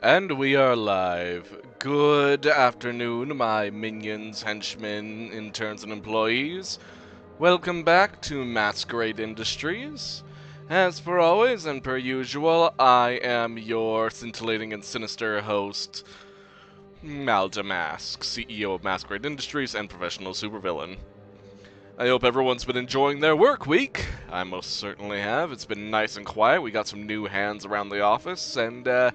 And we are live. Good afternoon, my minions, henchmen, interns, and employees. Welcome back to Masquerade Industries. As per always and per usual, I am your scintillating and sinister host, Maldamask, CEO of Masquerade Industries and professional supervillain. I hope everyone's been enjoying their work week. I most certainly have. It's been nice and quiet. We got some new hands around the office, and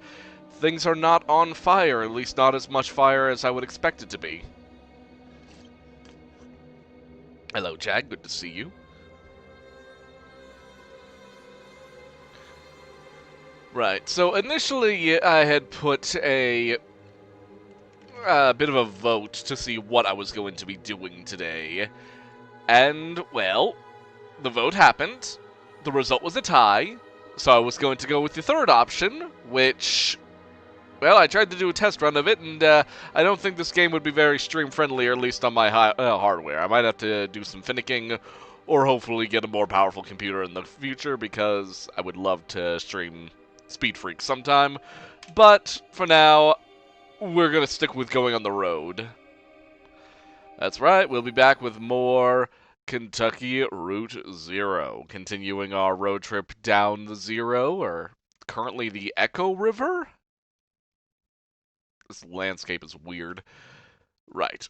things are not on fire, at least not as much fire as I would expect it to be. Hello, Jack. Good to see you. Right, so initially I had put a bit of a vote to see what I was going to be doing today. And, well, the vote happened. The result was a tie. So I was going to go with the third option, which, well, I tried to do a test run of it, and I don't think this game would be very stream-friendly, or at least on my hardware. I might have to do some finicking, or hopefully get a more powerful computer in the future, because I would love to stream Speed Freak sometime. But, for now, we're going to stick with going on the road. That's right, we'll be back with more Kentucky Route Zero, continuing our road trip down the Zero, or currently the Echo River? This landscape is weird. Right.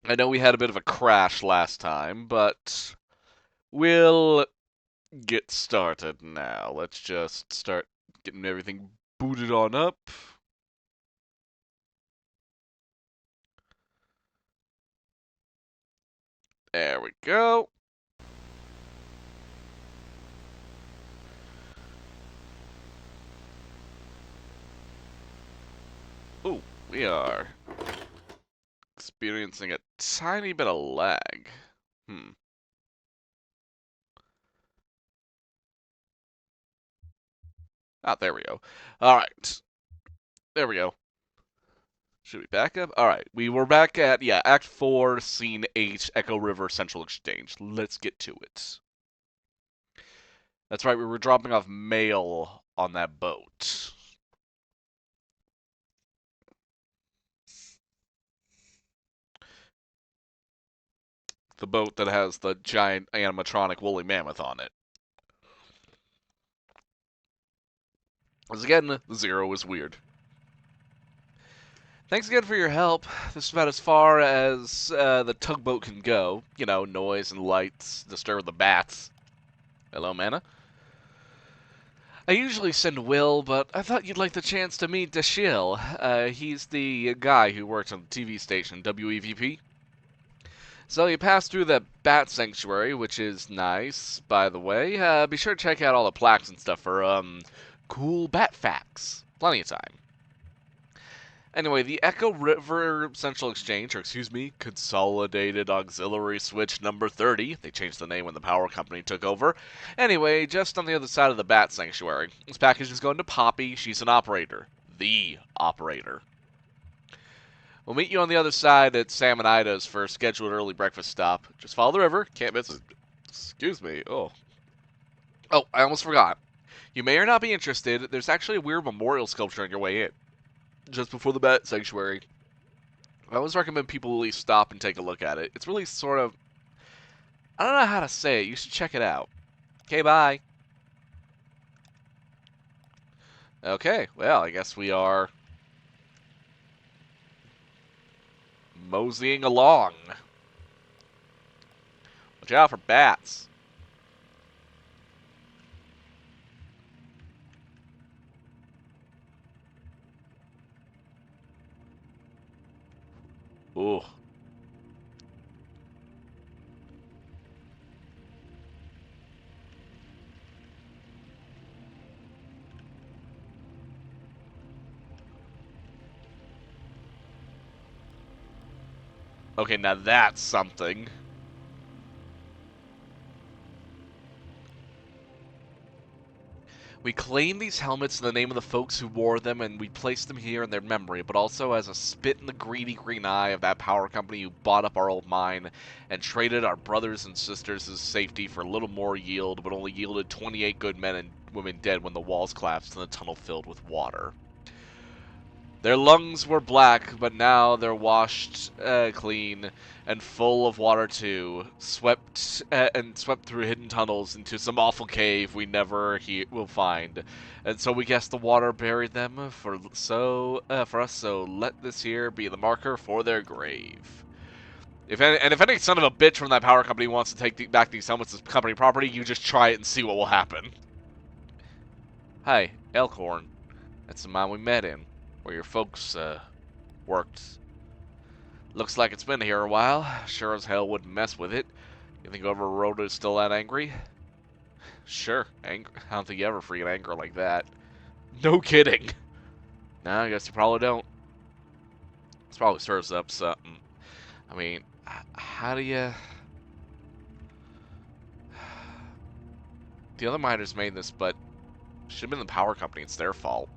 I know we had a bit of a crash last time, but we'll get started now. Let's just start getting everything booted on up. There we go. Ooh, we are experiencing a tiny bit of lag. Ah, there we go. Alright. There we go. Should we back up? Alright, we were back at, yeah, Act 4, Scene 8, Echo River Central Exchange. Let's get to it. That's right, we were dropping off mail on that boat. The boat that has the giant animatronic woolly mammoth on it. Because again, the Zero is weird. Thanks again for your help. This is about as far as the tugboat can go. You know, noise and lights disturb the bats. Hello, Mana. I usually send Will, but I thought you'd like the chance to meet Dashiell. He's the guy who works on the TV station, WEVP. So you pass through the Bat Sanctuary, which is nice, by the way. Be sure to check out all the plaques and stuff for, cool bat facts. Plenty of time. Anyway, the Echo River Central Exchange, or excuse me, Consolidated Auxiliary Switch number 30. They changed the name when the power company took over. Anyway, just on the other side of the Bat Sanctuary. This package is going to Poppy. She's an operator. The operator. We'll meet you on the other side at Sam and Ida's for a scheduled early breakfast stop. Just follow the river. Can't miss it. Excuse me. Oh, I almost forgot. You may or not be interested. There's actually a weird memorial sculpture on your way in, just before the Bat Sanctuary. I always recommend people at least stop and take a look at it. It's really sort of... I don't know how to say it. You should check it out. Okay, bye. Okay, well, I guess we are moseying along. Watch out for bats. Ooh. Okay, now that's something. We claim these helmets in the name of the folks who wore them, and we place them here in their memory, but also as a spit in the greedy green eye of that power company who bought up our old mine and traded our brothers and sisters' safety for a little more yield, but only yielded 28 good men and women dead when the walls collapsed and the tunnel filled with water. Their lungs were black, but now they're washed clean and full of water too, swept through hidden tunnels into some awful cave we never will find. And so we guess the water buried them for us. So let this here be the marker for their grave. If any son of a bitch from that power company wants to take back these helmets as company property, you just try it and see what will happen. Hi, Elkhorn. That's the mine we met in, where your folks worked. Looks like it's been here a while. Sure as hell wouldn't mess with it. You think whoever wrote it is still that angry? Sure, I don't think you ever freaking angry like that. No kidding. No, I guess you probably don't. This probably stirs up something. I mean, how do you... The other miners made this, but should have been the power company. It's their fault.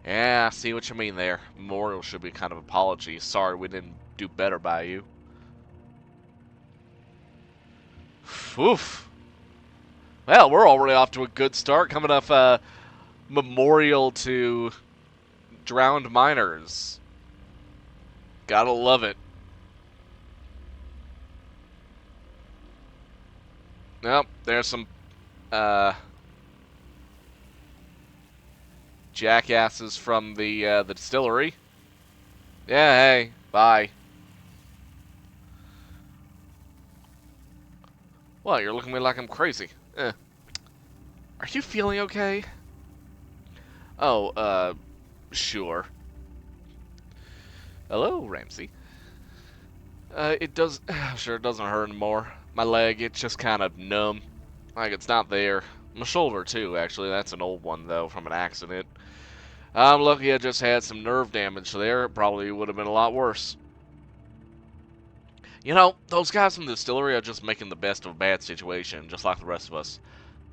Yeah, I see what you mean there. Memorial should be kind of apology. Sorry we didn't do better by you. Oof. Well, we're already off to a good start. Coming off memorial to drowned miners. Gotta love it. Nope, there's some jackasses from the distillery. Yeah, hey, bye. What, you're looking at me like I'm crazy. Are you feeling okay? Oh, sure. Hello, Ramsey. It does... Sure, it doesn't hurt anymore. My leg, it's just kind of numb. Like, it's not there. My shoulder, too, actually. That's an old one, though, from an accident. I'm lucky I just had some nerve damage there. It probably would have been a lot worse. You know, those guys from the distillery are just making the best of a bad situation, just like the rest of us.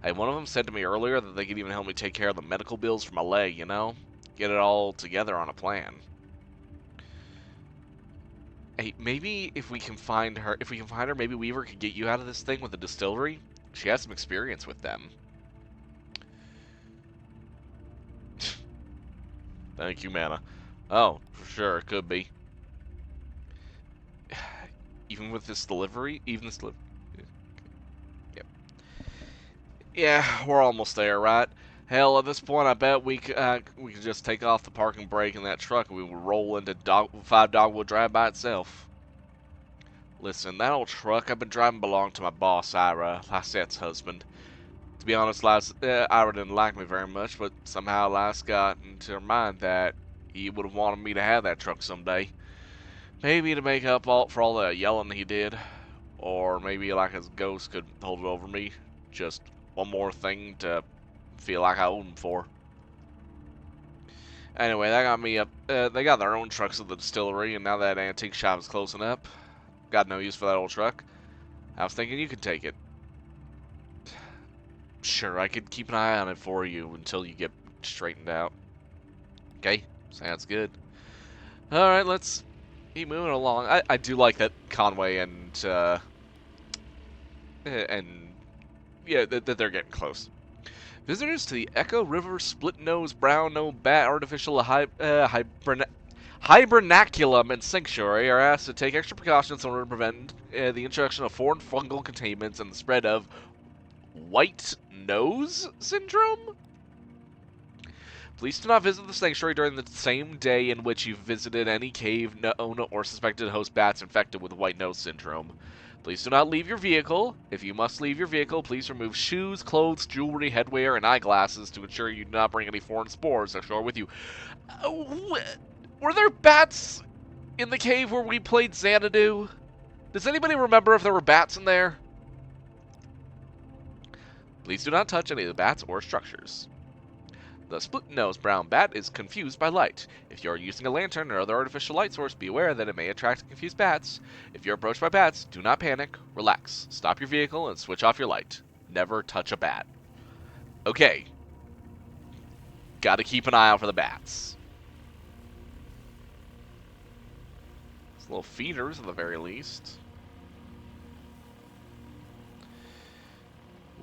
Hey, one of them said to me earlier that they could even help me take care of the medical bills for my leg, you know? Get it all together on a plan. Hey, maybe if we can find her, maybe Weaver could get you out of this thing with the distillery. She has some experience with them. Thank you, Mana. Oh, for sure, it could be. Even with this delivery? Even this delivery? Yep. Yeah, we're almost there, right? Hell, at this point, I bet we could just take off the parking brake in that truck and we would roll into 5 Dogwood Drive by itself. Listen, that old truck I've been driving belonged to my boss, Ira, Lysette's husband. To be honest, Ira didn't like me very much, but somehow Lys got into her mind that he would have wanted me to have that truck someday. Maybe to make up for all the yelling he did, or maybe like his ghost could hold it over me. Just one more thing to feel like I owed him for. Anyway, that got me up. They got their own trucks at the distillery, and now that antique shop is closing up, got no use for that old truck. I was thinking you could take it. Sure, I could keep an eye on it for you until you get straightened out. Okay, sounds good. Alright, let's keep moving along. I do like that Conway and yeah, that they're getting close. Visitors to the Echo River Split-Nose Brown-Nosed Bat Artificial Hibernaculum and Sanctuary are asked to take extra precautions in order to prevent the introduction of foreign fungal contaminants and the spread of white nose syndrome? Please do not visit the sanctuary during the same day in which you visited any cave known or suspected to host bats infected with white nose syndrome. Please do not leave your vehicle. If you must leave your vehicle, please remove shoes, clothes, jewelry, headwear, and eyeglasses to ensure you do not bring any foreign spores ashore with you. Were there bats in the cave where we played Xanadu? Does anybody remember if there were bats in there? Please do not touch any of the bats or structures. The split-nosed brown bat is confused by light. If you are using a lantern or other artificial light source, be aware that it may attract and confuse bats. If you're approached by bats, do not panic, relax, stop your vehicle, and switch off your light. Never touch a bat. Okay. Gotta keep an eye out for the bats. It's little feeders at the very least.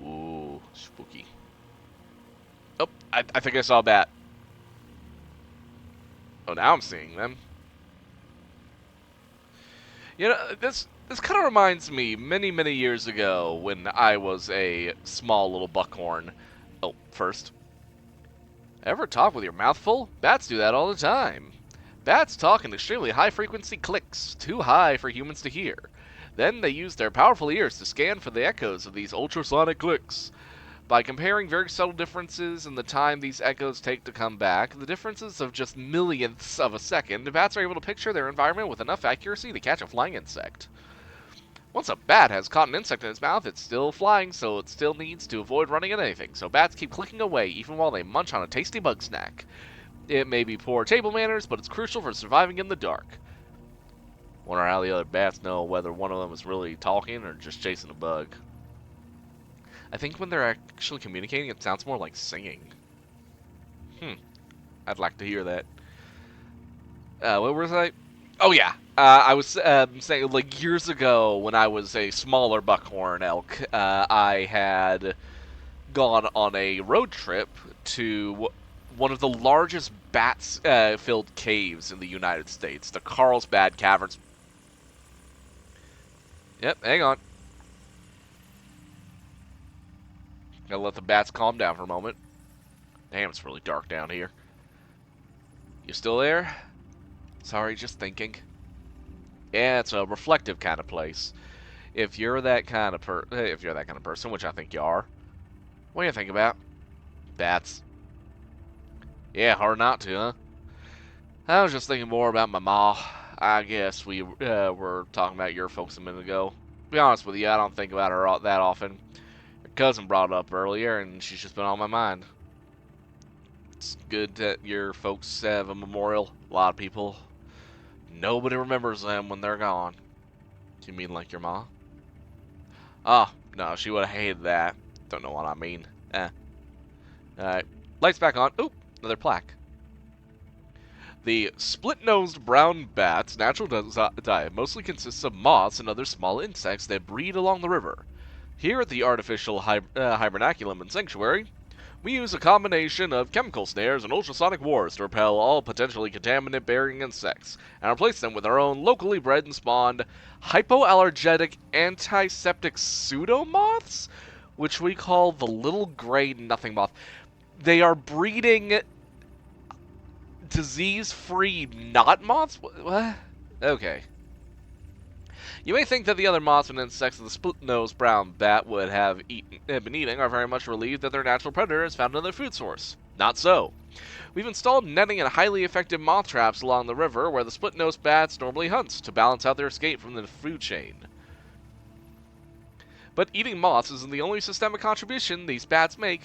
Ooh, spooky. Oh, I think I saw a bat. Oh, now I'm seeing them. You know, this kind of reminds me many years ago when I was a small little buckhorn. Oh, first, ever talk with your mouth full? Bats do that all the time. Bats talk in extremely high frequency clicks, too high for humans to hear. Then they use their powerful ears to scan for the echoes of these ultrasonic clicks. By comparing very subtle differences in the time these echoes take to come back, the differences of just millionths of a second, bats are able to picture their environment with enough accuracy to catch a flying insect. Once a bat has caught an insect in its mouth, it's still flying, so it still needs to avoid running at anything. So bats keep clicking away even while they munch on a tasty bug snack. It may be poor table manners, but it's crucial for surviving in the dark. Wonder how the other bats know whether one of them is really talking or just chasing a bug. I think when they're actually communicating, it sounds more like singing. I'd like to hear that. What was I? Oh yeah, I was saying like years ago when I was a smaller buckhorn elk, I had gone on a road trip to one of the largest bat-filled caves in the United States, the Carlsbad Caverns. Yep, hang on. Gotta let the bats calm down for a moment. Damn, it's really dark down here. You still there? Sorry, just thinking. Yeah, it's a reflective kind of place. If you're that kind of person, which I think you are, what do you think about bats? Yeah, hard not to, huh? I was just thinking more about my ma. I guess we were talking about your folks a minute ago. To be honest with you, I don't think about her that often. Your cousin brought it up earlier, and she's just been on my mind. It's good that your folks have a memorial. A lot of people, nobody remembers them when they're gone. Do you mean like your ma? Oh, no, she would have hated that. Don't know what I mean. Alright. Lights back on. Oop, another plaque. The split-nosed brown bat's natural diet mostly consists of moths and other small insects that breed along the river. Here at the artificial hibernaculum and sanctuary, we use a combination of chemical snares and ultrasonic wars to repel all potentially contaminant-bearing insects, and replace them with our own locally bred and spawned hypoallergenic antiseptic pseudomoths, which we call the little gray nothing moth. They are breeding disease-free not moths? What? Okay. You may think that the other moths and insects that the split-nosed brown bat would have been eating are very much relieved that their natural predator is found in their food source. Not so. We've installed netting and highly effective moth traps along the river where the split-nosed bats normally hunt to balance out their escape from the food chain. But eating moths isn't the only systemic contribution these bats make.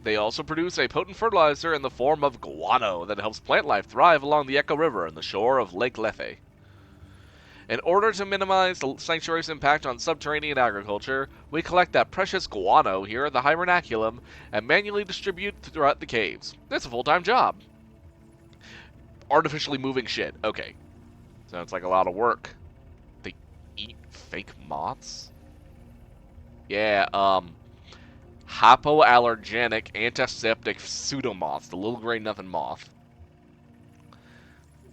They also produce a potent fertilizer in the form of guano that helps plant life thrive along the Echo River and the shore of Lake Lethe. In order to minimize the sanctuary's impact on subterranean agriculture, we collect that precious guano here at the hibernaculum and manually distribute throughout the caves. It's a full-time job. Artificially moving shit. Okay. Sounds like a lot of work. They eat fake moths? Yeah, hypoallergenic antiseptic pseudomoths, the little gray nothing moth.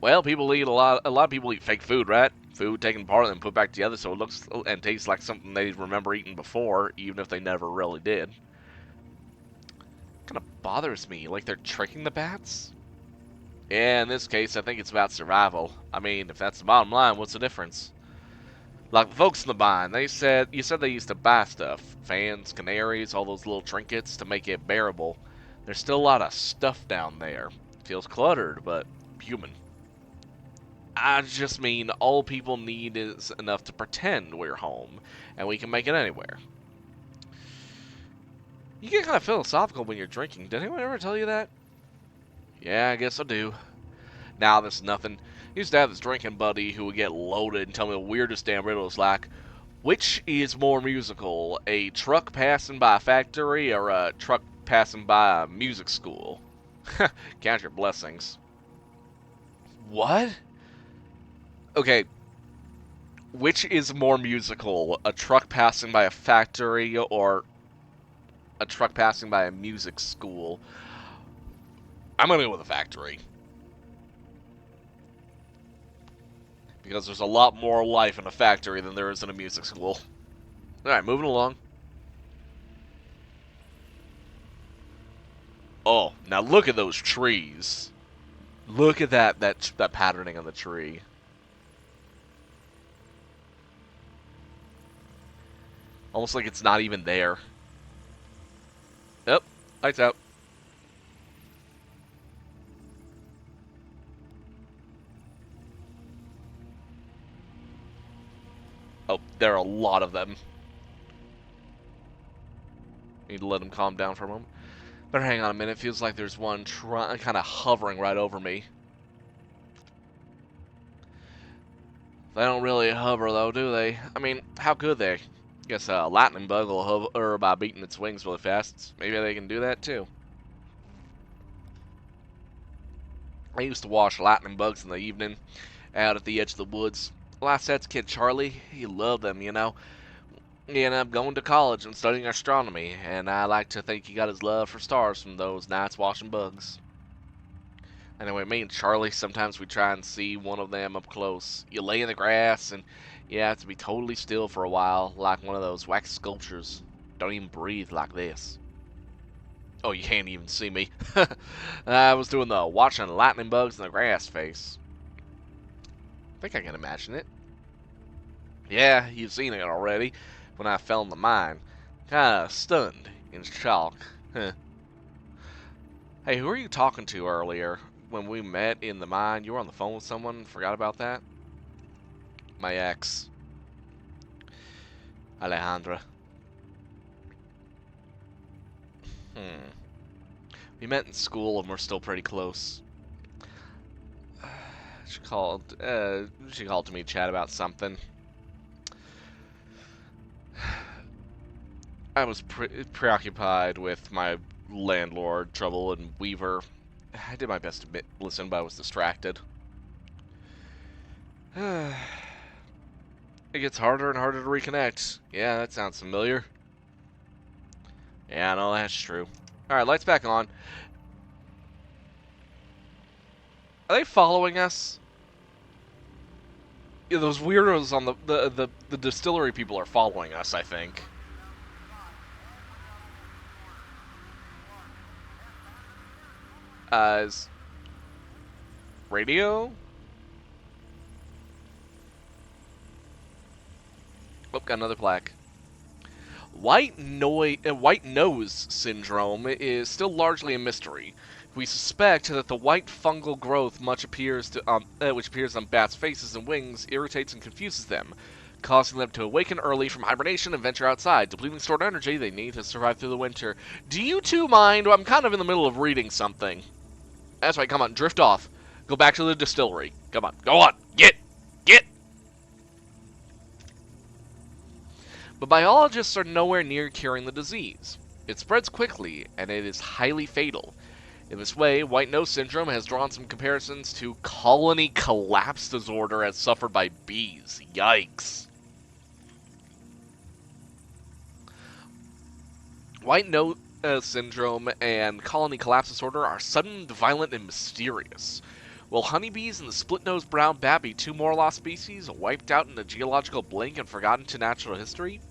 Well, people eat a lot of people eat fake food, right? Food taken apart and put back together so it looks and tastes like something they remember eating before, even if they never really did. Kind of bothers me, like they're tricking the bats? Yeah, in this case, I think it's about survival. I mean, if that's the bottom line, what's the difference? Like the folks in the mine, you said they used to buy stuff. Fans, canaries, all those little trinkets to make it bearable. There's still a lot of stuff down there. Feels cluttered, but human. I just mean all people need is enough to pretend we're home, and we can make it anywhere. You get kind of philosophical when you're drinking. Did anyone ever tell you that? Yeah, I guess I do. Now this is nothing. Used to have this drinking buddy who would get loaded and tell me the weirdest damn riddles like, which is more musical, a truck passing by a factory or a truck passing by a music school? Count your blessings. What? Okay, which is more musical, a truck passing by a factory or a truck passing by a music school? I'm gonna go with a factory. Because there's a lot more life in a factory than there is in a music school. Alright, moving along. Oh, now look at those trees. Look at that patterning on the tree. Almost like it's not even there. Yep, lights out. Oh, there are a lot of them. Need to let them calm down for a moment. Better hang on a minute. Feels like there's one kind of hovering right over me. They don't really hover, though, do they? I mean, how could they? Guess a lightning bug will hover by beating its wings really fast. Maybe they can do that, too. I used to watch lightning bugs in the evening out at the edge of the woods. Last that's kid Charlie, he loved them, you know. He ended up going to college and studying astronomy, and I like to think he got his love for stars from those nights watching bugs. Anyway, me and Charlie, sometimes we try and see one of them up close. You lay in the grass, and you have to be totally still for a while, like one of those wax sculptures. Don't even breathe like this. Oh, you can't even see me. I was doing the watching lightning bugs in the grass face. I think I can imagine it. Yeah, you've seen it already. When I fell in the mine. Kinda stunned in shock. Huh. Hey, who are you talking to earlier? When we met in the mine, you were on the phone with someone? Forgot about that? My ex. Alejandra. We met in school and we're still pretty close. She called to me to chat about something. I was preoccupied with my landlord trouble and Weaver. I did my best to listen, but I was distracted. It gets harder and harder to reconnect. Yeah, that sounds familiar. Yeah, no, that's true. Alright, lights back on. Are they following us? Yeah, those weirdos on the distillery people are following us, I think. Is radio? Oh, got another plaque. White nose syndrome is still largely a mystery. We suspect that the white fungal growth which appears on bats' faces and wings irritates and confuses them, causing them to awaken early from hibernation and venture outside, depleting stored energy they need to survive through the winter. Do you two mind? I'm kind of in the middle of reading something. That's right, come on, drift off. Go back to the distillery. Come on, go on, get! But biologists are nowhere near curing the disease. It spreads quickly, and it is highly fatal. In this way, white nose syndrome has drawn some comparisons to colony collapse disorder as suffered by bees. Yikes. White nose syndrome and colony collapse disorder are sudden, violent, and mysterious. Will honeybees and the split-nosed brown bat be two more lost species, wiped out in a geological blink and forgotten to natural history?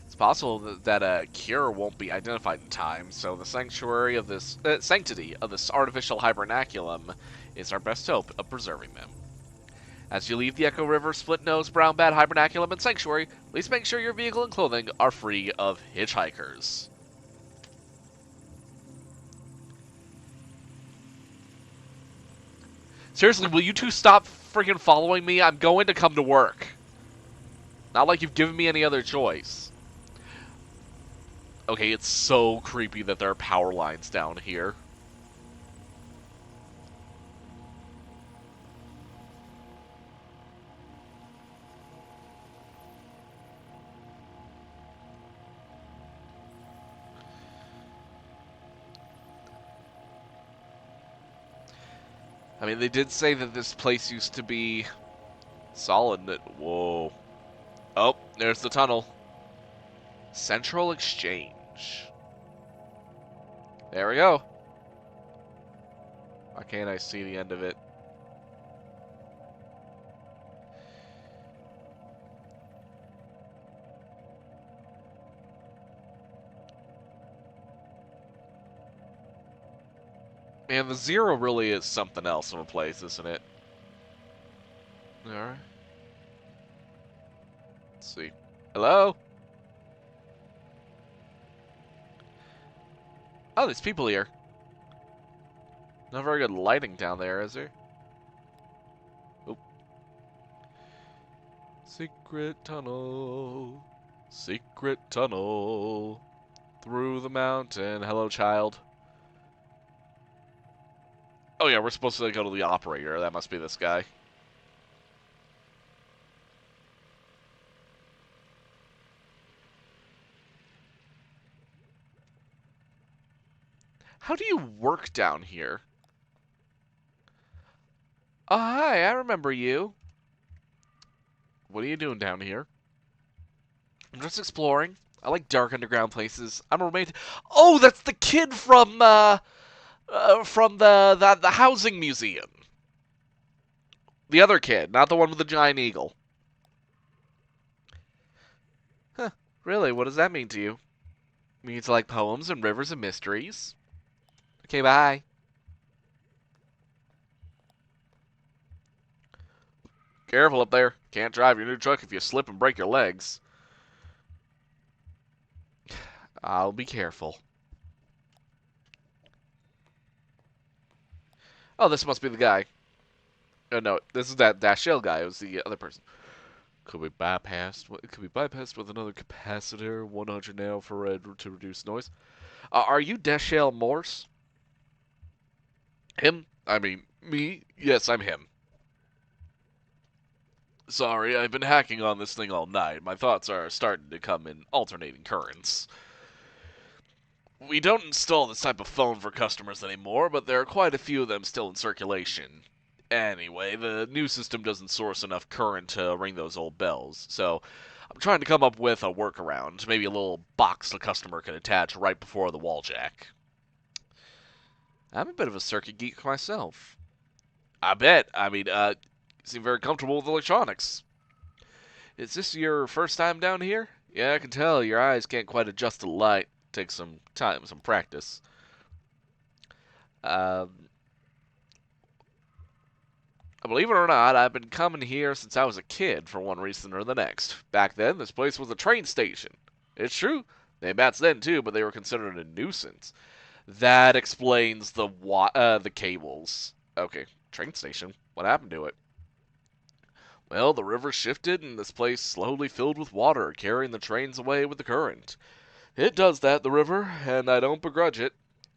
It's possible that a cure won't be identified in time, so the sanctuary of this sanctity of this artificial hibernaculum is our best hope of preserving them. As you leave the Echo River split-nosed brown bat hibernaculum and sanctuary, please make sure your vehicle and clothing are free of hitchhikers. Seriously, will you two stop freaking following me? I'm going to come to work. Not like you've given me any other choice. Okay, it's so creepy that there are power lines down here. I mean, they did say that this place used to be solid. Whoa. Oh, there's the tunnel. Central Exchange. There we go. Why can't I see the end of it? Man, the Zero really is something else of a place, isn't it? Alright. Let's see. Hello? Oh, there's people here. Not very good lighting down there, is there? Oop. Secret tunnel. Secret tunnel. Through the mountain. Hello, child. Oh yeah, we're supposed to go to the operator. That must be this guy. How do you work down here? Oh, hi, I remember you. What are you doing down here? I'm just exploring. I like dark underground places. I'm a romantic. Oh, that's the kid from the housing museum. The other kid, not the one with the giant eagle. Huh, really? What does that mean to you? It means I like poems and rivers and mysteries. Okay, bye. Careful up there. Can't drive your new truck if you slip and break your legs. I'll be careful. Oh, this must be the guy. Oh, no, this is that Dashiell guy. It was the other person. Could be bypassed. It could be bypassed with another capacitor, 100 nanofarad to reduce noise. Are you Dashiell Morse? Him? I mean, me? Yes, I'm him. Sorry, I've been hacking on this thing all night. My thoughts are starting to come in alternating currents. We don't install this type of phone for customers anymore, but there are quite a few of them still in circulation. Anyway, the new system doesn't source enough current to ring those old bells, so I'm trying to come up with a workaround. Maybe a little box the customer can attach right before the wall jack. I'm a bit of a circuit geek myself. I bet. I mean, you seem very comfortable with electronics. Is this your first time down here? Yeah, I can tell. Your eyes can't quite adjust to the light. Takes some time, some practice. Um, Believe it or not, I've been coming here since I was a kid for one reason or the next. Back then, this place was a train station. It's true. They had bats then too, but they were considered a nuisance. That explains the cables. Okay, train station. What happened to it? Well, the river shifted and this place slowly filled with water, carrying the trains away with the current. It does that, the river, and I don't begrudge it.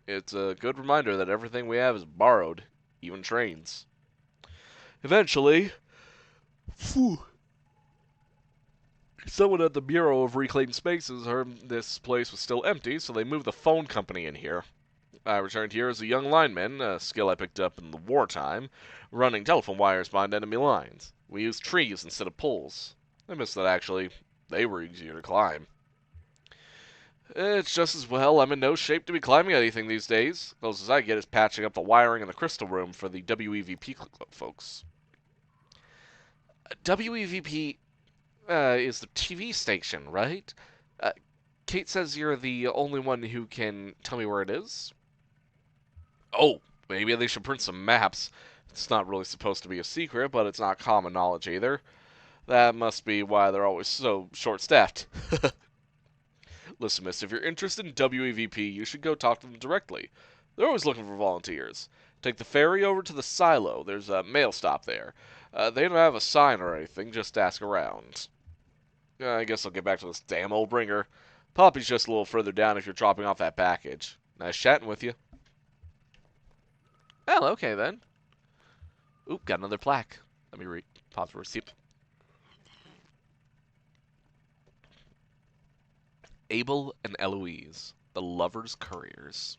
It's a good reminder that everything we have is borrowed, even trains. Eventually, phew, someone at the Bureau of Reclaimed Spaces heard this place was still empty, so they moved the phone company in here. I returned here as a young lineman, a skill I picked up in the wartime, running telephone wires behind enemy lines. We used trees instead of poles. I missed that, actually. They were easier to climb. It's just as well I'm in no shape to be climbing anything these days. Closest I get is patching up the wiring in the crystal room for the WEVP folks. WEVP is the TV station, right? Uh, Kate says you're the only one who can tell me where it is. Oh, maybe they should print some maps. It's not really supposed to be a secret, but it's not common knowledge either. That must be why they're always so short-staffed. Listen, miss, if you're interested in WEVP, you should go talk to them directly. They're always looking for volunteers. Take the ferry over to the silo. There's a mail stop there. They don't have a sign or anything, just ask around. I guess I'll get back to this damn old bringer. Poppy's just a little further down if you're dropping off that package. Nice chatting with you. Well, okay then. Oop, got another plaque. Let me read. Pop the receipt. Abel and Eloise, the lovers' couriers.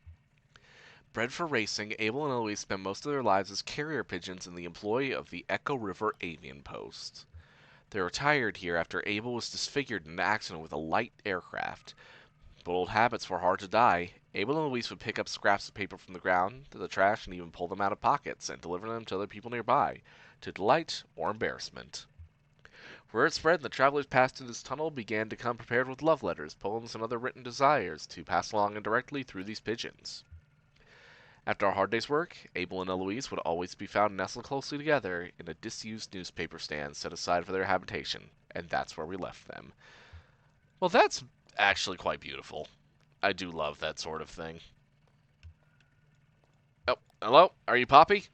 Bred for racing, Abel and Eloise spent most of their lives as carrier pigeons in the employ of the Echo River Avian Post. They retired here after Abel was disfigured in an accident with a light aircraft. But old habits were hard to die. Abel and Louise would pick up scraps of paper from the ground, the trash, and even pull them out of pockets and deliver them to other people nearby, to delight or embarrassment. Word spread, and the travelers passed through this tunnel began to come prepared with love letters, poems, and other written desires to pass along indirectly through these pigeons. After a hard day's work, Abel and Eloise would always be found nestled closely together in a disused newspaper stand set aside for their habitation, and that's where we left them. Well, that's actually quite beautiful. I do love that sort of thing. Oh, hello? Are you Poppy?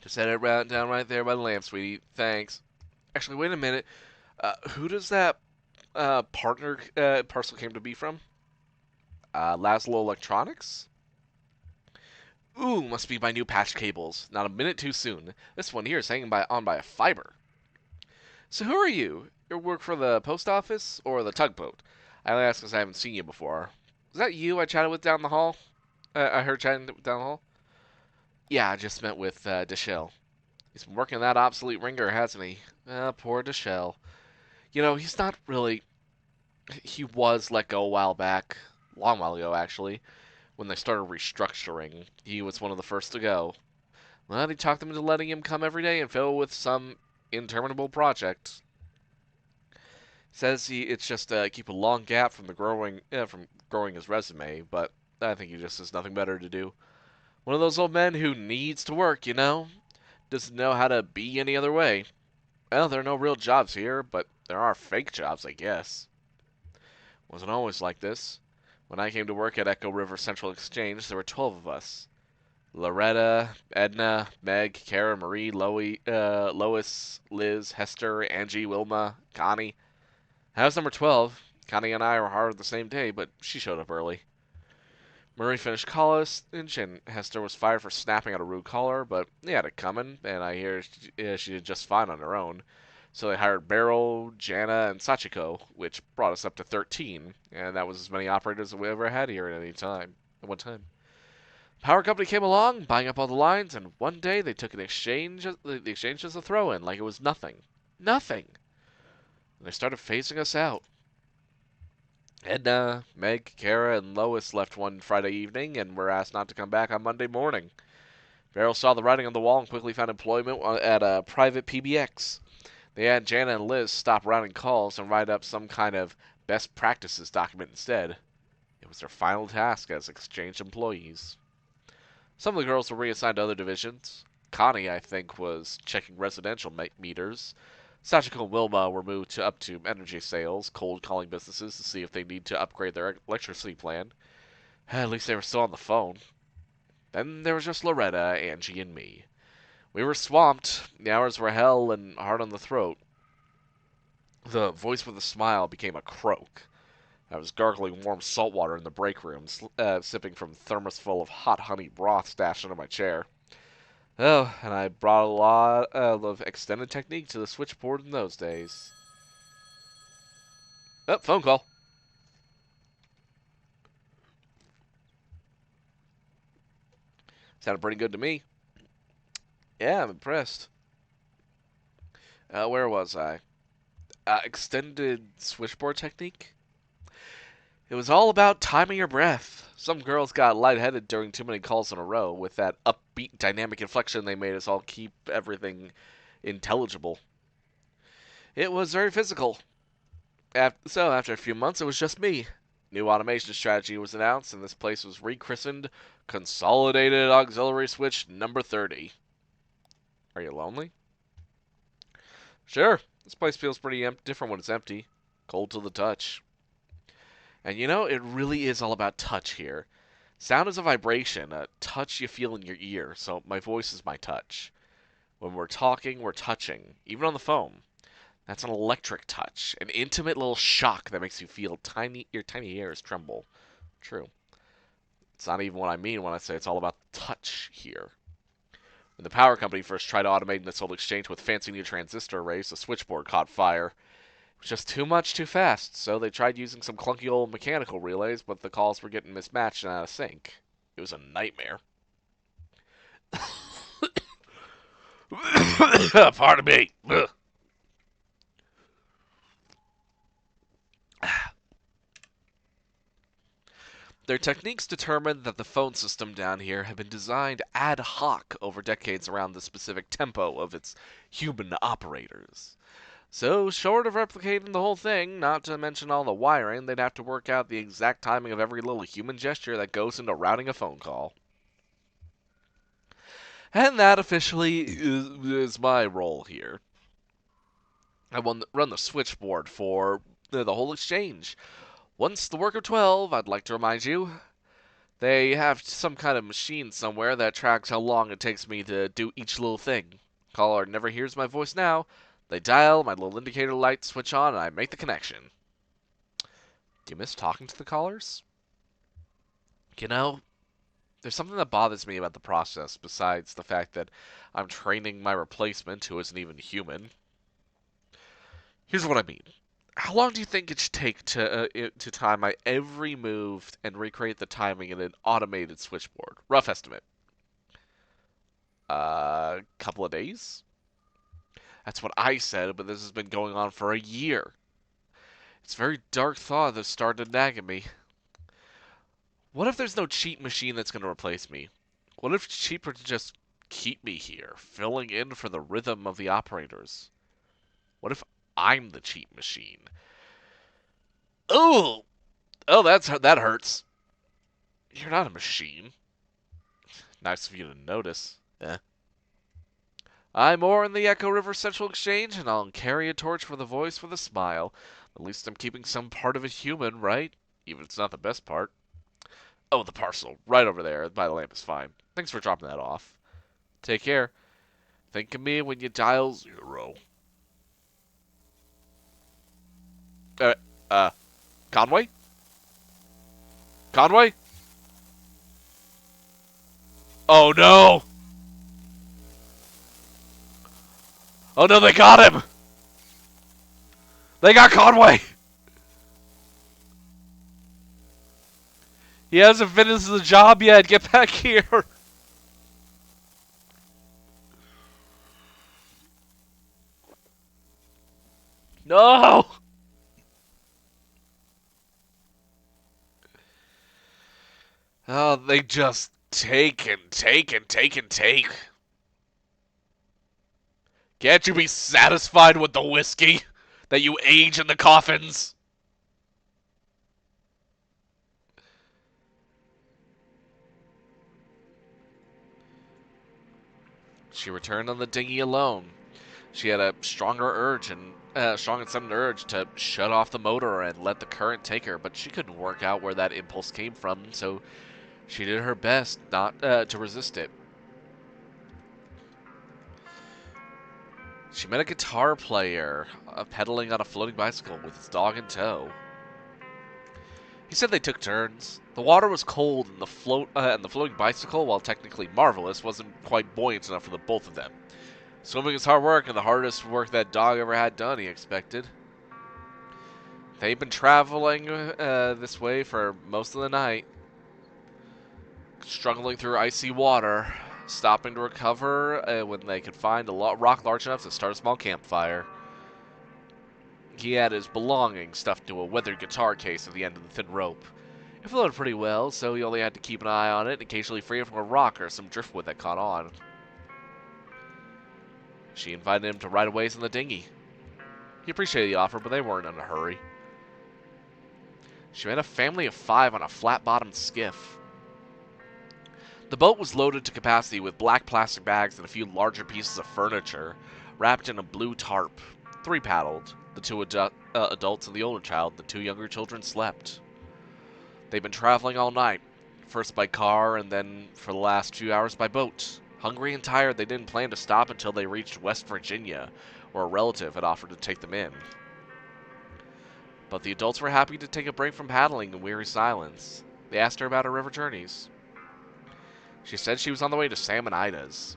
Just set it down right there by the lamp, sweetie. Thanks. Actually, wait a minute. Who does that partner parcel came to be from? Laszlo Electronics? Ooh, must be my new patch cables. Not a minute too soon. This one here is hanging on by a fiber. So who are you? You work for the post office or the tugboat? I only ask because I haven't seen you before. Was that you I chatted with down the hall? I heard chatting down the hall? Yeah, I just met with Deschelle. He's been working that obsolete ringer, hasn't he? Poor Deschelle. You know, he's not really. He was let go a while back. A long while ago, actually. When they started restructuring, he was one of the first to go. Well, he talked them into letting him come every day and fill with some interminable project. Says it's just keep a long gap from the growing his resume, but I think he just has nothing better to do. One of those old men who needs to work, you know? Doesn't know how to be any other way. Well, there are no real jobs here, but there are fake jobs, I guess. Wasn't always like this. When I came to work at Echo River Central Exchange, there were 12 of us. Loretta, Edna, Meg, Kara, Marie, Lois, Liz, Hester, Angie, Wilma, Connie. I was number 12. Connie and I were hired the same day, but she showed up early. Marie finished college, and Hester was fired for snapping at a rude caller, but they had it coming, and I hear she did just fine on her own. So they hired Beryl, Jana, and Sachiko, which brought us up to 13, and that was as many operators as we ever had here at any time. At one time. Power company came along, buying up all the lines, and one day they took the exchange as a throw-in, like it was nothing. Nothing! And they started phasing us out. Edna, Meg, Kara, and Lois left one Friday evening and were asked not to come back on Monday morning. Farrell saw the writing on the wall and quickly found employment at a private PBX. They had Jana and Liz stop routing calls and write up some kind of best practices document instead. It was their final task as exchange employees. Some of the girls were reassigned to other divisions. Connie, I think, was checking residential meters. Sachiko and Wilma were moved up to energy sales, cold calling businesses to see if they need to upgrade their electricity plan. At least they were still on the phone. Then there was just Loretta, Angie, and me. We were swamped. The hours were hell and hard on the throat. The voice with a smile became a croak. I was gargling warm salt water in the break room, sipping from a thermos full of hot honey broth stashed under my chair. Oh, and I brought a lot of extended technique to the switchboard in those days. Oh, phone call. Sounded pretty good to me. Yeah, I'm impressed. Where was I? Extended switchboard technique? It was all about timing your breath. Some girls got lightheaded during too many calls in a row. With that upbeat, dynamic inflection, they made us all keep everything intelligible. It was very physical. So after a few months, it was just me. New automation strategy was announced, and this place was rechristened Consolidated Auxiliary Switch Number 30. Are you lonely? Sure. This place feels pretty different when it's empty. Cold to the touch. And you know, it really is all about touch here. Sound is a vibration, a touch you feel in your ear, so my voice is my touch. When we're talking, we're touching, even on the phone. That's an electric touch, an intimate little shock that makes you feel your tiny hairs tremble. True. It's not even what I mean when I say it's all about touch here. When the power company first tried automating this old exchange with fancy new transistor arrays, the switchboard caught fire. It was just too much too fast, so they tried using some clunky old mechanical relays, but the calls were getting mismatched and out of sync. It was a nightmare. Pardon me. Their techniques determined that the phone system down here had been designed ad hoc over decades around the specific tempo of its human operators. So, short of replicating the whole thing, not to mention all the wiring, they'd have to work out the exact timing of every little human gesture that goes into routing a phone call. And that officially is my role here. Run the switchboard for the whole exchange. Once the work of 12, I'd like to remind you, they have some kind of machine somewhere that tracks how long it takes me to do each little thing. Caller never hears my voice now. They dial, my little indicator lights switch on, and I make the connection. Do you miss talking to the callers? You know, there's something that bothers me about the process besides the fact that I'm training my replacement who isn't even human. Here's what I mean. How long do you think it should take to time my every move and recreate the timing in an automated switchboard? Rough estimate. Couple of days? That's what I said, but this has been going on for a year. It's a very dark thought that started nagging me. What if there's no cheat machine that's going to replace me? What if it's cheaper to just keep me here, filling in for the rhythm of the operators? What if I'm the cheat machine? Oh, that hurts. You're not a machine. Nice of you to notice. Eh. I'm Orr in the Echo River Central Exchange, and I'll carry a torch for the voice with a smile. At least I'm keeping some part of it human, right? Even if it's not the best part. Oh, the parcel. Right over there by the lamp is fine. Thanks for dropping that off. Take care. Think of me when you dial 0. Uh, uh, Conway? Conway? Oh no! Oh no, they got him! They got Conway! He hasn't finished the job yet. Get back here! No! Oh, they just take and take and take and take. Can't you be satisfied with the whiskey that you age in the coffins? She returned on the dinghy alone. She had a strong and sudden urge to shut off the motor and let the current take her, but she couldn't work out where that impulse came from, so she did her best not to resist it. She met a guitar player pedaling on a floating bicycle with his dog in tow. He said they took turns. The water was cold, and the floating bicycle, while technically marvelous, wasn't quite buoyant enough for the both of them. Swimming is hard work, and the hardest work that dog ever had done, he expected. They'd been traveling this way for most of the night, struggling through icy water, stopping to recover when they could find a rock large enough to start a small campfire. He had his belongings stuffed into a weathered guitar case at the end of the thin rope. It floated pretty well, so he only had to keep an eye on it and occasionally free it from a rock or some driftwood that caught on. She invited him to ride away in the dinghy. He appreciated the offer, but they weren't in a hurry. She met a family of 5 on a flat-bottomed skiff. The boat was loaded to capacity with black plastic bags and a few larger pieces of furniture, wrapped in a blue tarp. 3 paddled. The 2 adults and the older child. The 2 younger children slept. They'd been traveling all night, first by car and then for the last few hours by boat. Hungry and tired, they didn't plan to stop until they reached West Virginia, where a relative had offered to take them in. But the adults were happy to take a break from paddling in weary silence. They asked her about her river journeys. She said she was on the way to Sam and Ida's.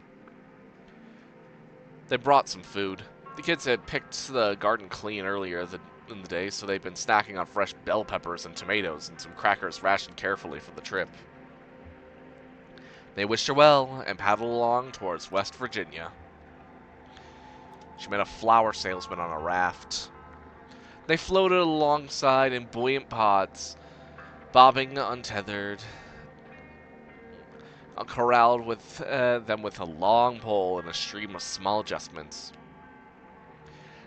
They brought some food. The kids had picked the garden clean earlier in the day, so they'd been snacking on fresh bell peppers and tomatoes and some crackers rationed carefully for the trip. They wished her well and paddled along towards West Virginia. She met a flower salesman on a raft. They floated alongside in buoyant pods. bobbing untethered, corralled with them with a long pole and a stream of small adjustments.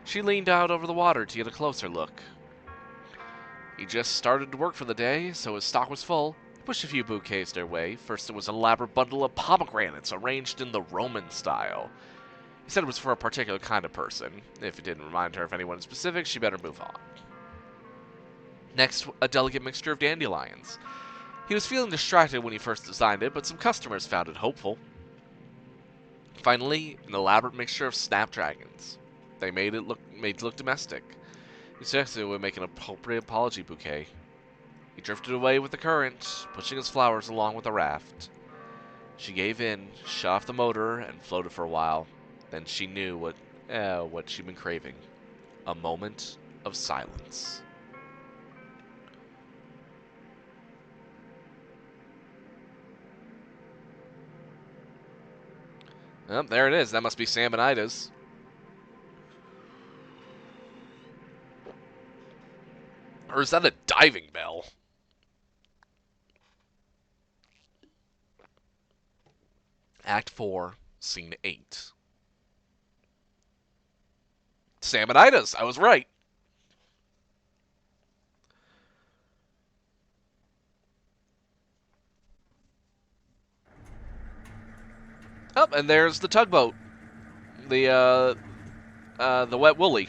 She leaned out over the water to get a closer look. He just started to work for the day, so his stock was full. He pushed a few bouquets their way. First, it was an elaborate bundle of pomegranates arranged in the Roman style. He said it was for a particular kind of person. If it didn't remind her of anyone specific, she better move on. Next, a delicate mixture of dandelions. He was feeling distracted when he first designed it, but some customers found it hopeful. Finally, an elaborate mixture of snapdragons. They made it look domestic. He suggested it would make an appropriate apology bouquet. He drifted away with the current, pushing his flowers along with the raft. She gave in, shut off the motor, and floated for a while. Then she knew what she'd been craving. A moment of silence. Oh, there it is. That must be Sam and Ida's. Or is that a diving bell? Act 4, Scene 8. Sam and Ida's. I was right. Oh, and there's the tugboat. The wet woolly.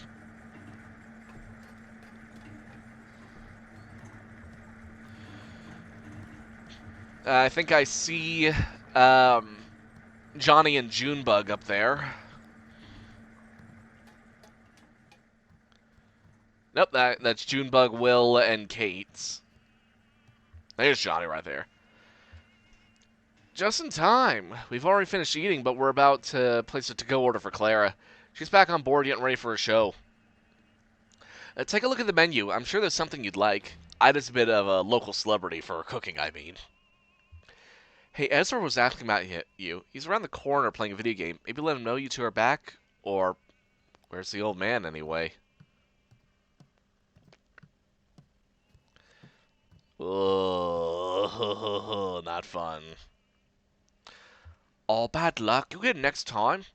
I think I see Johnny and Junebug up there. Nope, that's Junebug, Will, and Kate. There's Johnny right there. Just in time. We've already finished eating, but we're about to place a to-go order for Clara. She's back on board getting ready for a show. Take a look at the menu. I'm sure there's something you'd like. Ida's a bit of a local celebrity for her cooking, I mean. Hey, Ezra was asking about you. He's around the corner playing a video game. Maybe let him know you two are back? Or, where's the old man, anyway? Oh, not fun. Oh, bad luck. You'll get it next time.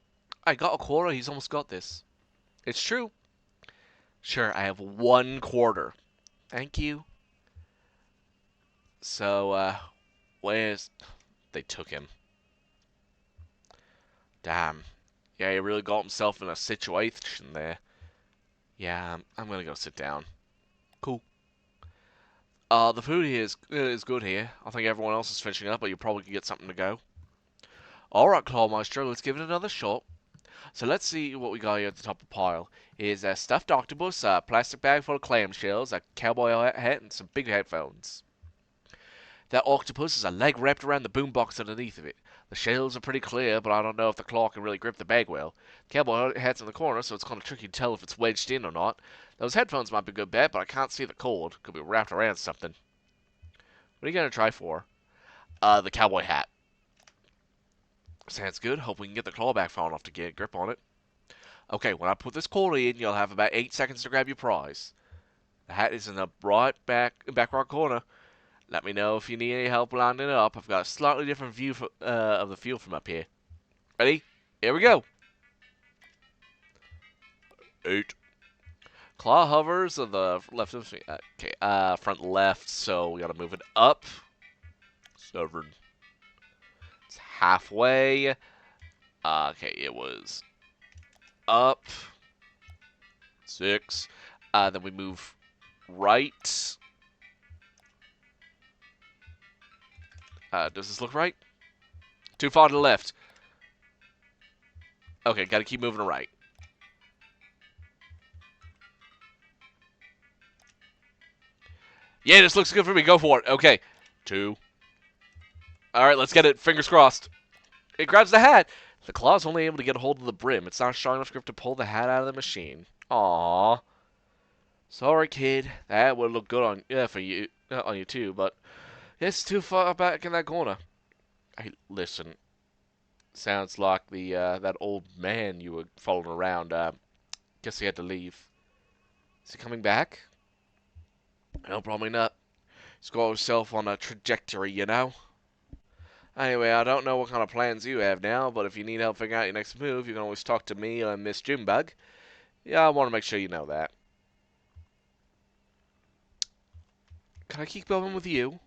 I got a quarter. He's almost got this. It's true. Sure, I have 1 quarter. Thank you. So, where's... They took him. Damn. Yeah, he really got himself in a situation there. Yeah, I'm gonna go sit down. Cool. The food here is good here. I think everyone else is finishing up, but you probably could get something to go. Alright, Clawmeister, let's give it another shot. So let's see what we got here at the top of the pile. Is a stuffed octopus, a plastic bag full of clamshells, a cowboy hat, and some big headphones. That octopus has a leg wrapped around the boombox underneath of it. The shells are pretty clear, but I don't know if the claw can really grip the bag well. The cowboy hat's in the corner, so it's kind of tricky to tell if it's wedged in or not. Those headphones might be a good bet, but I can't see the cord. Could be wrapped around something. What are you going to try for? The cowboy hat. Sounds good. Hope we can get the claw back far enough to get a grip on it. Okay, when I put this cord in, you'll have about 8 seconds to grab your prize. The hat is in the back right corner. Let me know if you need any help lining it up. I've got a slightly different view of the field from up here. Ready? Here we go. 8. Claw hovers on the left of the okay, front left, so we gotta move it up. 7. It's halfway. Okay, it was up. 6. Then we move right. Does this look right? Too far to the left. Okay, gotta keep moving to right. Yeah, this looks good for me. Go for it. Okay. 2. Alright, let's get it. Fingers crossed. It grabs the hat. The claw's only able to get a hold of the brim. It's not a strong enough grip to pull the hat out of the machine. Aww. Sorry, kid. That would look good on for you on you too, but it's too far back in that corner. Hey, listen. Sounds like the that old man you were following around. Guess he had to leave. Is he coming back? No, probably not. He's got himself on a trajectory, you know? Anyway, I don't know what kind of plans you have now, but if you need help figuring out your next move, you can always talk to me or Miss Junebug. Yeah, I want to make sure you know that. Can I keep going with you?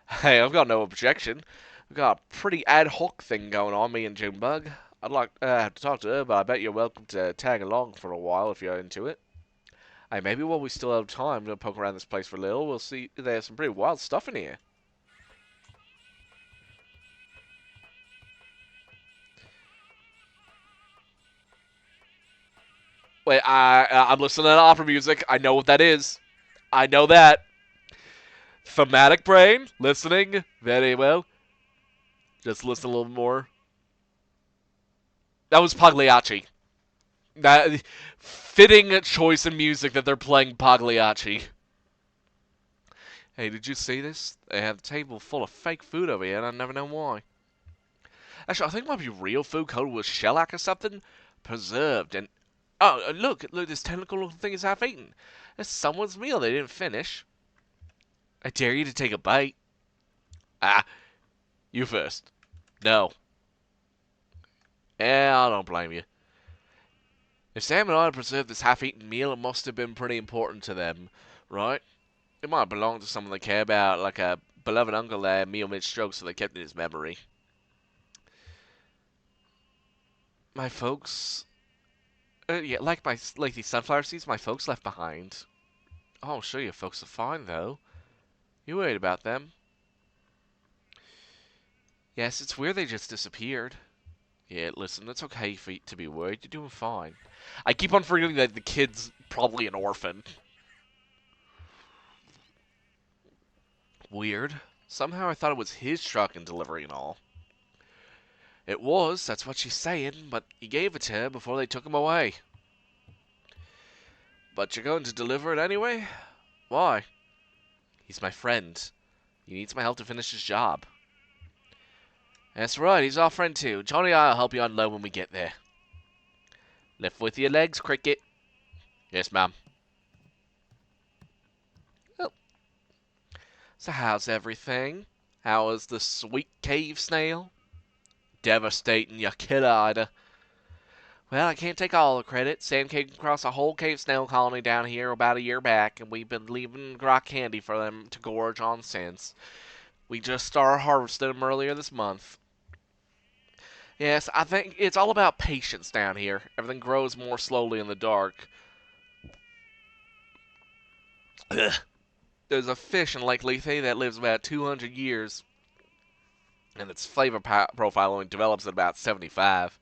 Hey, I've got no objection. We've got a pretty ad hoc thing going on, me and Junebug. I'd like to talk to her, but I bet you're welcome to tag along for a while if you're into it. Hey, maybe while we still have time to poke around this place for a little, we'll see there's some pretty wild stuff in here. Wait, I'm listening to opera music. I know what that is. I know that. Thematic brain, listening very well. Just listen a little more. That was Pagliacci. That fitting choice in music that they're playing Pagliacci. Hey, did you see this? They have a table full of fake food over here, and I never know why. Actually, I think it might be real food coated with shellac or something. Preserved and... Oh, look, this tentacle looking thing is half eaten. It's someone's meal they didn't finish. I dare you to take a bite. Ah, you first. No. Yeah, I don't blame you. If Sam and I had preserved this half-eaten meal, it must have been pretty important to them, right? It might have belonged to someone they care about, like a beloved uncle there, meal mid-stroke, so they kept it in his memory. My folks... yeah, like these sunflower seeds my folks left behind. Oh, I'm sure your folks are fine, though. You worried about them? Yes, it's weird they just disappeared. Yeah, listen, it's okay for you to be worried. You're doing fine. I keep on forgetting that the kid's probably an orphan. Weird. Somehow I thought it was his truck and delivery and all. It was, that's what she's saying, but he gave it to her before they took him away. But you're going to deliver it anyway? Why? He's my friend. He needs my help to finish his job. That's right, he's our friend too. Johnny and I'll help you unload when we get there. Lift with your legs, Cricket. Yes, ma'am. Oh. So how's everything? How is the sweet cave snail? Devastating, you kid-eyed. Well, I can't take all the credit. Sam came across a whole cave snail colony down here about a year back, and we've been leaving rock candy for them to gorge on since. We just started harvesting them earlier this month. Yes, I think it's all about patience down here. Everything grows more slowly in the dark. Ugh. There's a fish in Lake Lethe that lives about 200 years, and its flavor profile only develops at about 75.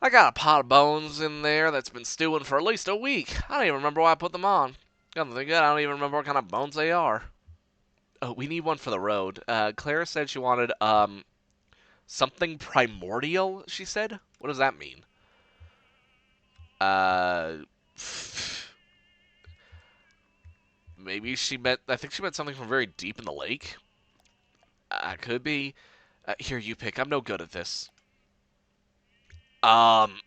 I got a pot of bones in there that's been stewing for at least a week. I don't even remember why I put them on. Come to think of it, I don't even remember what kind of bones they are. Oh, we need one for the road. Clara said she wanted, something primordial, she said? What does that mean? Uh... Maybe she meant... I think she meant something from very deep in the lake. Could be. Here, you pick. I'm no good at this. Um...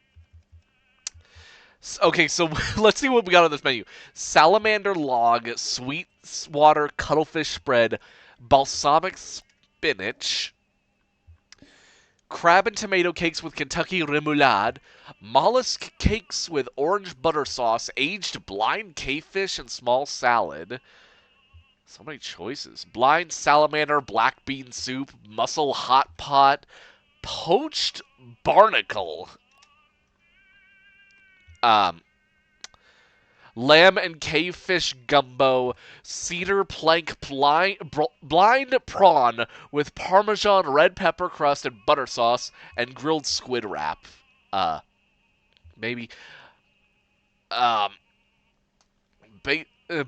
Okay, so let's see what we got on this menu. Salamander log, sweet water cuttlefish spread, balsamic spinach, crab and tomato cakes with Kentucky remoulade, mollusk cakes with orange butter sauce, aged blind cavefish, and small salad. So many choices. Blind salamander, black bean soup, mussel hot pot, poached barnacle. Um, Lamb and cavefish gumbo, cedar plank blind prawn with Parmesan red pepper crust and butter sauce, and grilled squid wrap. Maybe. Um,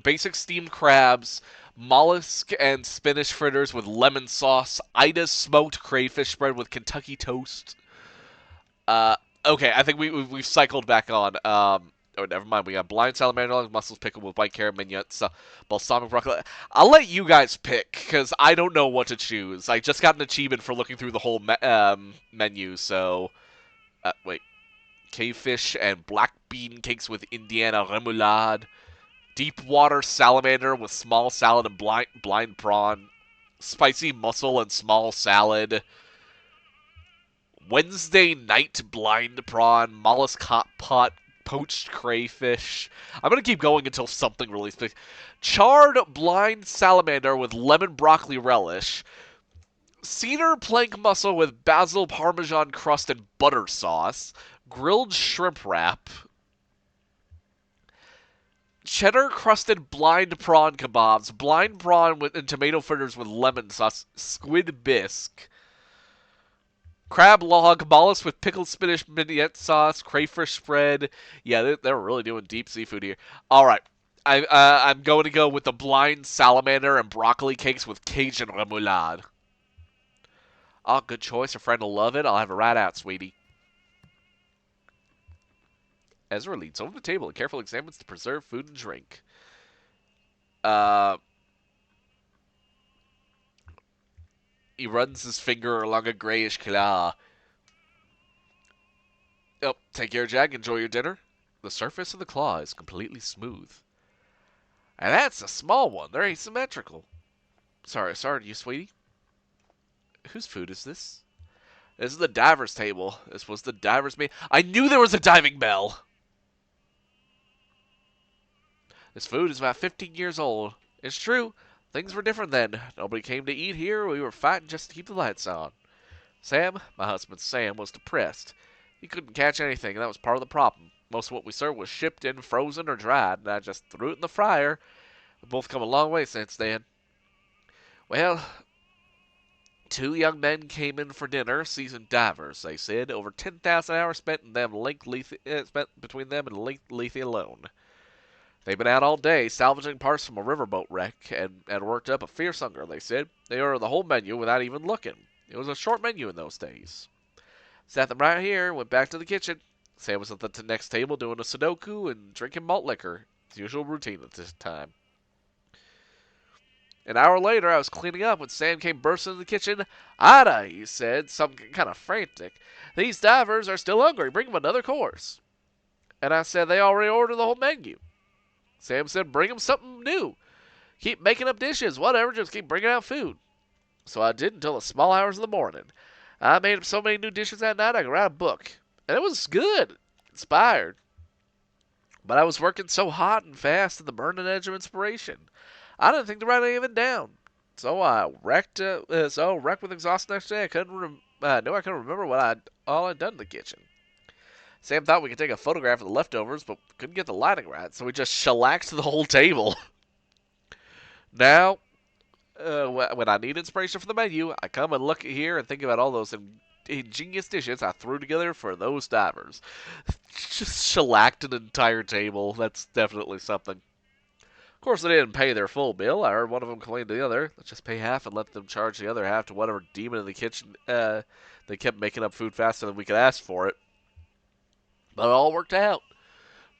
basic steamed crabs, mollusk and spinach fritters with lemon sauce, Ida's smoked crayfish spread with Kentucky toast. Okay, I think we've cycled back on. Oh, never mind. We got blind salamander, mussels pickled with white carrot mignots, balsamic broccoli. I'll let you guys pick because I don't know what to choose. I just got an achievement for looking through the whole menu. So, wait, cavefish and black bean cakes with Indiana remoulade, deep water salamander with small salad and blind prawn, spicy mussel and small salad, Wednesday night blind prawn, mollusk hot pot, poached crayfish. I'm gonna keep going until something really sticks. Charred blind salamander with lemon broccoli relish, cedar plank mussel with basil parmesan crust and butter sauce, grilled shrimp wrap, cheddar crusted blind prawn kebabs, blind prawn and tomato fritters with lemon sauce, squid bisque, crab log, mollusk with pickled spinach mignonette sauce, crayfish spread. Yeah, they're really doing deep seafood here. All right. I'm going to go with the blind salamander and broccoli cakes with Cajun remoulade. Oh, good choice. Your friend will love it. I'll have it right out, sweetie. Ezra leans over the table and carefully examines the preserved food and drink. He runs his finger along a grayish claw. Oh, take care, Jack. Enjoy your dinner. The surface of the claw is completely smooth. And that's a small one. They're asymmetrical. Sorry, you sweetie. Whose food is this? This is the diver's table. This was the diver's meal. I knew there was a diving bell. This food is about 15 years old. It's true. Things were different then. Nobody came to eat here. We were fighting just to keep the lights on. Sam, my husband Sam, was depressed. He couldn't catch anything, and that was part of the problem. Most of what we served was shipped in, frozen, or dried, and I just threw it in the fryer. We've both come a long way since then. Well, two young men came in for dinner, seasoned divers, they said. Over 10,000 hours spent in them spent between them and Lake Lethe alone. They've been out all day, salvaging parts from a riverboat wreck, and worked up a fierce hunger, they said. They ordered the whole menu without even looking. It was a short menu in those days. Sat them right here, went back to the kitchen. Sam was at the next table doing a Sudoku and drinking malt liquor. His usual routine at this time. An hour later, I was cleaning up when Sam came bursting into the kitchen. Ada, he said, something kind of frantic. These divers are still hungry. Bring them another course. And I said they already ordered the whole menu. Sam said, bring them something new. Keep making up dishes, whatever, just keep bringing out food. So I did until the small hours of the morning. I made up so many new dishes that night I could write a book. And it was good. Inspired. But I was working so hot and fast at the burning edge of inspiration. I didn't think to write any of it down. So I wrecked with exhaustion next day. I couldn't remember all I'd done in the kitchen. Sam thought we could take a photograph of the leftovers, but couldn't get the lighting right, so we just shellacked the whole table. Now, when I need inspiration for the menu, I come and look here and think about all those ingenious dishes I threw together for those divers. Just shellacked an entire table. That's definitely something. Of course, they didn't pay their full bill. I heard one of them complain to the other. Let's just pay half and let them charge the other half to whatever demon in the kitchen. They kept making up food faster than we could ask for it. But it all worked out.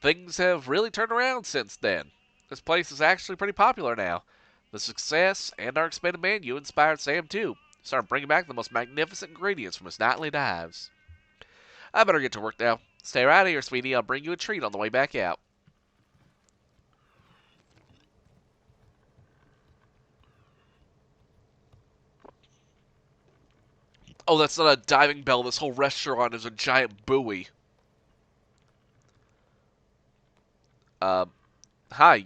Things have really turned around since then. This place is actually pretty popular now. The success and our expanded menu inspired Sam too. He started bringing back the most magnificent ingredients from his nightly dives. I better get to work now. Stay right here, sweetie. I'll bring you a treat on the way back out. Oh, that's not a diving bell. This whole restaurant is a giant buoy. Hi.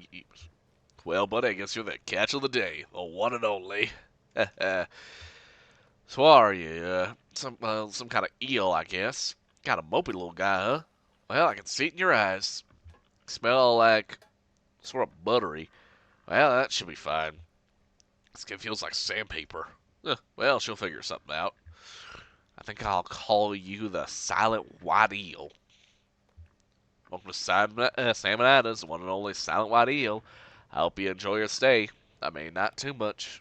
Well, buddy, I guess you're the catch of the day. The one and only. So what are you? Some kind of eel, I guess. Kind of mopey little guy, huh? Well, I can see it in your eyes. Smell like sort of buttery. Well, that should be fine. Skin feels like sandpaper. Well, she'll figure something out. I think I'll call you the Silent White Eel. Welcome to Sam and Ada's, the one and only Silent White Eel. I hope you enjoy your stay. I mean, not too much.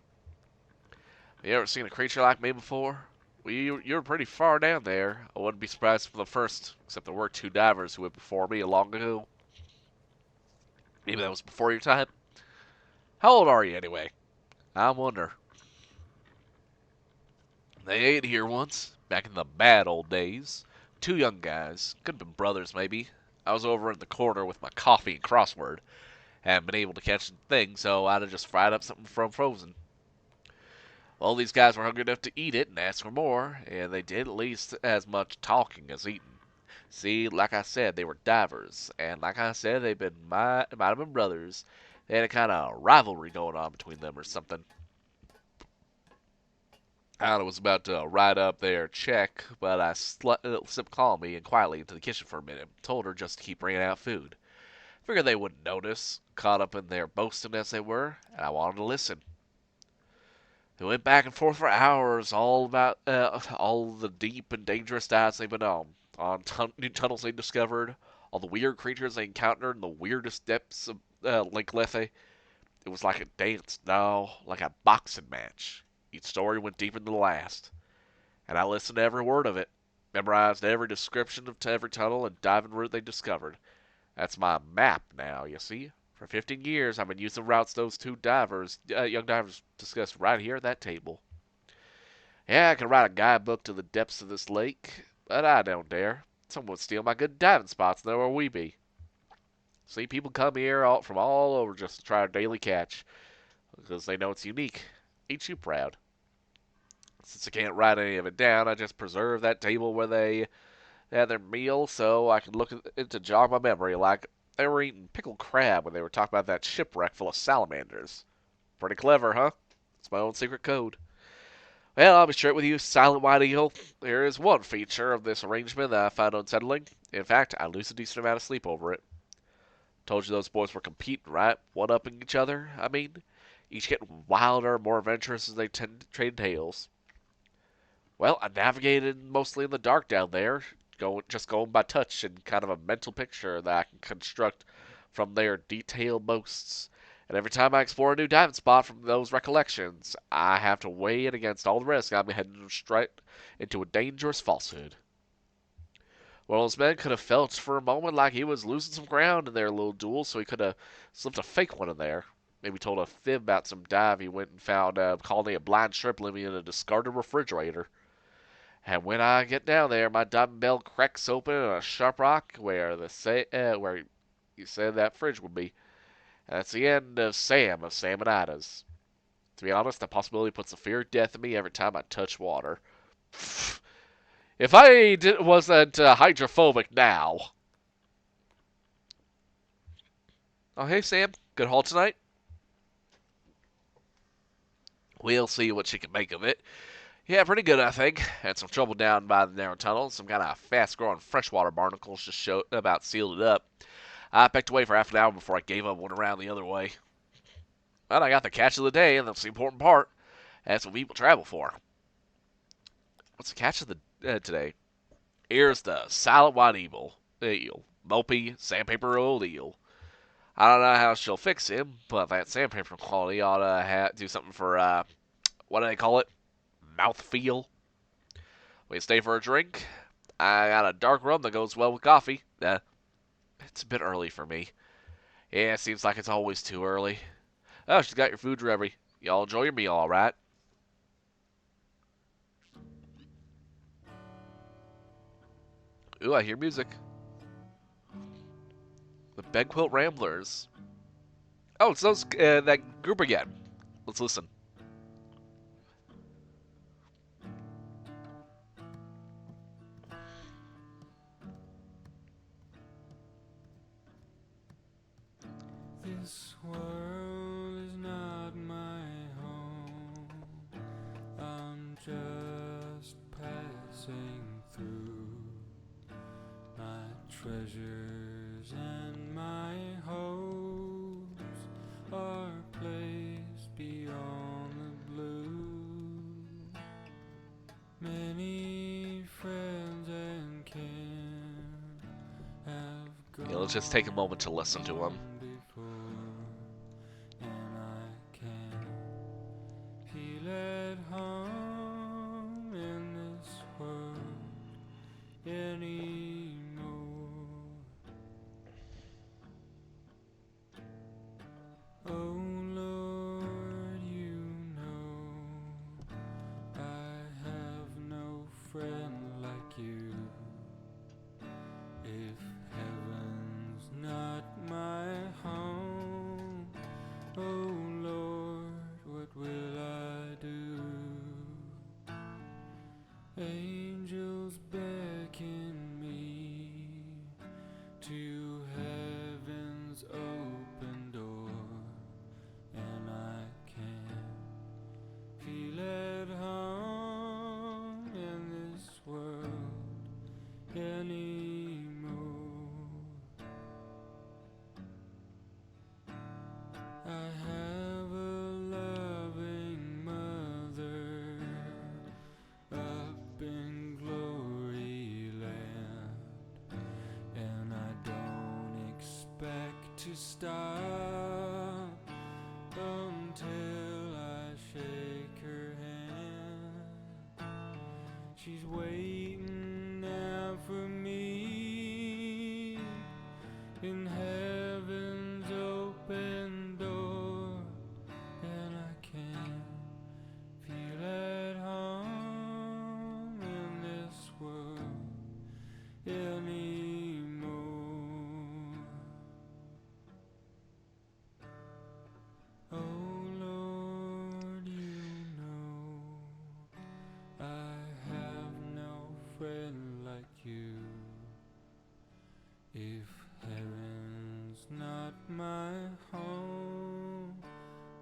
Have you ever seen a creature like me before? Well, you're pretty far down there. I wouldn't be surprised for the first, except there were two divers who went before me long ago. Maybe that was before your time. How old are you, anyway? I wonder. They ate here once, back in the bad old days. Two young guys. Could have been brothers, maybe. I was over in the corner with my coffee and crossword. Haven't been able to catch a thing, so I'd have just fried up something from frozen. Well, these guys were hungry enough to eat it and ask for more, and they did at least as much talking as eating. See, like I said, they were divers, and like I said, might have been brothers. They had a kind of rivalry going on between them or something. I was about to ride up there check, but I slipped calmly and quietly into the kitchen for a minute. Told her just to keep bringing out food. Figured they wouldn't notice, caught up in their boasting as they were, and I wanted to listen. They went back and forth for hours, all about all the deep and dangerous dives they've been on new tunnels they discovered, all the weird creatures they encountered in the weirdest depths of Lake Lethe. It was like a dance, no, like a boxing match. Each story went deeper than the last, and I listened to every word of it, memorized every description of every tunnel and diving route they discovered. That's my map now, you see. For 15 years, I've been using routes those young divers discussed right here at that table. Yeah, I could write a guidebook to the depths of this lake, but I don't dare. Someone would steal my good diving spots and know where we be. See, people come here from all over just to try our daily catch, because they know it's unique. Ain't you proud? Since I can't write any of it down, I just preserve that table where they had their meal so I can look at it to jog my memory, like they were eating pickled crab when they were talking about that shipwreck full of salamanders. Pretty clever, huh? It's my own secret code. Well, I'll be straight with you, Silent White Eagle. There is one feature of this arrangement that I find unsettling. In fact, I lose a decent amount of sleep over it. Told you those boys were competing, right? One-upping each other, I mean. Each getting wilder, more adventurous as they trade tales. Well, I navigated mostly in the dark down there, going by touch and kind of a mental picture that I can construct from their detailed boasts. And every time I explore a new diving spot from those recollections, I have to weigh it against all the risk I'm heading straight into a dangerous falsehood. One of those men could have felt for a moment like he was losing some ground in their little duel, so he could have slipped a fake one in there. Maybe told a fib about some dive he went and found colony of blind shrimp living in a discarded refrigerator. And when I get down there, my diving bell cracks open on a sharp rock where you said that fridge would be. And that's the end of Sam of Salmonitas. To be honest, the possibility puts the fear of death in me every time I touch water. If wasn't hydrophobic now. Oh, hey, Sam. Good haul tonight? We'll see what she can make of it. Yeah, pretty good, I think. Had some trouble down by the narrow tunnel. Some kind of fast-growing freshwater barnacles just about sealed it up. I pecked away for half an hour before I gave up and went around the other way. But I got the catch of the day, and that's the important part. That's what people travel for. What's the catch of the today? Here's the silent white eel. Mopey, sandpaper old eel. I don't know how she'll fix him, but that sandpaper quality ought to do something for, what do they call it? Mouthfeel. We stay for a drink. I got a dark rum that goes well with coffee. It's a bit early for me. Yeah, it seems like it's always too early. Oh, she's got your food ready. Y'all enjoy your meal, all right? Ooh, I hear music. The Bedquilt Ramblers. Oh, it's that group again. Let's listen. This world is not my home. I'm just passing through. My treasures and my hopes are placed beyond the blue. Many friends and kin have gone. Yeah, let's just take a moment to listen to them. And I can't feel at home in this world anymore. Oh Lord, you know I have no friend like you. If heaven's not my Angels beckon me to heaven's open door, and I can feel at home in this world anymore. I have a loving mother up in glory land, and I don't expect to stop until I shake her hand. She's waiting now for me in heaven's open door, and I can feel at home in this world anymore. Oh Lord, you know I have no friend like you. If heaven's not my home,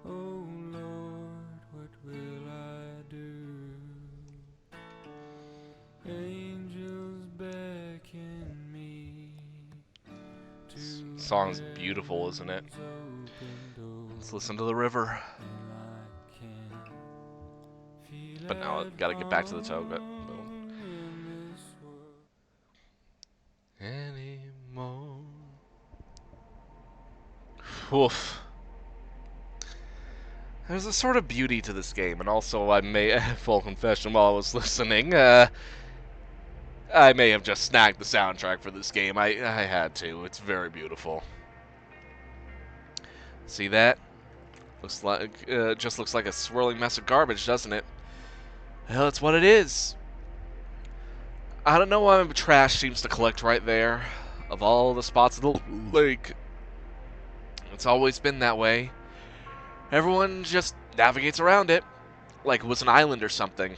oh Lord, what will I do? Angels beckon me to Song's beautiful, isn't it? heaven's open door, Let's listen to the river. and I can feel But now I've got to get back to the tugboat. home in this world. Anymore. Oof. There's a sort of beauty to this game, and also I may, full confession, while I was listening, I may have just snagged the soundtrack for this game. I had to. It's very beautiful. See that? Looks like, just looks like a swirling mess of garbage, doesn't it? Well, that's what it is. I don't know why my trash seems to collect right there. Of all the spots of the lake, it's always been that way. Everyone just navigates around it like it was an island or something.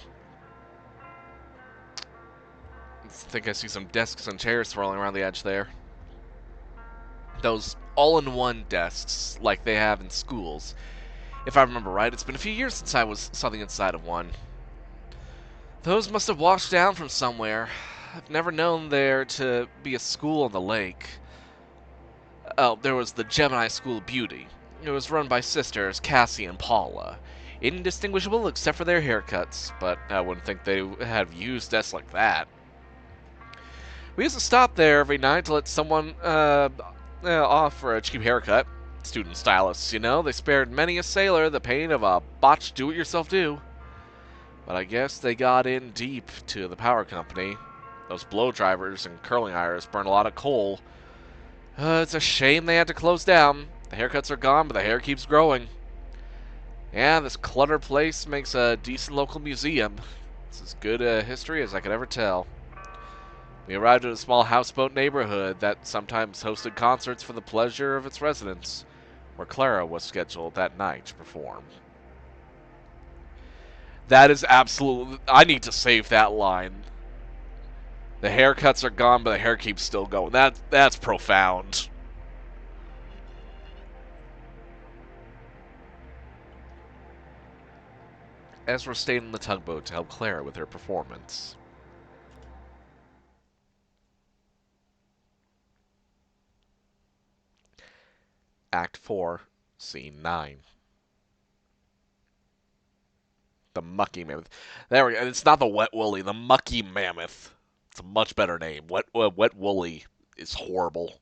I think I see some desks and chairs swirling around the edge there. Those all-in-one desks like they have in schools. If I remember right, it's been a few years since I saw the inside of one. Those must have washed down from somewhere. I've never known there to be a school on the lake. Oh, there was the Gemini School of Beauty. It was run by sisters Cassie and Paula. Indistinguishable except for their haircuts, but I wouldn't think they had used desks like that. We used to stop there every night to let someone off for a cheap haircut. Student stylists, you know, they spared many a sailor the pain of a botched do-it-yourself-do. But I guess they got in deep to the power company. Those blow drivers and curling irons burn a lot of coal. It's a shame they had to close down. The haircuts are gone, but the hair keeps growing. Yeah, this cluttered place makes a decent local museum. It's as good a history as I could ever tell. We arrived at a small houseboat neighborhood that sometimes hosted concerts for the pleasure of its residents, where Clara was scheduled that night to perform. That is absolutely... I need to save that line. The haircuts are gone, but the hair keeps still going. That's profound. Ezra stayed in the tugboat to help Clara with her performance. Act 4, Scene 9. The Mucky Mammoth. There we go. It's not the Wet Woolly, the Mucky Mammoth. It's a much better name. Wet Woolly is horrible.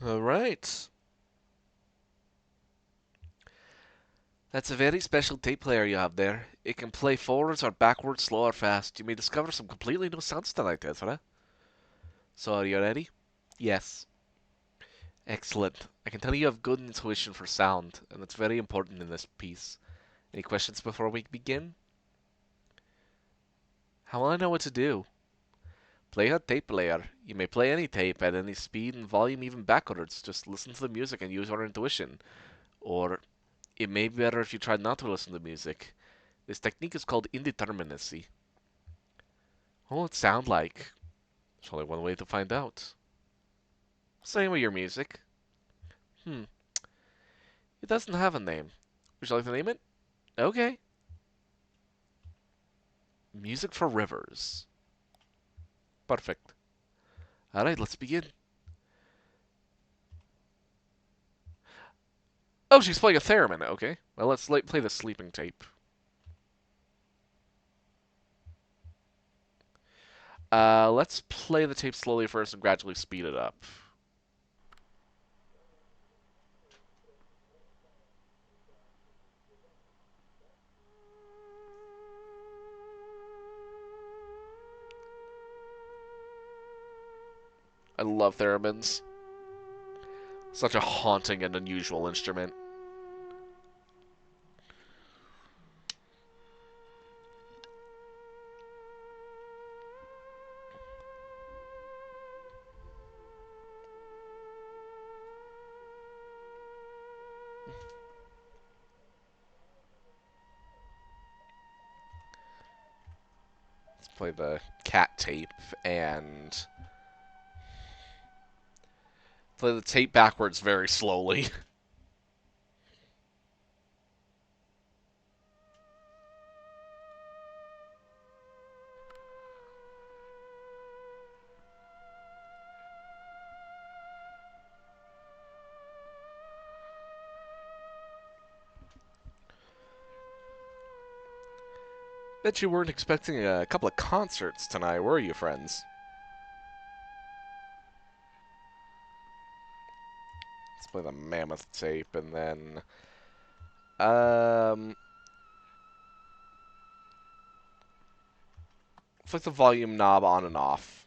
Alright. That's a very special tape player you have there. It can play forwards or backwards, slow or fast. You may discover some completely new sounds tonight, Ezra. So, are you ready? Yes. Excellent. I can tell you have good intuition for sound, and that's very important in this piece. Any questions before we begin? How will I know what to do? Play a tape player. You may play any tape at any speed and volume, even backwards. Just listen to the music and use your intuition. Or, It may be better if you try not to listen to music. This technique is called indeterminacy. What will it sound like? There's only one way to find out. Same with your music. Hmm. It doesn't have a name. Would you like to name it? Okay. Music for Rivers. Perfect. Alright, let's begin. Oh, she's playing a theremin. Okay. Well, let's play the sleeping tape. Let's play the tape slowly first and gradually speed it up. I love theremins. Such a haunting and unusual instrument. Let's play the cat tape and play the tape backwards very slowly. Bet you weren't expecting a couple of concerts tonight, were you, friends? Let's play the mammoth tape and then um flick the volume knob on and off.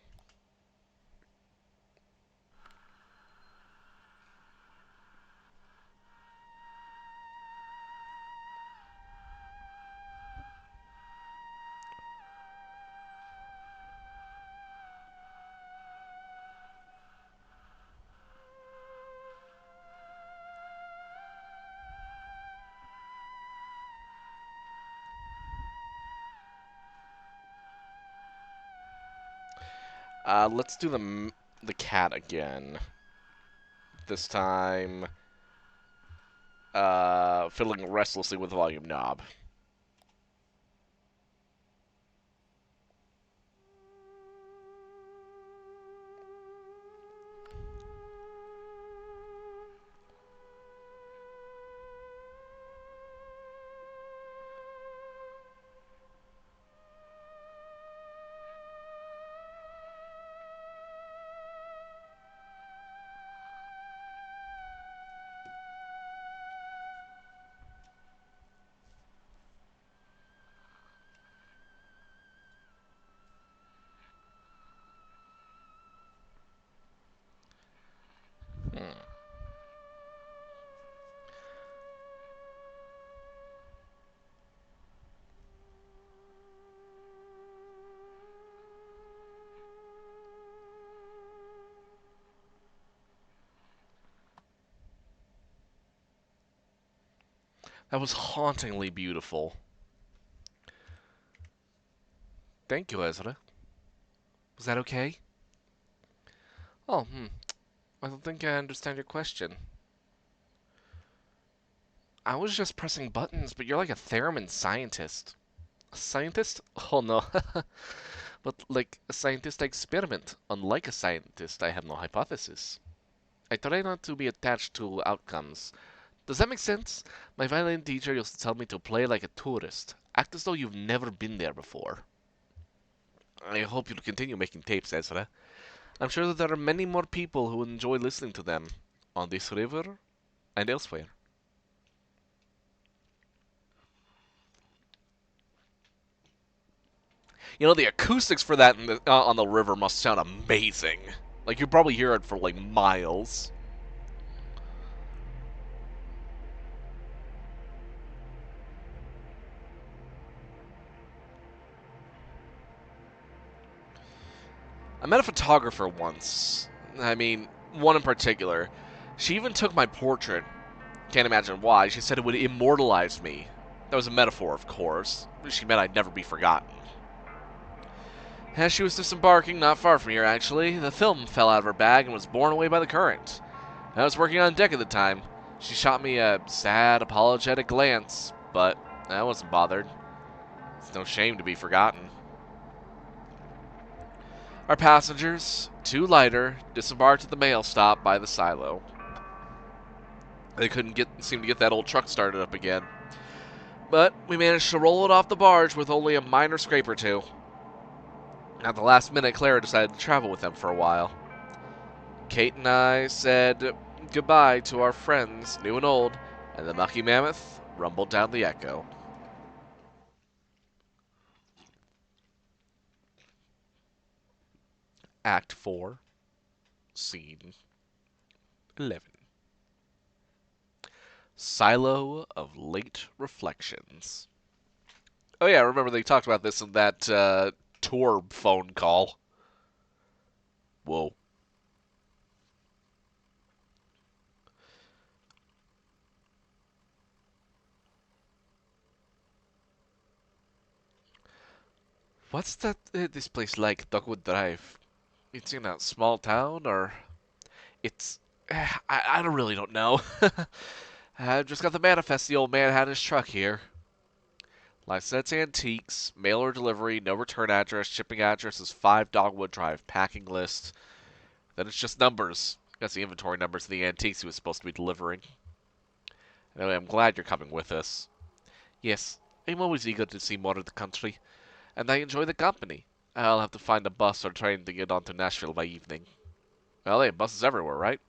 Let's do the cat again. This time, fiddling restlessly with the volume knob. Hmm. That was hauntingly beautiful. Thank you, Ezra. Was that okay? Oh, I don't think I understand your question. I was just pressing buttons, but you're like a theremin scientist. A scientist? Oh no. But like a scientist, I experiment. Unlike a scientist, I have no hypothesis. I try not to be attached to outcomes. Does that make sense? My violin teacher used to tell me to play like a tourist. Act as though you've never been there before. I hope you'll continue making tapes, Ezra. I'm sure that there are many more people who enjoy listening to them on this river and elsewhere. You know, the acoustics for that on the river must sound amazing. Like, you probably hear it for, like, miles. I met a photographer once. I mean, one in particular. She even took my portrait. Can't imagine why. She said it would immortalize me. That was a metaphor, of course. She meant I'd never be forgotten. As she was disembarking, not far from here actually, the film fell out of her bag and was borne away by the current. I was working on deck at the time. She shot me a sad, apologetic glance, but I wasn't bothered. It's no shame to be forgotten. Our passengers, two lighter, disembarked at the mail stop by the silo. They couldn't seem to get that old truck started up again. But we managed to roll it off the barge with only a minor scrape or two. At the last minute, Clara decided to travel with them for a while. Kate and I said goodbye to our friends, new and old, and the Mucky Mammoth rumbled down the Echo. Act 4, Scene 11. Silo of Late Reflections. Oh yeah, I remember they talked about this in that tour phone call. Whoa. What's this place like, Dogwood Drive? It's in a small town, or it's... I really don't know. I just got the manifest the old man had in his truck here. License antiques, mail or delivery, no return address, shipping address is 5 Dogwood Drive, packing list. Then it's just numbers. That's the inventory numbers of the antiques he was supposed to be delivering. Anyway, I'm glad you're coming with us. Yes, I'm always eager to see more of the country, and I enjoy the company. I'll have to find a bus or train to get on to Nashville by evening. Well, they have buses everywhere, right?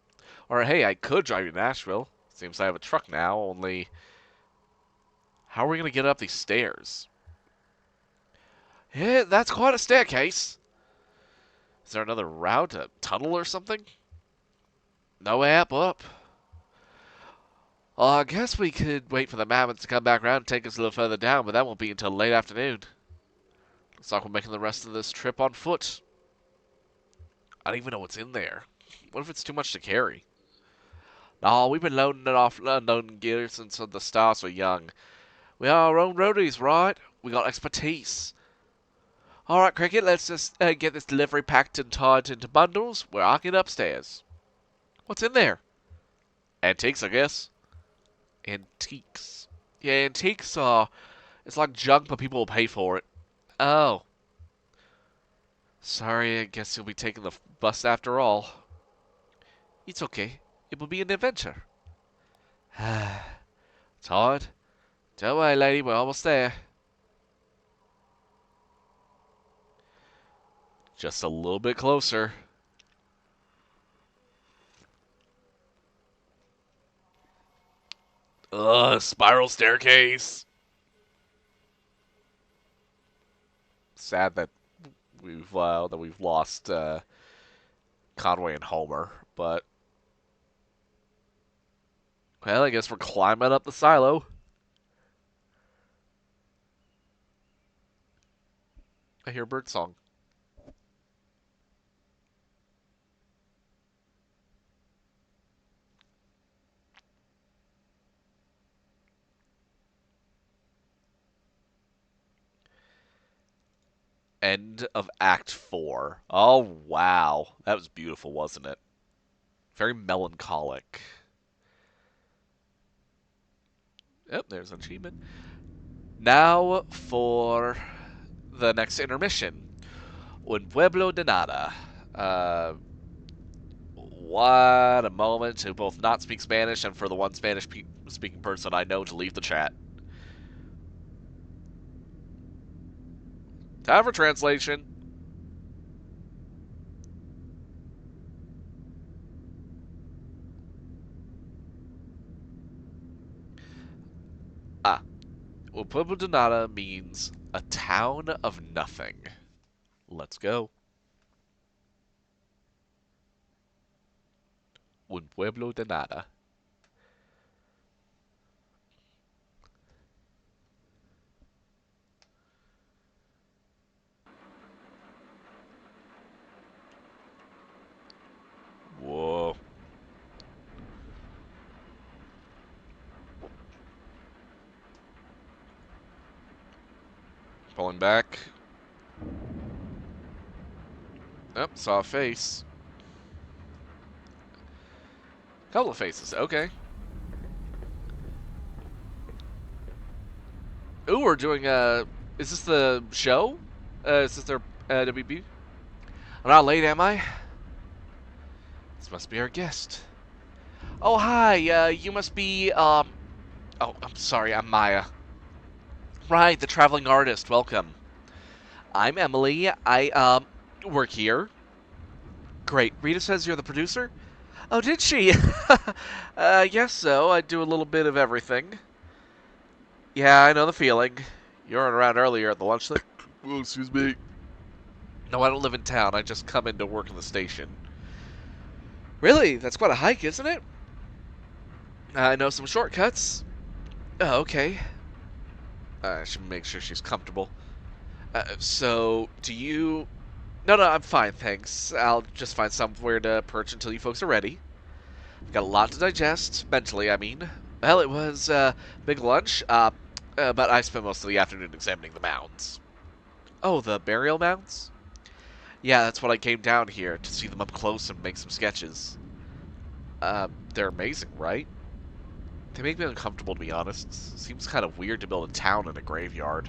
Or hey, I could drive you to Nashville. Seems I have a truck now, only... How are we going to get up these stairs? Yeah, that's quite a staircase. Is there another route, a tunnel or something? No app up. Well, I guess we could wait for the mammoth to come back around and take us a little further down, but that won't be until late afternoon. Looks like we're making the rest of this trip on foot. I don't even know what's in there. What if it's too much to carry? No, we've been loading it off unloading gear since the stars were young. We are our own roadies, right? We got expertise. Alright, Cricket, let's just get this delivery packed and tied into bundles. We're arcing upstairs. What's in there? Antiques, I guess. Antiques. Yeah, antiques are... It's like junk, but people will pay for it. Oh. Sorry, I guess you'll be taking the bus after all. It's okay. It will be an adventure. It's hard. Don't worry, lady, we're almost there. Just a little bit closer. Ugh, spiral staircase. Sad that we've lost Conway and Homer, but well, I guess we're climbing up the silo. I hear bird song. End of Act 4. Oh, wow. That was beautiful, wasn't it? Very melancholic. Yep, there's an achievement. Now for the next intermission. Un pueblo de nada. What a moment to both not speak Spanish and for the one Spanish speaking person I know to leave the chat. Time for translation. Ah, Un pueblo de nada means a town of nothing. Let's go. Un pueblo de nada. Whoa. Pulling back. Oh, saw a face. Couple of faces. Okay. Ooh, we're doing is this the show? Is this their WB? I'm not late, am I? This must be our guest. Oh, hi. You must be oh, I'm sorry. I'm Maya. Right, the traveling artist. Welcome. I'm Emily. I work here. Great. Rita says you're the producer? Oh, did she? Yes so. I do a little bit of everything. Yeah, I know the feeling. You weren't around earlier at the lunch thing. Oh, excuse me. No, I don't live in town. I just come in to work in the station. Really? That's quite a hike, isn't it? I know some shortcuts. Oh, okay. I should make sure she's comfortable. So, do you... No, I'm fine, thanks. I'll just find somewhere to perch until you folks are ready. I've got a lot to digest, mentally, I mean. Well, it was, big lunch, but I spent most of the afternoon examining the mounds. Oh, the burial mounds? Yeah, that's what I came down here, to see them up close and make some sketches. They're amazing, right? They make me uncomfortable, to be honest. Seems kind of weird to build a town in a graveyard.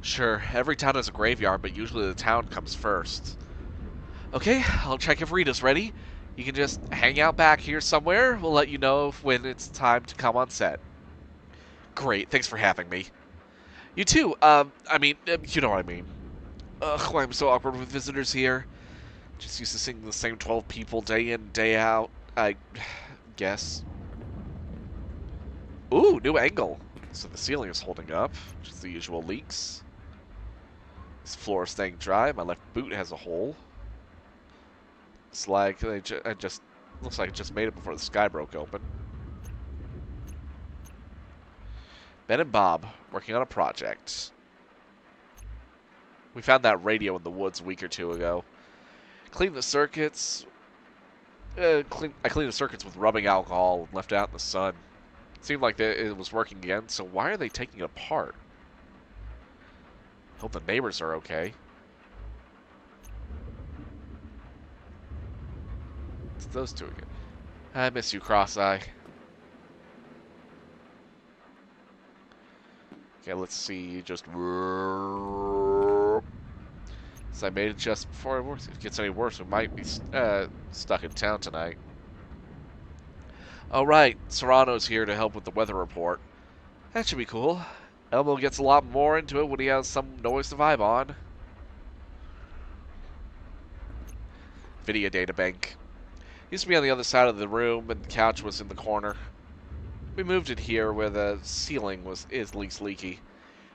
Sure, every town has a graveyard, but usually the town comes first. Okay, I'll check if Rita's ready. You can just hang out back here somewhere. We'll let you know when it's time to come on set. Great, thanks for having me. You too, you know what I mean. Ugh, why I'm so awkward with visitors here. Just used to seeing the same 12 people day in, day out, I guess. Ooh, new angle. So the ceiling is holding up, just the usual leaks. This floor is staying dry. My left boot has a hole. It's like I just looks like it just made it before the sky broke open. Ben and Bob working on a project. We found that radio in the woods a week or two ago. Cleaned the circuits. I cleaned the circuits with rubbing alcohol and left it out in the sun. It seemed like it was working again, so why are they taking it apart? Hope the neighbors are okay. It's those two again. I miss you, Cross-Eye. Okay, let's see. Just... So I made it just before it gets any worse. We might be stuck in town tonight. Oh, right. Serrano's here to help with the weather report. That should be cool. Elmo gets a lot more into it when he has some noise to vibe on. Video data bank. Used to be on the other side of the room, and the couch was in the corner. We moved it here where the ceiling is least leaky.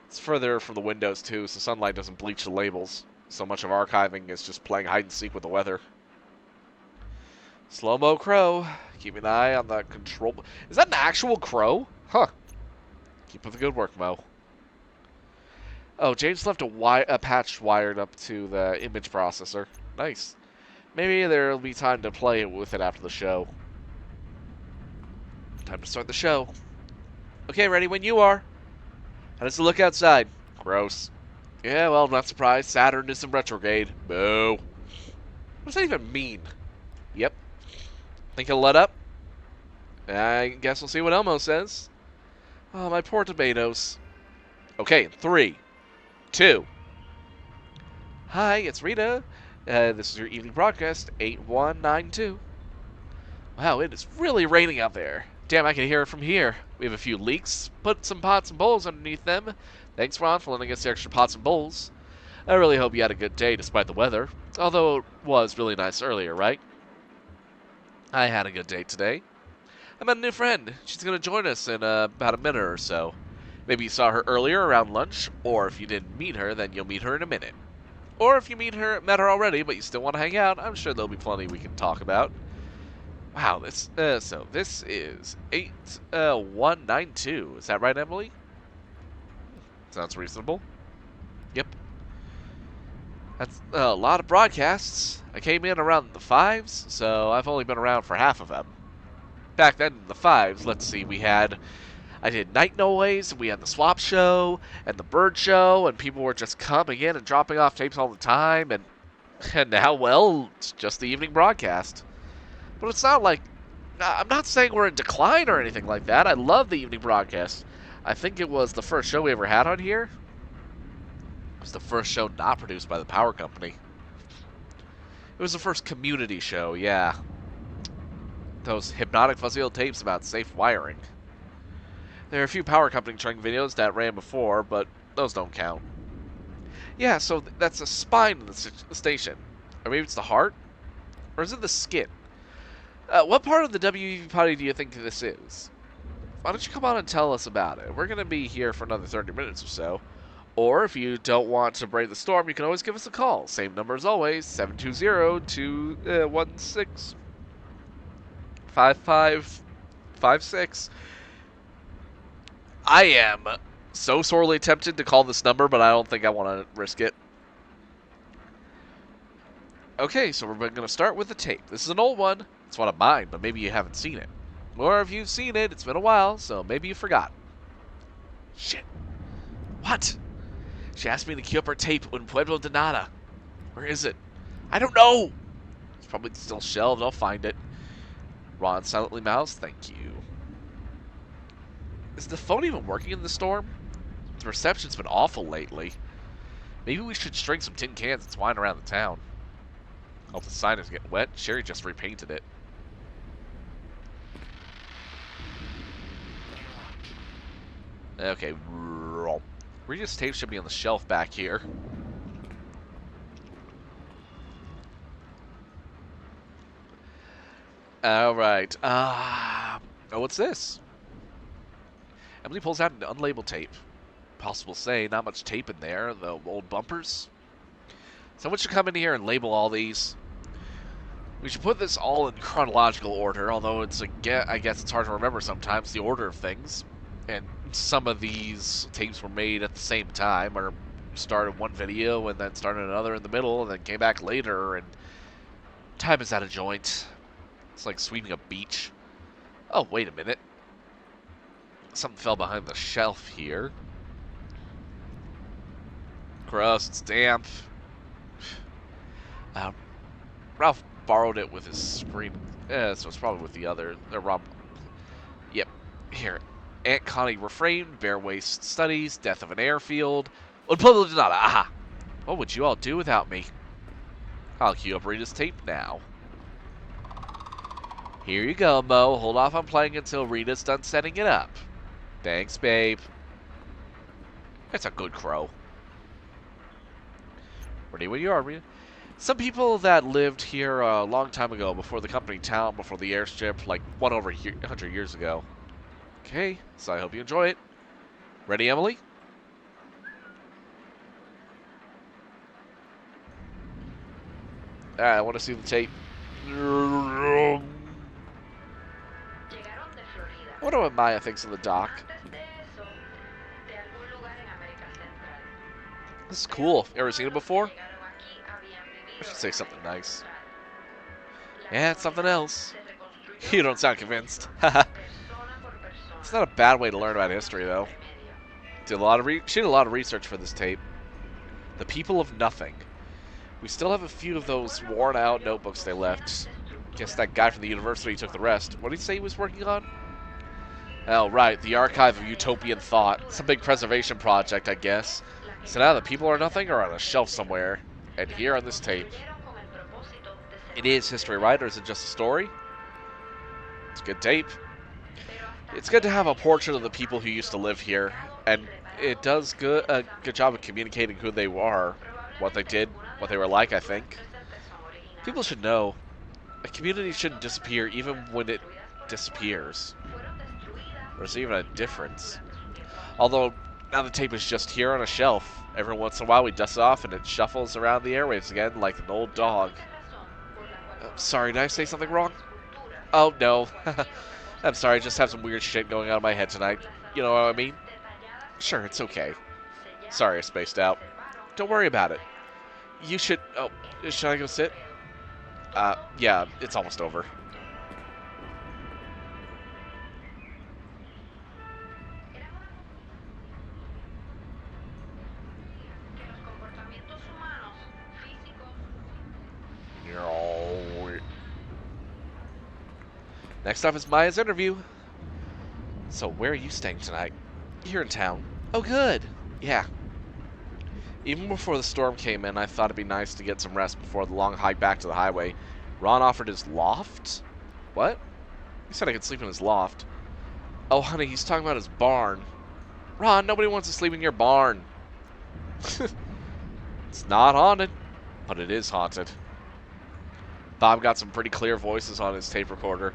It's further from the windows too, so sunlight doesn't bleach the labels. So much of archiving is just playing hide and seek with the weather. Slow-mo crow. Keep an eye on the control. Is that an actual crow? Huh. Keep up the good work, Mo. Oh, James left a patch wired up to the image processor. Nice. Maybe there'll be time to play with it after the show. Time to start the show. Okay, ready when you are. How does it look outside? Gross. Yeah, well, I'm not surprised. Saturn is in retrograde. Boo. What does that even mean? Yep. Think it'll let up? I guess we'll see what Elmo says. Oh, my poor tomatoes. Okay, 3, 2. Hi, it's Rita. This is your evening broadcast, 8192. Wow, it is really raining out there. Damn, I can hear it from here. We have a few leaks. Put some pots and bowls underneath them. Thanks, Ron, for lending us the extra pots and bowls. I really hope you had a good day despite the weather. Although it was really nice earlier, right? I had a good day today. I met a new friend. She's going to join us in about a minute or so. Maybe you saw her earlier around lunch, or if you didn't meet her, then you'll meet her in a minute. Or if you met her already, but you still want to hang out, I'm sure there'll be plenty we can talk about. Wow, so this is 8192. Is that right, Emily? Sounds reasonable. Yep. That's a lot of broadcasts. I came in around the 5s, so I've only been around for half of them. Back then, in the 5s, let's see, we had I did Night Noise, and we had the Swap Show, and the Bird Show, and people were just coming in and dropping off tapes all the time, and now, well, it's just the evening broadcast. But it's not like, I'm not saying we're in decline or anything like that. I love the evening broadcast. I think it was the first show we ever had on here. It was the first show not produced by the power company. It was the first community show, yeah. Those hypnotic fuzzy old tapes about safe wiring. There are a few power company training videos that ran before, but those don't count. Yeah, so that's a spine in the station. Or maybe it's the heart? Or is it the skin? What part of the WEV potty do you think this is? Why don't you come on and tell us about it? We're going to be here for another 30 minutes or so. Or if you don't want to brave the storm, you can always give us a call. Same number as always, 720-216-5556. I am so sorely tempted to call this number, but I don't think I want to risk it. Okay, so we're going to start with the tape. This is an old one. It's one of mine, but maybe you haven't seen it. Or if you've seen it, it's been a while, so maybe you forgot. Shit. What? She asked me to queue up her tape in Pueblo de Nada. Where is it? I don't know. It's probably still shelved. I'll find it. Ron silently mouths, thank you. Is the phone even working in the storm? The reception's been awful lately. Maybe we should string some tin cans and swine around the town. Hope the sign is getting wet. Sherry just repainted it. Okay. Regis tape should be on the shelf back here. Alright. Oh, what's this? Emily pulls out an unlabeled tape. Possible to say, not much tape in there. The old bumpers. Someone should come in here and label all these. We should put this all in chronological order, although I guess it's hard to remember sometimes the order of things. And some of these tapes were made at the same time, or started one video and then started another in the middle and then came back later, and time is out of joint. It's like sweeping a beach. Oh, wait a minute. Something fell behind the shelf here. Gross, it's damp. Ralph borrowed it with his screen. So it's probably with the other. Rob. Yep. Here. Aunt Connie refrained, bare waist studies, death of an airfield. Pueblo de Nada. Aha! What would you all do without me? I'll queue up Rita's tape now. Here you go, Mo. Hold off on playing until Rita's done setting it up. Thanks, babe. That's a good crow. Ready when you are, Rita. Some people that lived here a long time ago, before the company town, before the airstrip, like 100 years ago. Okay, so I hope you enjoy it. Ready, Emily? Alright, I want to see the tape. I wonder what Maya thinks of the dock. This is cool. Ever seen it before? I should say something nice. Yeah, it's something else. You don't sound convinced. It's not a bad way to learn about history, though. She did a lot of research for this tape. The People of Nothing. We still have a few of those worn-out notebooks they left. Guess that guy from the university took the rest. What did he say he was working on? Oh, right, the Archive of Utopian Thought. Some big preservation project, I guess. So now the People Are Nothing are on a shelf somewhere. And here on this tape. It is history, right? Or is it just a story? It's a good tape. It's good to have a portrait of the people who used to live here. And it does a good job of communicating who they were, what they did, what they were like, I think. People should know. A community shouldn't disappear even when it disappears. There's even a difference. Although, now the tape is just here on a shelf. Every once in a while we dust it off and it shuffles around the airwaves again like an old dog. Sorry, did I say something wrong? Oh, no. I'm sorry, I just have some weird shit going on in my head tonight. You know what I mean? Sure, it's okay. Sorry I spaced out. Don't worry about it. You should... Oh, should I go sit? Yeah, it's almost over. Next up is Maya's interview. So, where are you staying tonight? Here in town. Oh, good. Yeah. Even before the storm came in, I thought it'd be nice to get some rest before the long hike back to the highway. Ron offered his loft? What? He said I could sleep in his loft. Oh, honey, he's talking about his barn. Ron, nobody wants to sleep in your barn. It's not haunted, but it is haunted. Bob got some pretty clear voices on his tape recorder.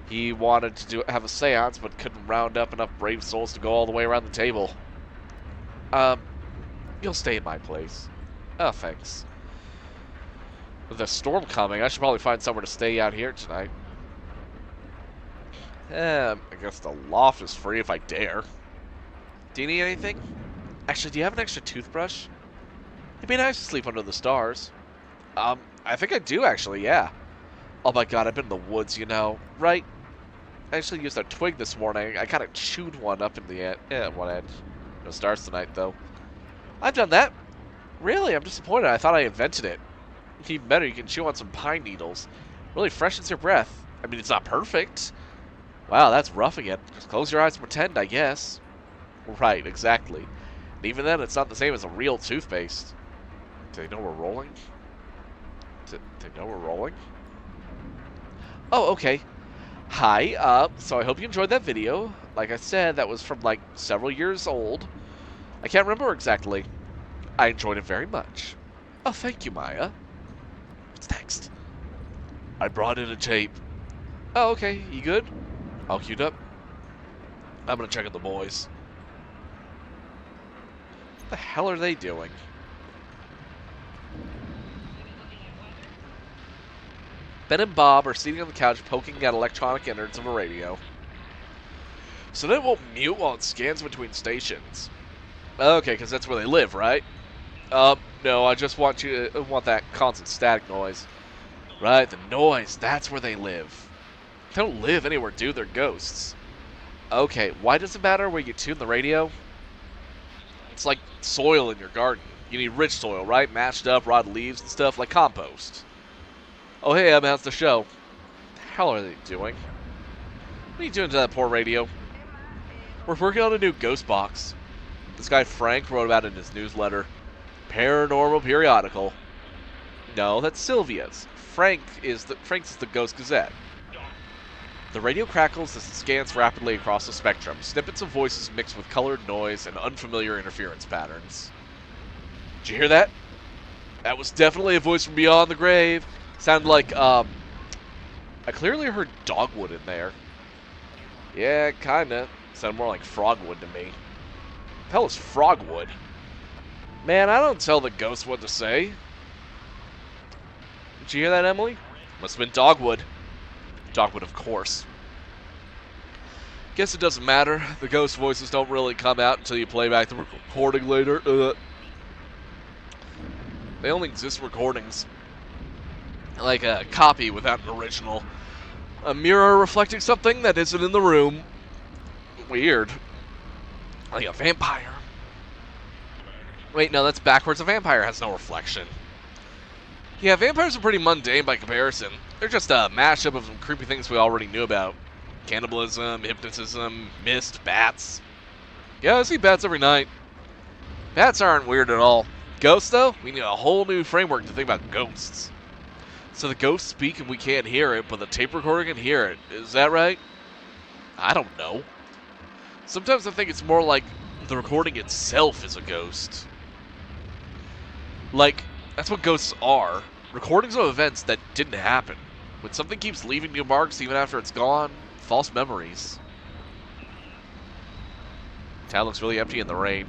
He wanted to have a seance, but couldn't round up enough brave souls to go all the way around the table. You'll stay at my place. Oh, thanks. With the storm coming, I should probably find somewhere to stay out here tonight. I guess the loft is free if I dare. Do you need anything? Actually, do you have an extra toothbrush? It'd be nice to sleep under the stars. I think I do, actually, yeah. Oh my god, I've been in the woods, you know, right? I actually used a twig this morning. I kind of chewed one up in the one end. No stars tonight, though. I've done that. Really, I'm disappointed. I thought I invented it. Even better, you can chew on some pine needles. Really freshens your breath. I mean, it's not perfect. Wow, that's rough again. Just close your eyes and pretend, I guess. Right, exactly. And even then, it's not the same as a real toothpaste. Do they know we're rolling? Do they know we're rolling? Oh, okay. Hi, so I hope you enjoyed that video. Like I said, that was from, like, several years old. I can't remember exactly. I enjoyed it very much. Oh, thank you, Maya. What's next? I brought in a tape. Oh, okay. You good? All queued up? I'm gonna check on the boys. What the hell are they doing? Ben and Bob are sitting on the couch poking at electronic innards of a radio. So then it won't mute while it scans between stations. Okay, because that's where they live, right? No, I just want that constant static noise. Right, the noise, that's where they live. They don't live anywhere, dude, they're ghosts. Okay, why does it matter where you tune the radio? It's like soil in your garden. You need rich soil, right? Mashed up, rotted leaves and stuff, like compost. Oh, hey, Em, how's the show? What the hell are they doing? What are you doing to that poor radio? We're working on a new ghost box. This guy Frank wrote about it in his newsletter. Paranormal periodical. No, that's Sylvia's. Frank's is the Ghost Gazette. The radio crackles as it scans rapidly across the spectrum. Snippets of voices mixed with colored noise and unfamiliar interference patterns. Did you hear that? That was definitely a voice from beyond the grave. Sounded like, I clearly heard dogwood in there. Yeah, kinda. Sounded more like frogwood to me. The hell is frogwood? Man, I don't tell the ghost what to say. Did you hear that, Emily? Must have been dogwood. Dogwood, of course. Guess it doesn't matter. The ghost voices don't really come out until you play back the recording later. They only exist recordings. Like a copy without an original. A mirror reflecting something that isn't in the room. Weird. Like a vampire. Wait, no, that's backwards. A vampire has no reflection. Yeah, vampires are pretty mundane by comparison. They're just a mashup of some creepy things we already knew about. Cannibalism, hypnotism, mist, bats. Yeah, I see bats every night. Bats aren't weird at all. Ghosts, though? We need a whole new framework to think about ghosts. So the ghosts speak and we can't hear it, but the tape recorder can hear it. Is that right? I don't know. Sometimes I think it's more like the recording itself is a ghost. Like, that's what ghosts are. Recordings of events that didn't happen. When something keeps leaving new marks even after it's gone, false memories. Town looks really empty in the rain.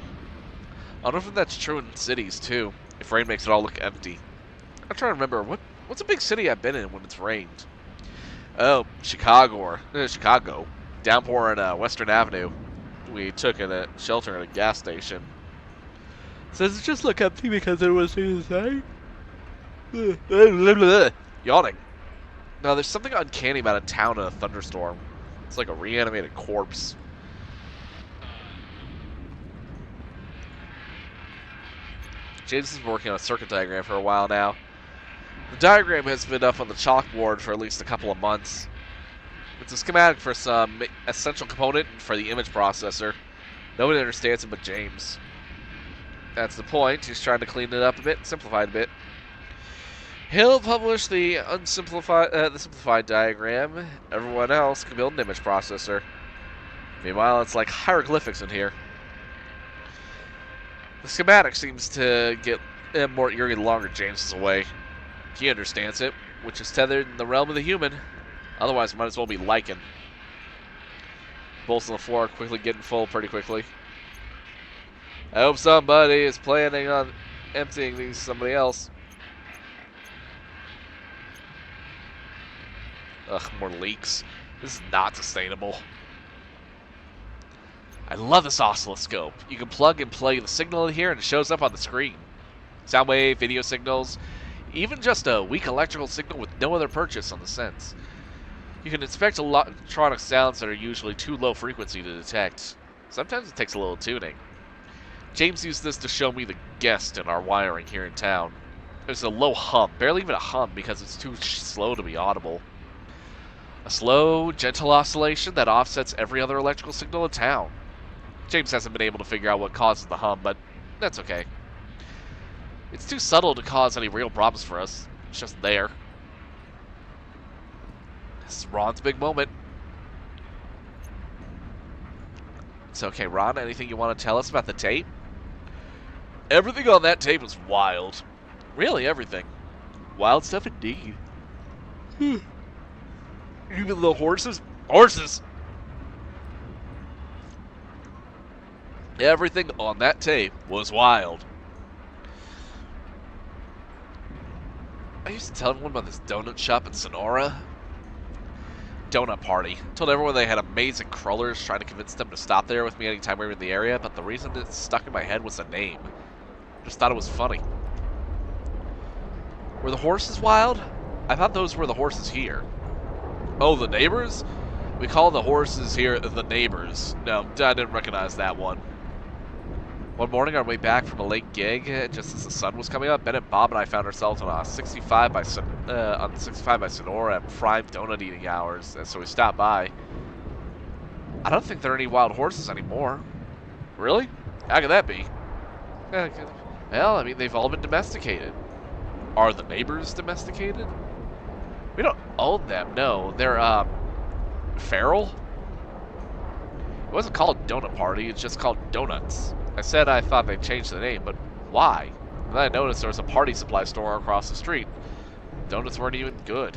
I wonder if that's true in cities, too. If rain makes it all look empty. I'm trying to remember, what's a big city I've been in when it's rained? Oh, Chicago. Downpour on Western Avenue. We took a shelter at a gas station. Says it just look empty because there was inside. Yawning. No, there's something uncanny about a town in a thunderstorm. It's like a reanimated corpse. James has been working on a circuit diagram for a while now. The diagram has been up on the chalkboard for at least a couple of months. It's a schematic for some essential component for the image processor. Nobody understands it but James. That's the point. He's trying to clean it up a bit, simplify it a bit. He'll publish the simplified diagram. Everyone else can build an image processor. Meanwhile, it's like hieroglyphics in here. The schematic seems to get more eerie the longer James is away. He understands it, which is tethered in the realm of the human. Otherwise, it might as well be lichen. Bolts on the floor quickly getting full pretty quickly. I hope somebody is planning on emptying these to somebody else. Ugh, more leaks. This is not sustainable. I love this oscilloscope. You can plug and play the signal in here and it shows up on the screen. Sound wave, video signals, even just a weak electrical signal with no other purchase on the sense. You can inspect electronic sounds that are usually too low frequency to detect. Sometimes it takes a little tuning. James used this to show me the guest in our wiring here in town. There's a low hum, barely even a hum because it's too slow to be audible. A slow, gentle oscillation that offsets every other electrical signal in town. James hasn't been able to figure out what causes the hum, but that's okay. It's too subtle to cause any real problems for us. It's just there. This is Ron's big moment. It's okay, Ron. Anything you want to tell us about the tape? Everything on that tape was wild. Really, everything. Wild stuff indeed. Even the horses? Horses! Everything on that tape was wild. I used to tell everyone about this donut shop in Sonora. Donut party. Told everyone they had amazing crullers, trying to convince them to stop there with me anytime we were in the area, but the reason it stuck in my head was the name. Just thought it was funny. Were the horses wild? I thought those were the horses here. Oh, the neighbors? We call the horses here the neighbors. No, I didn't recognize that one. One morning on our way back from a late gig, just as the sun was coming up, Bennett, Bob, and I found ourselves on 65 by Sonora at prime donut eating hours, and so we stopped by. I don't think there are any wild horses anymore. Really? How could that be? Well, I mean, they've all been domesticated. Are the neighbors domesticated? We don't own them, no. They're, feral? It wasn't called Donut Party, it's just called Donuts. I said I thought they'd changed the name, but why? And then I noticed there was a party supply store across the street. Donuts weren't even good.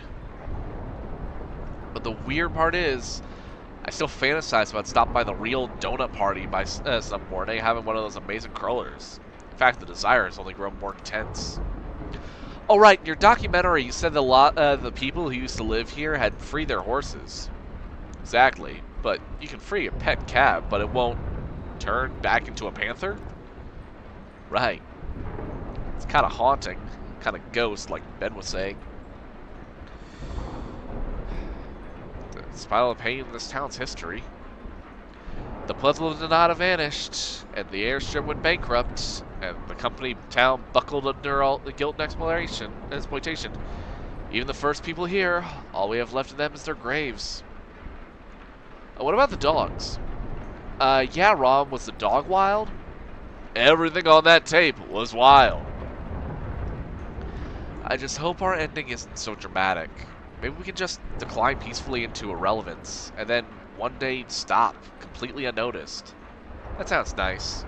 But the weird part is, I still fantasize about stopping by the real donut party by some morning, having one of those amazing crullers. In fact, the desire has only grown more intense. Oh right, in your documentary you said the people who used to live here had freed their horses. Exactly, but you can free a pet cat, but it won't turn back into a panther? Right. It's kind of haunting, kind of ghost, like Ben was saying. Despite all the pain in this town's history, the puzzle of Donata vanished, and the airstrip went bankrupt, and the company town buckled under all the guilt and exploitation. Even the first people here, all we have left of them is their graves. What about the dogs? Yeah, Ron, was the dog wild? Everything on that tape was wild. I just hope our ending isn't so dramatic. Maybe we can just decline peacefully into irrelevance, and then one day stop, completely unnoticed. That sounds nice.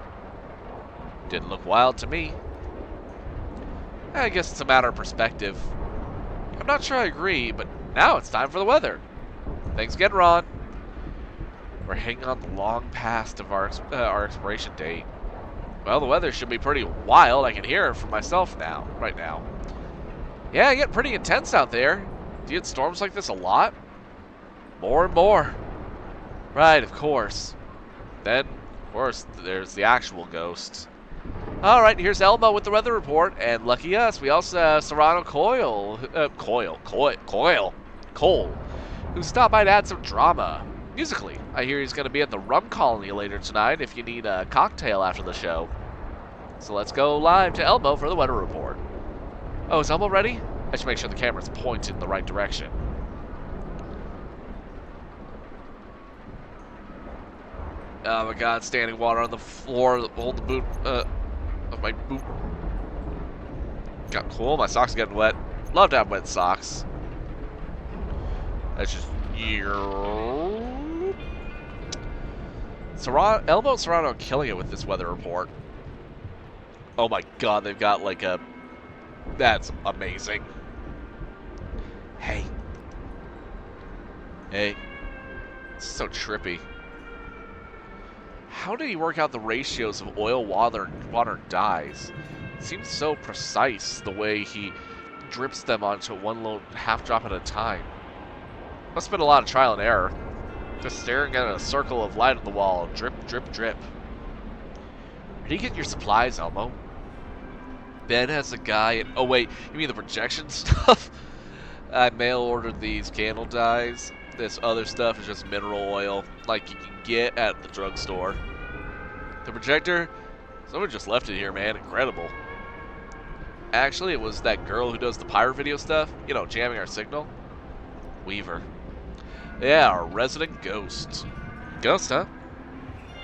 Didn't look wild to me. I guess it's a matter of perspective. I'm not sure I agree, but now it's time for the weather. Thanks again, Ron. We're hanging on the long past of our expiration date. Well, the weather should be pretty wild. I can hear it for myself right now. Yeah, it get pretty intense out there. Do you get storms like this a lot? More and more. Right, of course. Then, of course, there's the actual ghost. Alright, here's Elmo with the weather report, and lucky us, we also have Serrano Cole, who stopped by to add some drama. Musically, I hear he's going to be at the Rum Colony later tonight if you need a cocktail after the show. So let's go live to Elmo for the weather report. Oh, is Elmo ready? I should make sure the camera's pointed in the right direction. Oh my god, standing water on the floor. Hold the boot of my boot. Got cool. My socks are getting wet. Love to have wet socks. That's just Elmo and Serrano are killing it with this weather report. Oh my god, they've got like a... That's amazing. Hey. Hey. This is so trippy. How did he work out the ratios of oil, water, and dyes? It seems so precise the way he drips them onto one little half drop at a time. Must have been a lot of trial and error. Just staring at a circle of light on the wall. Drip, drip, drip. Where do you get your supplies, Elmo? Ben has a guy at... Oh, wait. You mean the projection stuff? I mail-ordered these candle dyes. This other stuff is just mineral oil, like you can get at the drugstore. The projector? Someone just left it here, man. Incredible. Actually, it was that girl who does the pirate video stuff. You know, jamming our signal. Weaver. Yeah, our resident ghost. Ghost, huh?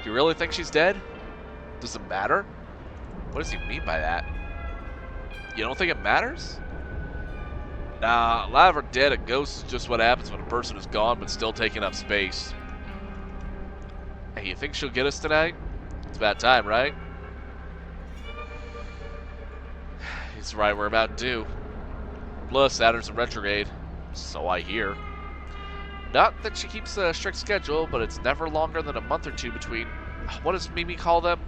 Do you really think she's dead? Does it matter? What does he mean by that? You don't think it matters? Nah, alive or dead, a ghost is just what happens when a person is gone but still taking up space. Hey, you think she'll get us tonight? It's about time, right? He's right, we're about due. Plus, Saturn's in retrograde. So I hear. Not that she keeps a strict schedule, but it's never longer than a month or two between... What does Mimi call them?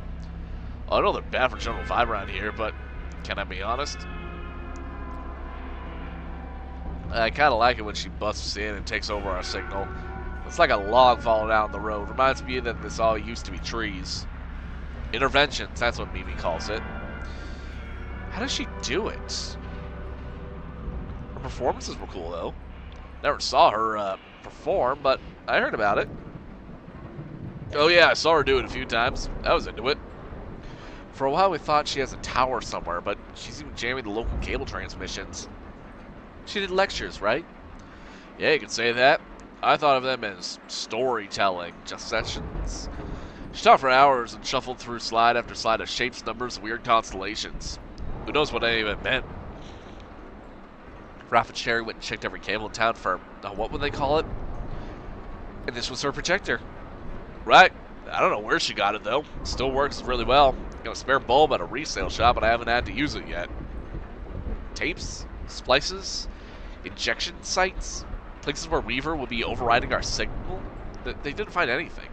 I know they're bad for general vibe around here, but can I be honest? I kind of like it when she busts in and takes over our signal. It's like a log falling out on the road. Reminds me that this all used to be trees. Interventions, that's what Mimi calls it. How does she do it? Her performances were cool, though. Never saw her perform, but I heard about it. Oh yeah, I saw her do it a few times. I was into it. For a while we thought she has a tower somewhere, but she's even jamming the local cable transmissions. She did lectures, right? Yeah, you could say that. I thought of them as storytelling, just sessions. She talked for hours and shuffled through slide after slide of shapes, numbers, and weird constellations. Who knows what any of it meant? Raph and Sherry went and checked every cable in town for, what would they call it? And this was her projector. Right. I don't know where she got it, though. Still works really well. Got a spare bulb at a resale shop, but I haven't had to use it yet. Tapes? Splices? Injection sites? Places where Weaver will be overriding our signal? They didn't find anything.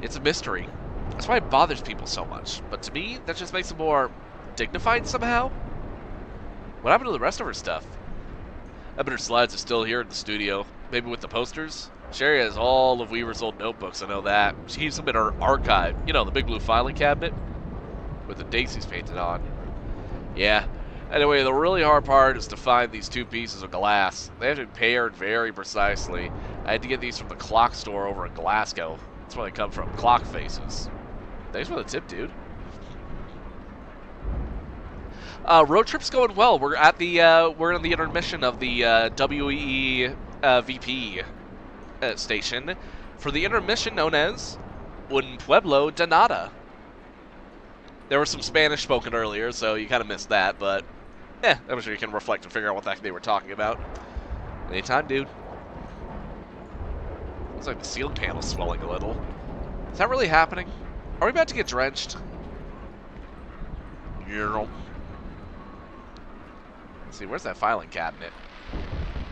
It's a mystery. That's why it bothers people so much. But to me, that just makes it more dignified somehow. What happened to the rest of her stuff? I bet her slides are still here in the studio. Maybe with the posters? Sherry has all of Weaver's old notebooks, I know that. She keeps them in her archive. You know, the big blue filing cabinet? With the daisies painted on. Yeah. Anyway, the really hard part is to find these two pieces of glass. They have to be paired very precisely. I had to get these from the clock store over in Glasgow. That's where they come from, clock faces. Thanks for the tip, dude. Road trip's going well. We're at the we're in the intermission of the WEE VP station for the intermission known as Un Pueblo de Nada. There was some Spanish spoken earlier, so you kind of missed that, but I'm sure you can reflect and figure out what the heck they were talking about. Anytime, dude. Looks like the ceiling panel's swelling a little. Is that really happening? Are we about to get drenched? Yeah. Let's see, where's that filing cabinet?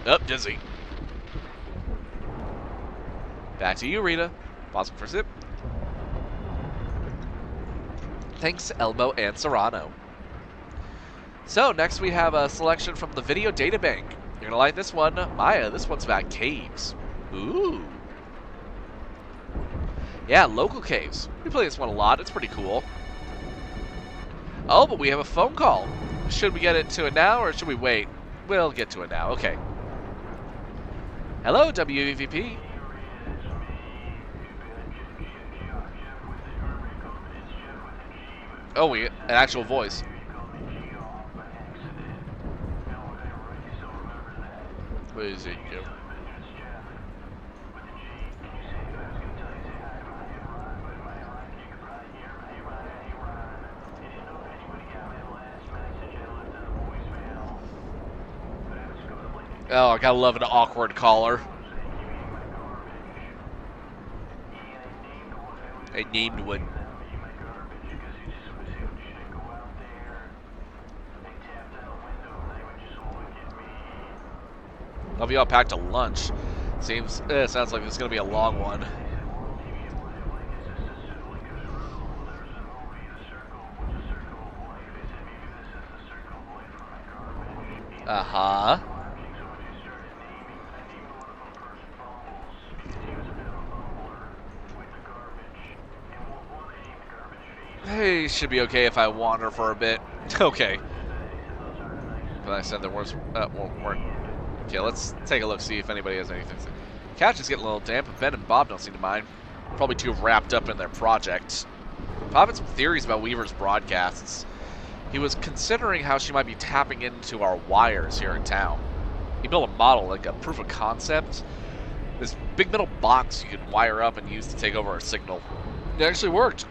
Oh, dizzy. Back to you, Rita. Pausing for a sip. Thanks, Elmo and Serrano. So, next we have a selection from the video databank. You're gonna like this one. Maya, this one's about caves. Ooh. Yeah, local caves. We play this one a lot. It's pretty cool. Oh, but we have a phone call. Should we get it to it now, or should we wait? We'll get to it now. Okay. Hello, WEVP. Oh, an actual voice. What is it, Joe? Oh, I gotta love an awkward caller. I named one. Love you all packed to lunch. Sounds like it's gonna be a long one. Uh-huh. Hey, should be okay if I wander for a bit. Okay. But I said there weren't. Okay, let's take a look, see if anybody has anything. Couch is getting a little damp, but Ben and Bob don't seem to mind. Probably too wrapped up in their project. Bob had some theories about Weaver's broadcasts. He was considering how she might be tapping into our wires here in town. He built a model, like a proof of concept. This big metal box you could wire up and use to take over our signal. It actually worked.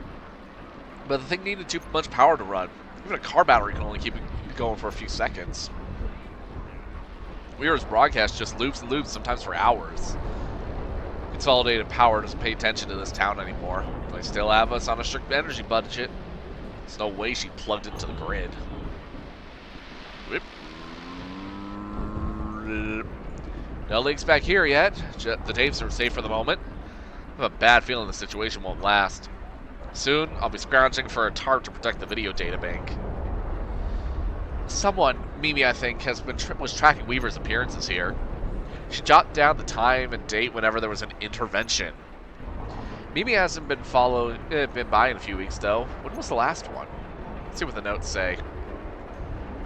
But the thing needed too much power to run. Even a car battery can only keep it going for a few seconds. Weaver's broadcast just loops and loops, sometimes for hours. Consolidated Power doesn't pay attention to this town anymore. They still have us on a strict energy budget. There's no way she plugged into the grid. Whip. No leaks back here yet. The tapes are safe for the moment. I have a bad feeling the situation won't last. Soon, I'll be scrounging for a tarp to protect the video data bank. Someone, Mimi I think, was tracking Weaver's appearances here. She jotted down the time and date whenever there was an intervention. Mimi hasn't been by in a few weeks though. When was the last one? Let's see what the notes say.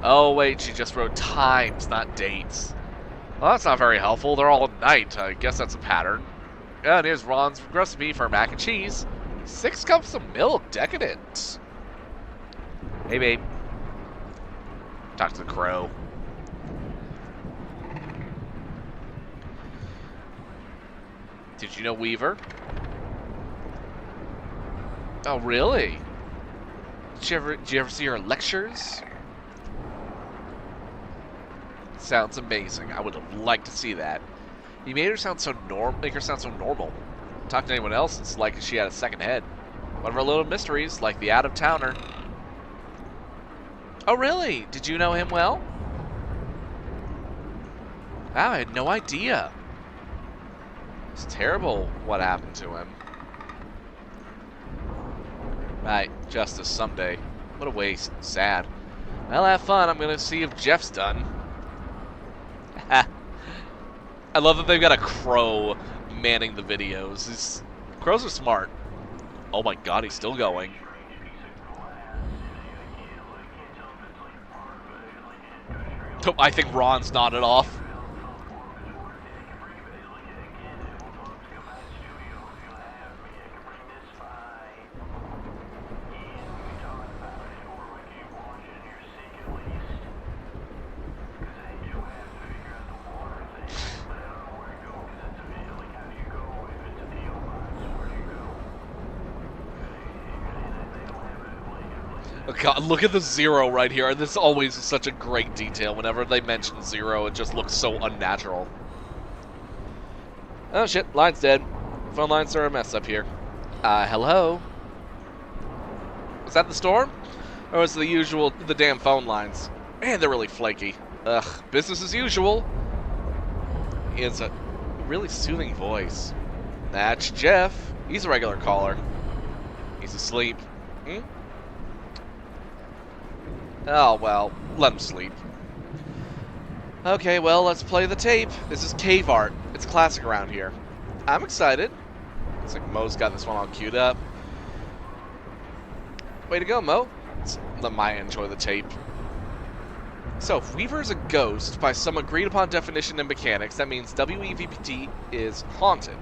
Oh wait, she just wrote times, not dates. Well, that's not very helpful. They're all at night. I guess that's a pattern. Yeah, and here's Ron's recipe for mac and cheese. 6 cups of milk, decadent. Hey, babe. Talk to the crow. Did you know Weaver? Oh, really? Did you ever see her lectures? Sounds amazing. I would have liked to see that. You made her sound so make her sound so normal. Talk to anyone else, it's like she had a second head. One of her little mysteries, like the out-of-towner. Oh, really? Did you know him well? Wow, I had no idea. It's terrible what happened to him. Right, justice someday. What a waste. Sad. Well, have fun. I'm gonna see if Jeff's done. I love that they've got a crow manning the videos. Crows are smart. Oh my god, he's still going. Oh, I think Ron's nodded off. Oh god, look at the zero right here. This always is such a great detail. Whenever they mention zero, it just looks so unnatural. Oh shit, line's dead. Phone lines are a mess up here. Hello? Was that the storm? Or was it the damn phone lines? Man, they're really flaky. Ugh, business as usual. He has a really soothing voice. That's Jeff. He's a regular caller. He's asleep. Hmm? Oh, well, let him sleep. Okay, well, let's play the tape. This is cave art. It's classic around here. I'm excited. Looks like Mo's got this one all queued up. Way to go, Mo. Let's let Maya enjoy the tape. So, if Weaver is a ghost, by some agreed-upon definition in mechanics, that means WEVPT is haunted.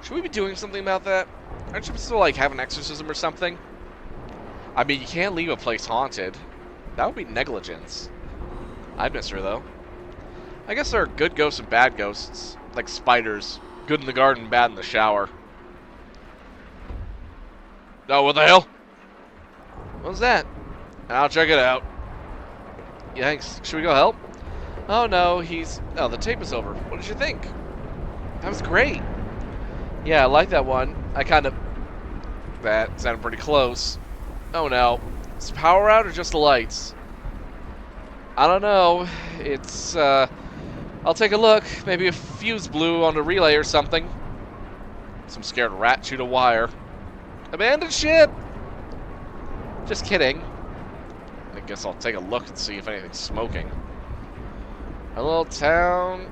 Should we be doing something about that? Aren't you supposed to, like, have an exorcism or something? I mean, you can't leave a place haunted. That would be negligence. I'd miss her, though. I guess there are good ghosts and bad ghosts. Like spiders. Good in the garden, bad in the shower. Oh, what the hell? What was that? I'll check it out. Yikes. Should we go help? Oh no, he's... Oh, the tape is over. What did you think? That was great. Yeah, I like that one. I kind of... That sounded pretty close. Oh no. Is the power out or just the lights? I don't know. It's, I'll take a look. Maybe a fuse blew on the relay or something. Some scared rat chewed a wire. Abandoned ship! Just kidding. I guess I'll take a look and see if anything's smoking. A little town...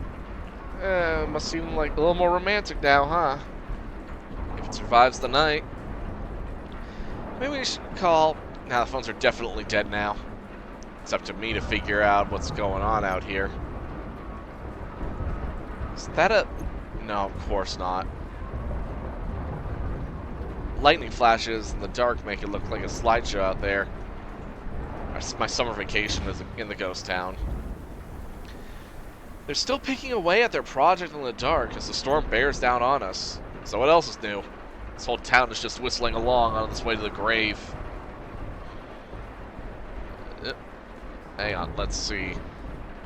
must seem like a little more romantic now, huh? If it survives the night. Maybe we should call... Nah, the phones are definitely dead now. It's up to me to figure out what's going on out here. Is that a... No, of course not. Lightning flashes in the dark make it look like a slideshow out there. My summer vacation is in the ghost town. They're still picking away at their project in the dark as the storm bears down on us. So what else is new? This whole town is just whistling along on its way to the grave. Hang on, let's see.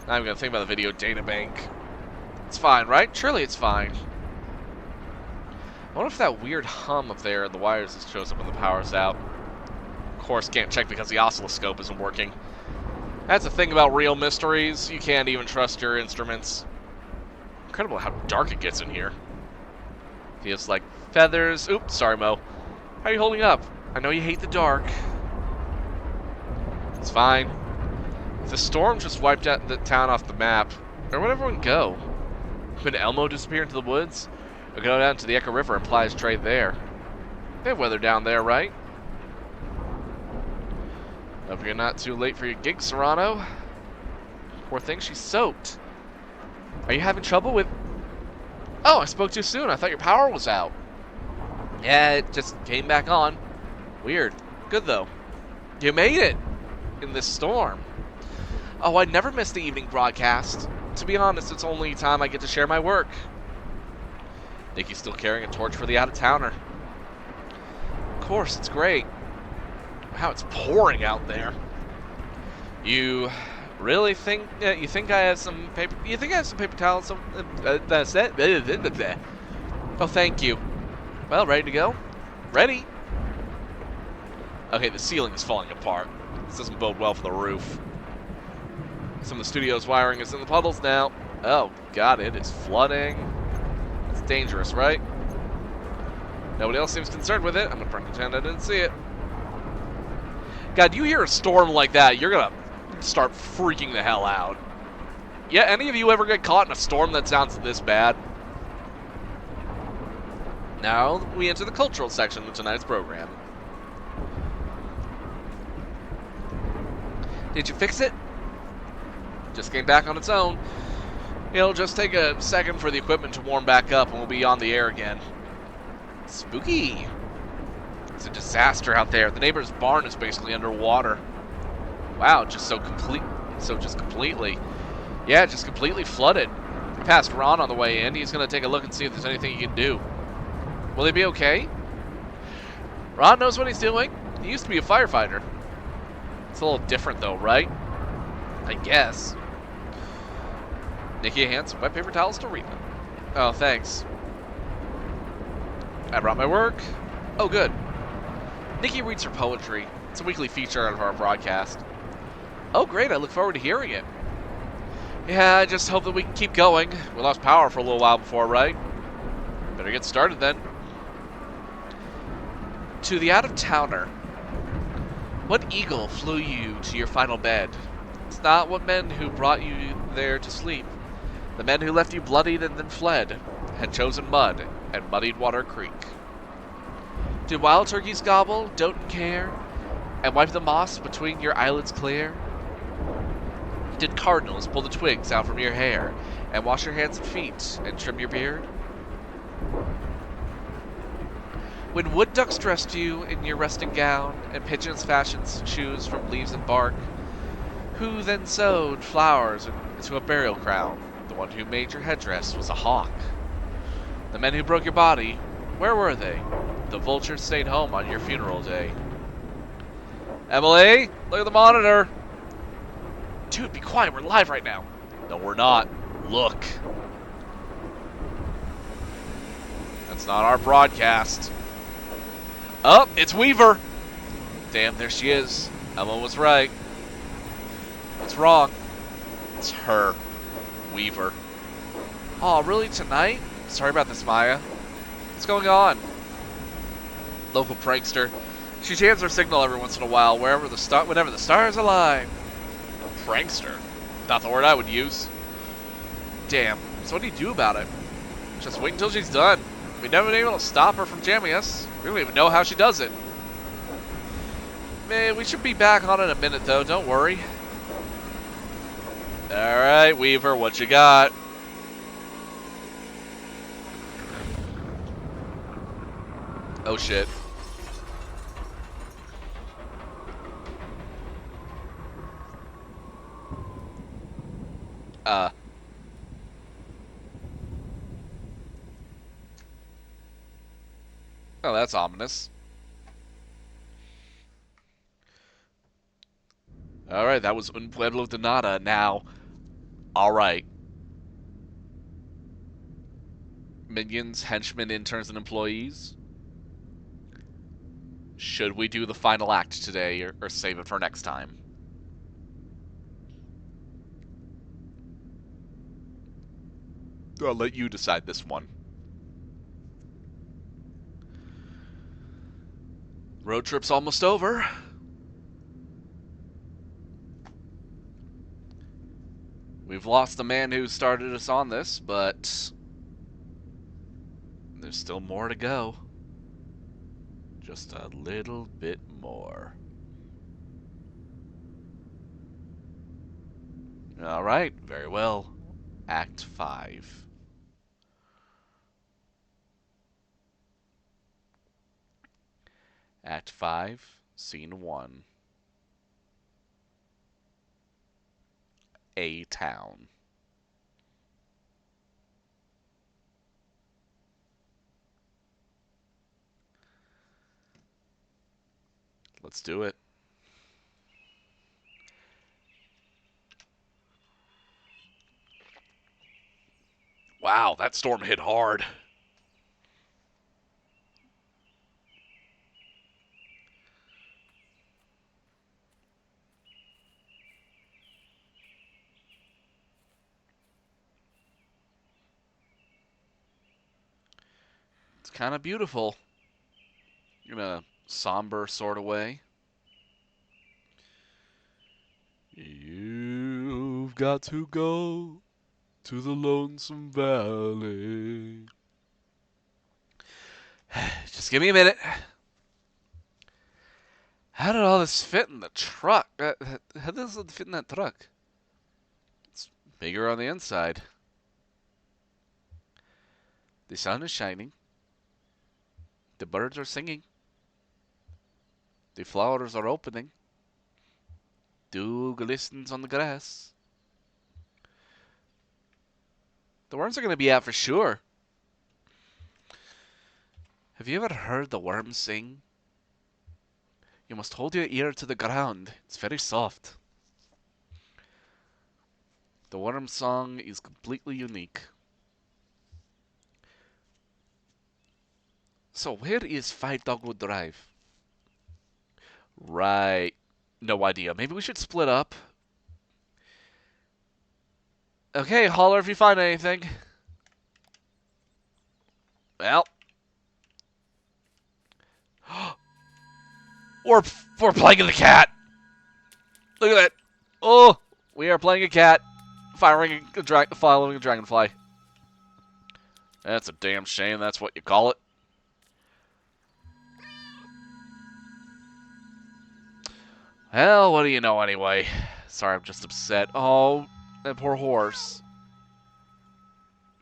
Now I'm gonna think about the video data bank. It's fine, right? Surely it's fine. I wonder if that weird hum up there in the wires just shows up when the power's out. Of course, can't check because the oscilloscope isn't working. That's the thing about real mysteries. You can't even trust your instruments. Incredible how dark it gets in here. Feels like feathers. Oops, sorry, Mo. How are you holding up? I know you hate the dark. It's fine. If the storm just wiped out the town off the map, where would everyone go? Could Elmo disappear into the woods? Or go down to the Echo River and ply his trade there? They have weather down there, right? Hope you're not too late for your gig, Serrano. Poor thing, she's soaked. Are you having trouble with... Oh, I spoke too soon. I thought your power was out. Yeah, it just came back on. Weird. Good, though. You made it! In this storm. Oh, I never miss the evening broadcast. To be honest, it's the only time I get to share my work. Nikki's still carrying a torch for the out-of-towner. Of course, it's great. Wow, it's pouring out there. You really think... you think I have some paper... You think I have some paper towels? That's it? Oh, thank you. Well, ready to go? Ready? Okay, the ceiling is falling apart. This doesn't bode well for the roof. Some of the studio's wiring is in the puddles now. Oh, God, it is flooding. It's dangerous, right? Nobody else seems concerned with it. I'm gonna pretend I didn't see it. God, you hear a storm like that, you're gonna start freaking the hell out. Yeah, any of you ever get caught in a storm that sounds this bad? Now we enter the cultural section of tonight's program. Did you fix it? Just came back on its own. It'll just take a second for the equipment to warm back up and we'll be on the air again. Spooky. It's a disaster out there. The neighbor's barn is basically underwater. Wow, just completely. Yeah, just completely flooded. We passed Ron on the way in. He's going to take a look and see if there's anything he can do. Will they be okay? Ron knows what he's doing. He used to be a firefighter. It's a little different though, right? I guess. Nikki hands wet paper towels to Rita. Oh, thanks. I brought my work. Oh, good. Nikki reads her poetry. It's a weekly feature of our broadcast. Oh, great. I look forward to hearing it. Yeah, I just hope that we can keep going. We lost power for a little while before, right? Better get started then. To the out-of-towner. What eagle flew you to your final bed? It's not what men who brought you there to sleep. The men who left you bloodied and then fled had chosen mud and muddied Water Creek. Did wild turkeys gobble, dote and care, and wipe the moss between your eyelids clear? Did cardinals pull the twigs out from your hair and wash your hands and feet and trim your beard? When wood ducks dressed you in your resting gown and pigeons fashioned shoes from leaves and bark, who then sewed flowers into a burial crown? The one who made your headdress was a hawk. The men who broke your body, where were they? The vultures stayed home on your funeral day. Emily, look at the monitor. Dude, be quiet. We're live right now. No, we're not. Look. That's not our broadcast. Oh, it's Weaver. Damn, there she is. Emma was right. What's wrong? It's her. Weaver. Oh, really? Tonight? Sorry about this, Maya. What's going on? Local prankster. She jams her signal every once in a while, whenever the stars align. A prankster? Not the word I would use. Damn. So what do you do about it? Just wait until she's done. We've never been able to stop her from jamming us. We don't even know how she does it. Man, we should be back on in a minute, though. Don't worry. Alright, Weaver, what you got? Oh, shit. Oh, that's ominous. Alright, that was Un Pueblo de Nada. Now, alright. Minions, henchmen, interns, and employees. Should we do the final act today, or save it for next time? I'll let you decide this one. Road trip's almost over. We've lost the man who started us on this, but there's still more to go. Just a little bit more. Alright, very well. Act 5. Act 5, Scene 1. A town. Let's do it. Wow, that storm hit hard. It's kind of beautiful. In a somber sort of way. You've got to go to the lonesome valley. Just give me a minute. How did all this fit in the truck? How does it fit in that truck? It's bigger on the inside. The sun is shining. The birds are singing. The flowers are opening. Dew glistens on the grass. The worms are going to be out for sure. Have you ever heard the worms sing? You must hold your ear to the ground. It's very soft. The worm song is completely unique. So where is Five Dogwood Drive? Right. No idea. Maybe we should split up. Okay, holler if you find anything. Well. We're playing the cat. Look at that. Oh, we are playing a cat. Following a dragonfly. That's a damn shame. That's what you call it. Well, what do you know anyway? Sorry, I'm just upset. Oh, that poor horse.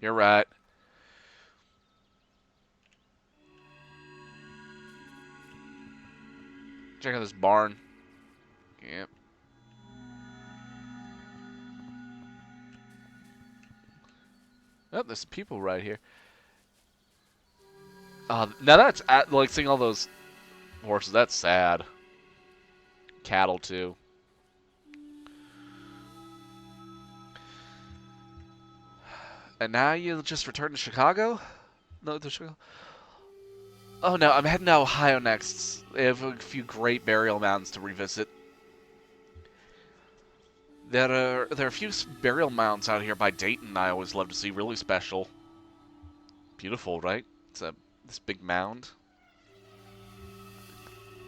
You're right. Check out this barn. Yep. Oh, there's people right here. Now that's like seeing all those horses. That's sad. Cattle too. And now you just return to Chicago? No, to Chicago? Oh no, I'm heading to Ohio next. They have a few great burial mounds to revisit. There are a few burial mounds out here by Dayton I always love to see. Really special. Beautiful, right? This big mound.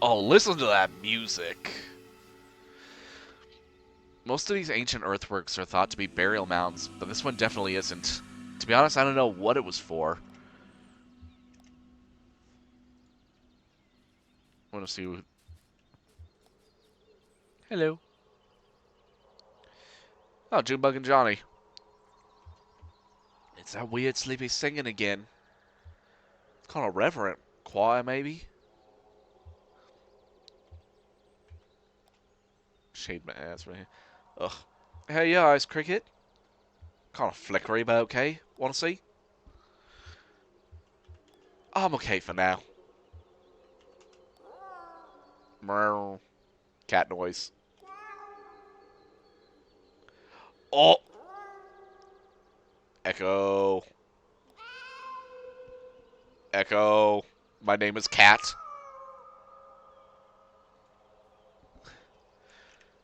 Oh, listen to that music. Most of these ancient earthworks are thought to be burial mounds, but this one definitely isn't. To be honest, I don't know what it was for. I want to see. Hello. Oh, Junebug and Johnny. It's that weird sleepy singing again. It's kind of reverent choir, maybe. Shade my ass right here. Ugh. Hey, yeah, Ice Cricket. Kind of flickery, but okay. Want to see? I'm okay for now. Meow. Cat noise. Oh! Echo. Echo. My name is Cat.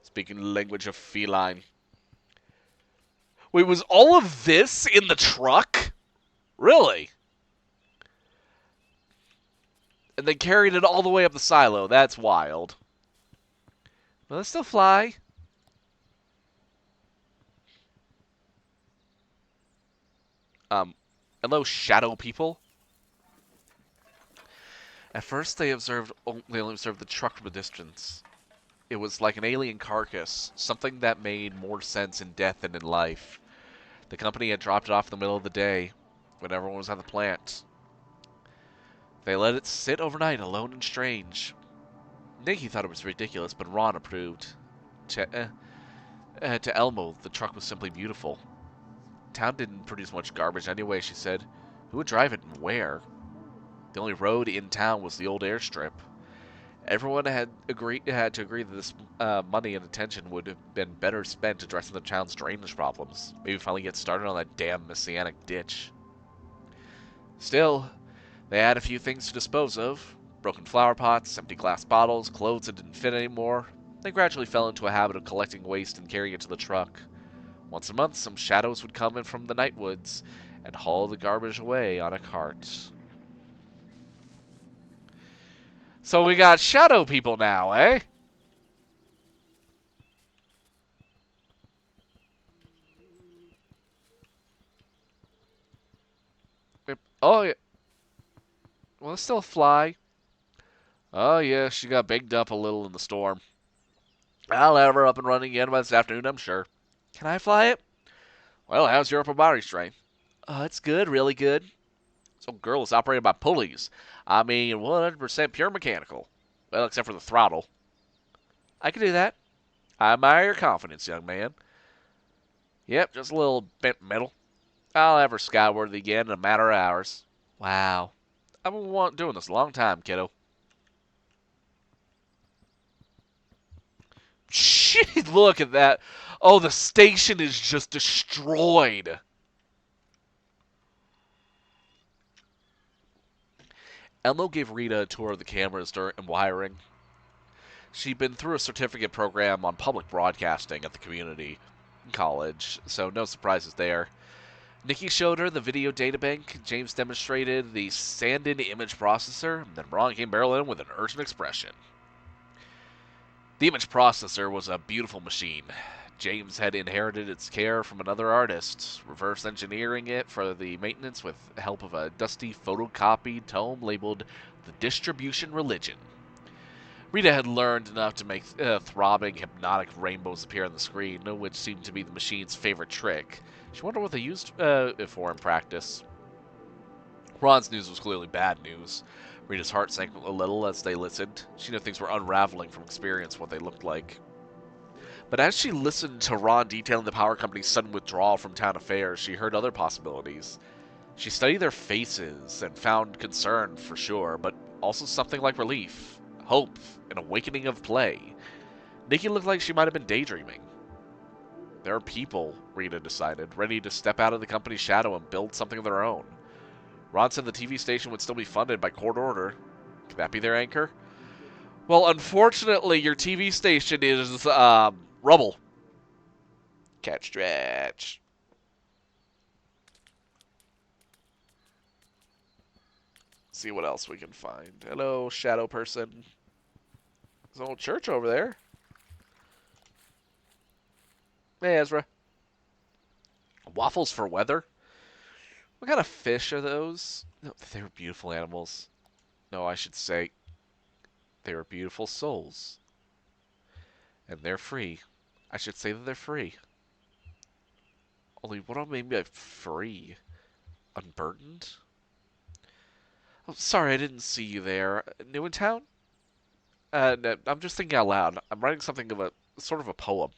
Speaking the language of feline. Wait, was all of this in the truck? Really? And they carried it all the way up the silo. That's wild. Will it still fly? Hello, shadow people. At first, they only observed the truck from a distance. It was like an alien carcass, something that made more sense in death than in life. The company had dropped it off in the middle of the day, when everyone was at the plant. They let it sit overnight, alone and strange. Nikki thought it was ridiculous, but Ron approved. To Elmo, the truck was simply beautiful. Town didn't produce much garbage anyway, she said. Who would drive it and where? The only road in town was the old airstrip. Everyone had to agree that this money and attention would have been better spent addressing the town's drainage problems. Maybe finally get started on that damn messianic ditch. Still, they had a few things to dispose of. Broken flower pots, empty glass bottles, clothes that didn't fit anymore. They gradually fell into a habit of collecting waste and carrying it to the truck. Once a month, some shadows would come in from the night woods and haul the garbage away on a cart. So we got shadow people now, eh? Oh, yeah. Well, it's still a fly. Oh, yeah, she got bigged up a little in the storm. I'll have her up and running again by this afternoon, I'm sure. Can I fly it? Well, how's your upper body strength? It's good, really good. So, girl is operated by pulleys. I mean, 100% pure mechanical. Well, except for the throttle. I can do that. I admire your confidence, young man. Yep, just a little bent metal. I'll have her skyworthy again in a matter of hours. Wow. I've been doing this a long time, kiddo. Shit, look at that. Oh, the station is just destroyed. Elmo gave Rita a tour of the cameras and wiring. She'd been through a certificate program on public broadcasting at the community college, so no surprises there. Nikki showed her the video databank, James demonstrated the sand-in image processor, and then Ron came barreling in with an urgent expression. The image processor was a beautiful machine. James had inherited its care from another artist, reverse engineering it for the maintenance with the help of a dusty photocopied tome labeled The Distribution Religion. Rita had learned enough to make throbbing, hypnotic rainbows appear on the screen, which seemed to be the machine's favorite trick. She wondered what they used it for in practice. Ron's news was clearly bad news. Rita's heart sank a little as they listened. She knew things were unraveling from experience what they looked like. But as she listened to Ron detailing the power company's sudden withdrawal from town affairs, she heard other possibilities. She studied their faces and found concern, for sure, but also something like relief, hope, an awakening of play. Nikki looked like she might have been daydreaming. There are people, Rita decided, ready to step out of the company's shadow and build something of their own. Ron said the TV station would still be funded by court order. Could that be their anchor? Well, unfortunately, your TV station is rubble. Catch stretch. See what else we can find. Hello, shadow person. There's an old church over there. Hey, Ezra. Waffles for weather? What kind of fish are those? No, they're beautiful animals. No, I should say they are beautiful souls. And they're free. I should say that they're free. Only what do I mean by free? Unburdened? Oh, sorry, I didn't see you there. New in town? No, I'm just thinking out loud. I'm writing something of a sort of a poem.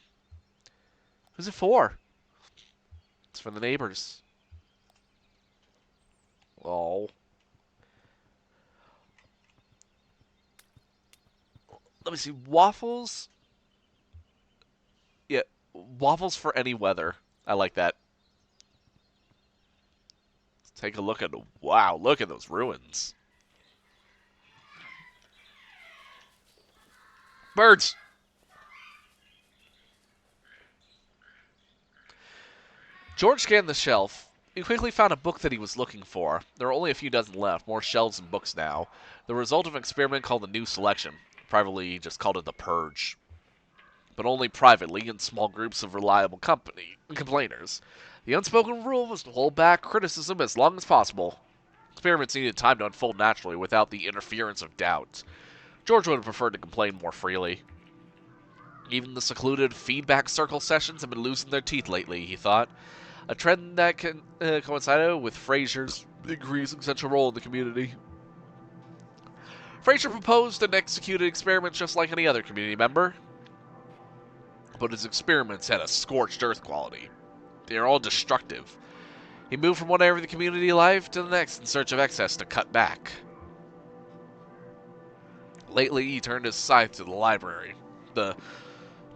Who's it for? It's for the neighbors. Oh. Let me see. Waffles? Yeah, waffles for any weather. I like that. Let's take a look at. Wow, look at those ruins. Birds! George scanned the shelf. He quickly found a book that he was looking for. There were only a few dozen left, more shelves and books now. The result of an experiment called the New Selection. Privately, he just called it the Purge. But only privately in small groups of reliable complainers. The unspoken rule was to hold back criticism as long as possible. Experiments needed time to unfold naturally without the interference of doubt. George would have preferred to complain more freely. Even the secluded feedback circle sessions have been losing their teeth lately, he thought. A trend that coincided with Fraser's increasing central role in the community. Fraser proposed and executed experiments just like any other community member, but his experiments had a scorched earth quality. They are all destructive. He moved from one area of the community life to the next in search of excess to cut back. Lately, he turned his scythe to the library. The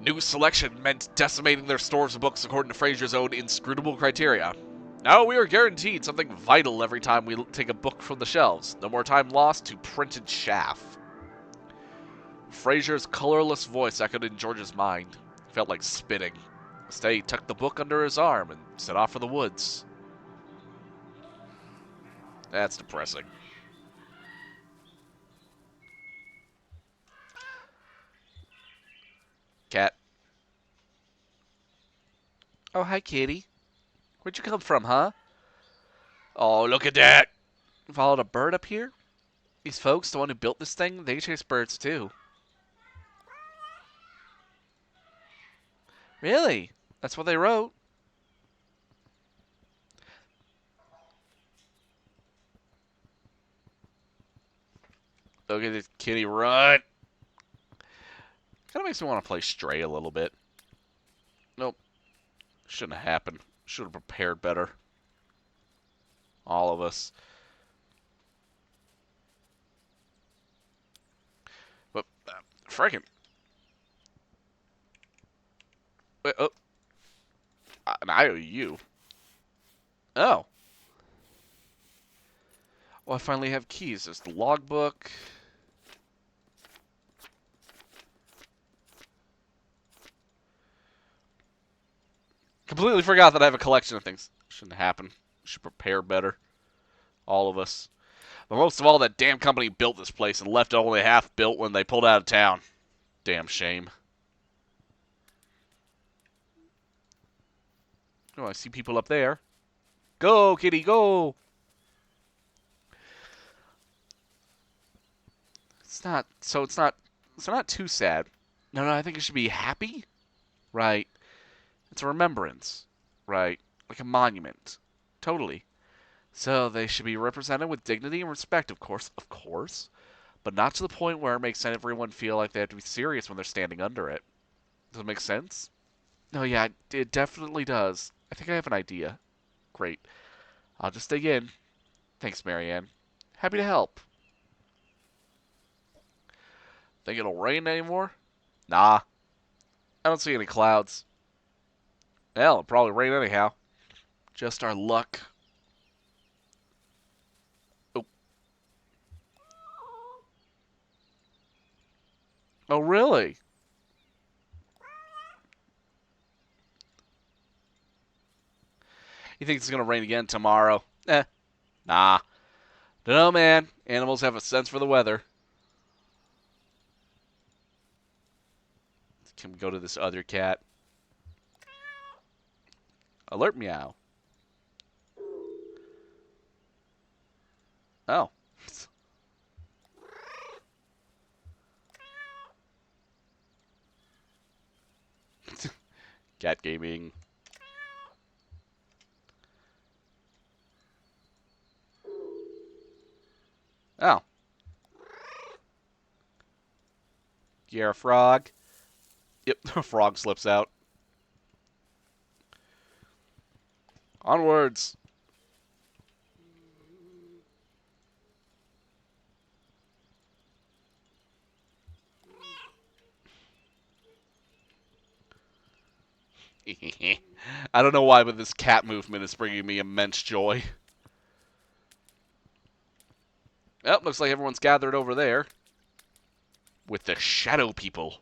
New Selection meant decimating their stores of books according to Fraser's own inscrutable criteria. Now we are guaranteed something vital every time we take a book from the shelves. No more time lost to printed chaff. Fraser's colorless voice echoed in George's mind. It felt like spitting. Instead, he tucked the book under his arm and set off for the woods. That's depressing. Cat. Oh, hi, kitty. Where'd you come from, huh? Oh, look at that. You followed a bird up here? These folks, the one who built this thing, they chase birds too. Really? That's what they wrote. Look at this kitty run. Kind of makes me want to play Stray a little bit. Nope. Shouldn't have happened. Should have prepared better. All of us. But, frickin'. Wait, oh. An IOU. Oh. Well, I finally have keys. There's the logbook. Completely forgot that I have a collection of things. Shouldn't happen. Should prepare better. All of us. But most of all, that damn company built this place and left it only half built when they pulled out of town. Damn shame. Oh, I see people up there. Go, kitty, go! It's not too sad. No, I think it should be happy. Right. It's a remembrance. Right. Like a monument. Totally. So they should be represented with dignity and respect, of course. Of course. But not to the point where it makes everyone feel like they have to be serious when they're standing under it. Does it make sense? No, yeah, it definitely does. I think I have an idea. Great. I'll just dig in. Thanks, Marianne. Happy to help. Think it'll rain anymore? Nah. I don't see any clouds. Hell, it'll probably rain anyhow. Just our luck. Oh, oh really? You think it's gonna rain again tomorrow? Nah. Dunno, man. Animals have a sense for the weather. Can we go to this other cat? Alert meow. Oh. Cat gaming. Oh. You're a frog. Yep, a frog slips out. Onwards. I don't know why, but this cat movement is bringing me immense joy. Oh, looks like everyone's gathered over there. With the shadow people.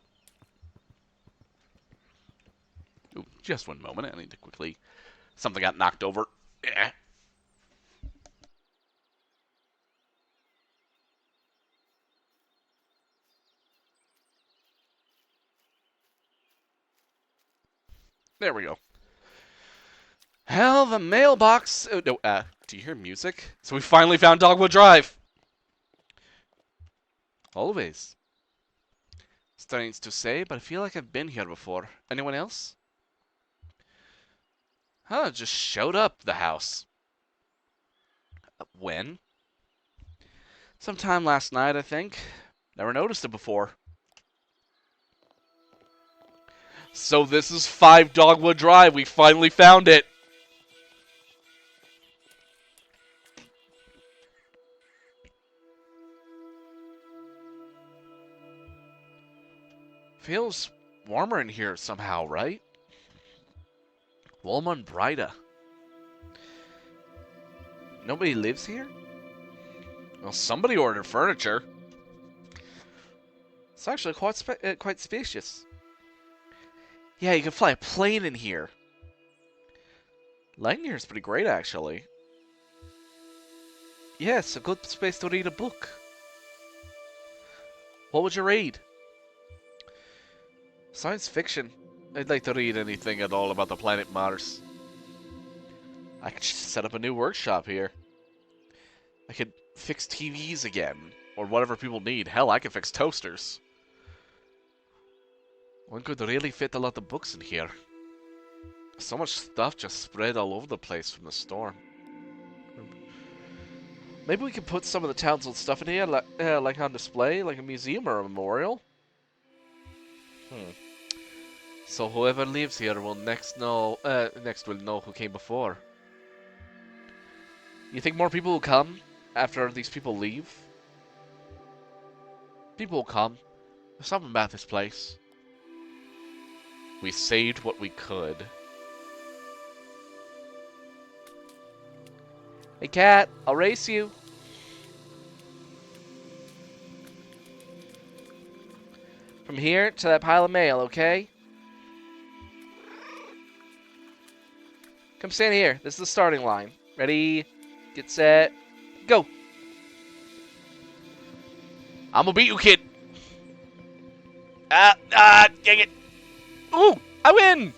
Ooh, just one moment. I need to quickly... Something got knocked over. There we go. Hell, the mailbox... Oh, no, do you hear music? So we finally found Dogwood Drive. Always. Strange to say, but I feel like I've been here before. Anyone else? Huh, just showed up the house. When? Sometime last night, I think. Never noticed it before. So this is 5 Dogwood Drive. We finally found it. Feels warmer in here somehow, right? Warmer and brighter. Nobody lives here? Well, somebody ordered furniture. It's actually quite spacious. Yeah, you can fly a plane in here. Lighting here is pretty great, actually. Yes, a good space to read a book. What would you read? Science fiction. I'd like to read anything at all about the planet Mars. I could just set up a new workshop here. I could fix TVs again, or whatever people need. Hell, I could fix toasters. One could really fit a lot of books in here. So much stuff just spread all over the place from the storm. Maybe we could put some of the town's old stuff in here, like on display, like a museum or a memorial. So whoever lives here will next will know who came before. You think more people will come after these people leave? People will come. There's something about this place. We saved what we could. Hey, cat, I'll race you. From here to that pile of mail, okay? Come stand here. This is the starting line. Ready, get set, go. I'm gonna beat you, kid. Dang it. Ooh, I win.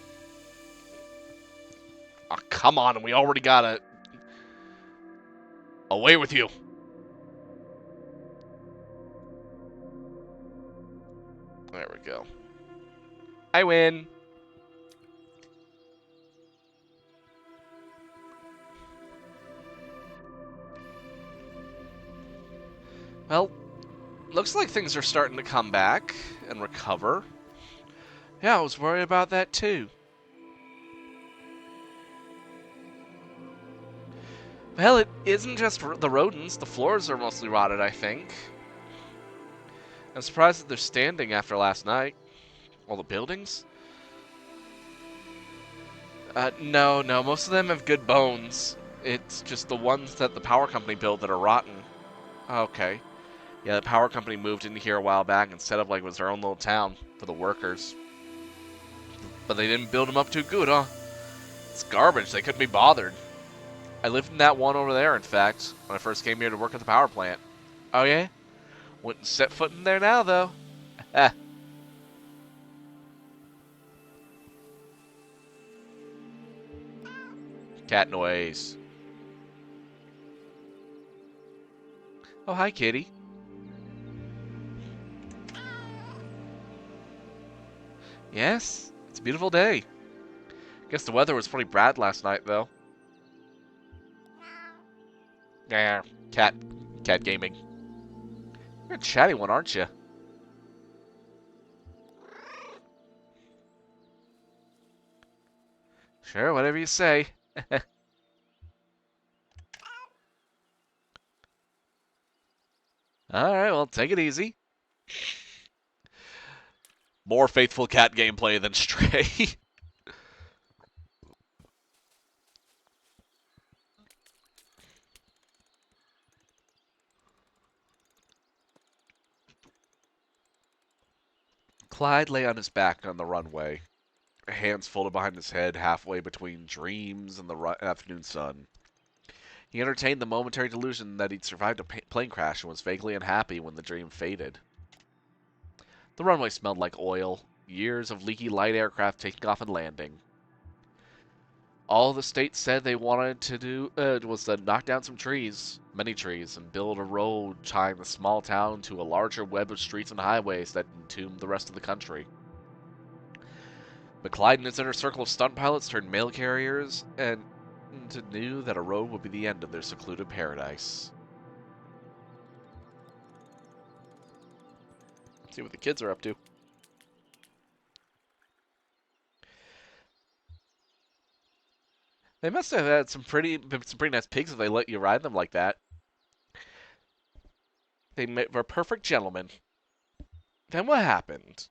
Oh, come on. We already got a... Away with you. There we go. I win. Well, looks like things are starting to come back and recover. Yeah, I was worried about that too. Well, it isn't just the rodents. The floors are mostly rotted, I think. I'm surprised that they're standing after last night. All the buildings? No, most of them have good bones. It's just the ones that the power company built that are rotten. Okay. Yeah, the power company moved in here a while back and set up like it was their own little town for the workers. But they didn't build them up too good, huh? It's garbage. They couldn't be bothered. I lived in that one over there, in fact, when I first came here to work at the power plant. Oh, yeah? Wouldn't set foot in there now, though. Ah, cat noise. Oh, hi, kitty. Yes, it's a beautiful day. Guess the weather was pretty bad last night, though. Yeah, cat, cat gaming. You're a chatty one, aren't you? Sure, whatever you say. Alright, well, take it easy. More faithful cat gameplay than Stray. Clyde lay on his back on the runway, hands folded behind his head, halfway between dreams and the afternoon sun. He entertained the momentary delusion that he'd survived a plane crash and was vaguely unhappy when the dream faded. The runway smelled like oil, years of leaky light aircraft taking off and landing. All the state said they wanted to do was to knock down some trees, many trees, and build a road tying the small town to a larger web of streets and highways that entombed the rest of the country. But Clyde and his inner circle of stunt pilots turned mail carriers and knew that a road would be the end of their secluded paradise. Let's see what the kids are up to. They must have had some pretty nice pigs if they let you ride them like that. They were perfect gentlemen. Then what happened?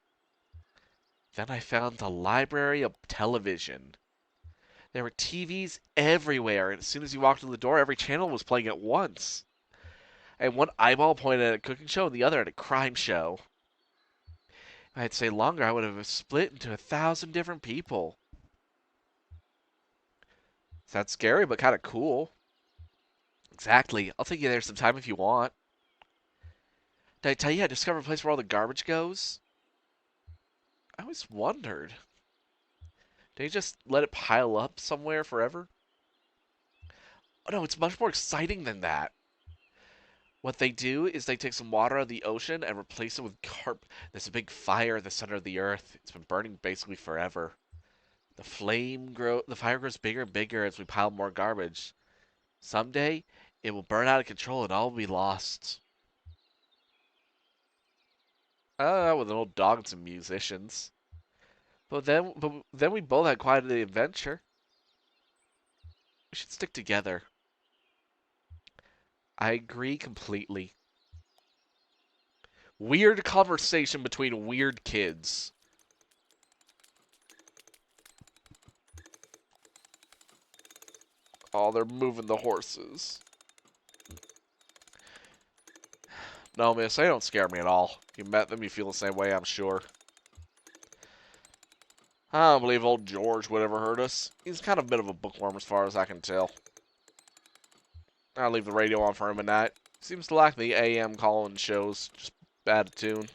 Then I found the library of television. There were TVs everywhere, and as soon as you walked in the door, every channel was playing at once. And one eyeball pointed at a cooking show and the other at a crime show. If I had stayed longer, I would have split into 1,000 different people. Sounds scary, but kind of cool. Exactly. I'll take you there sometime if you want. Did I tell you I discovered a place where all the garbage goes? I always wondered. Did they just let it pile up somewhere forever? Oh no, it's much more exciting than that. What they do is they take some water out of the ocean and replace it with carp. There's a big fire at the center of the earth. It's been burning basically forever. The fire grows bigger and bigger as we pile more garbage. Someday, it will burn out of control and all will be lost. With an old dog and some musicians. But then we both had quite the adventure. We should stick together. I agree completely. Weird conversation between weird kids. Oh, they're moving the horses. No, miss, they don't scare me at all. If you met them, you feel the same way, I'm sure. I don't believe old George would ever hurt us. He's kind of a bit of a bookworm as far as I can tell. I'll leave the radio on for him at night. Seems to like the AM calling shows. Just bad tune.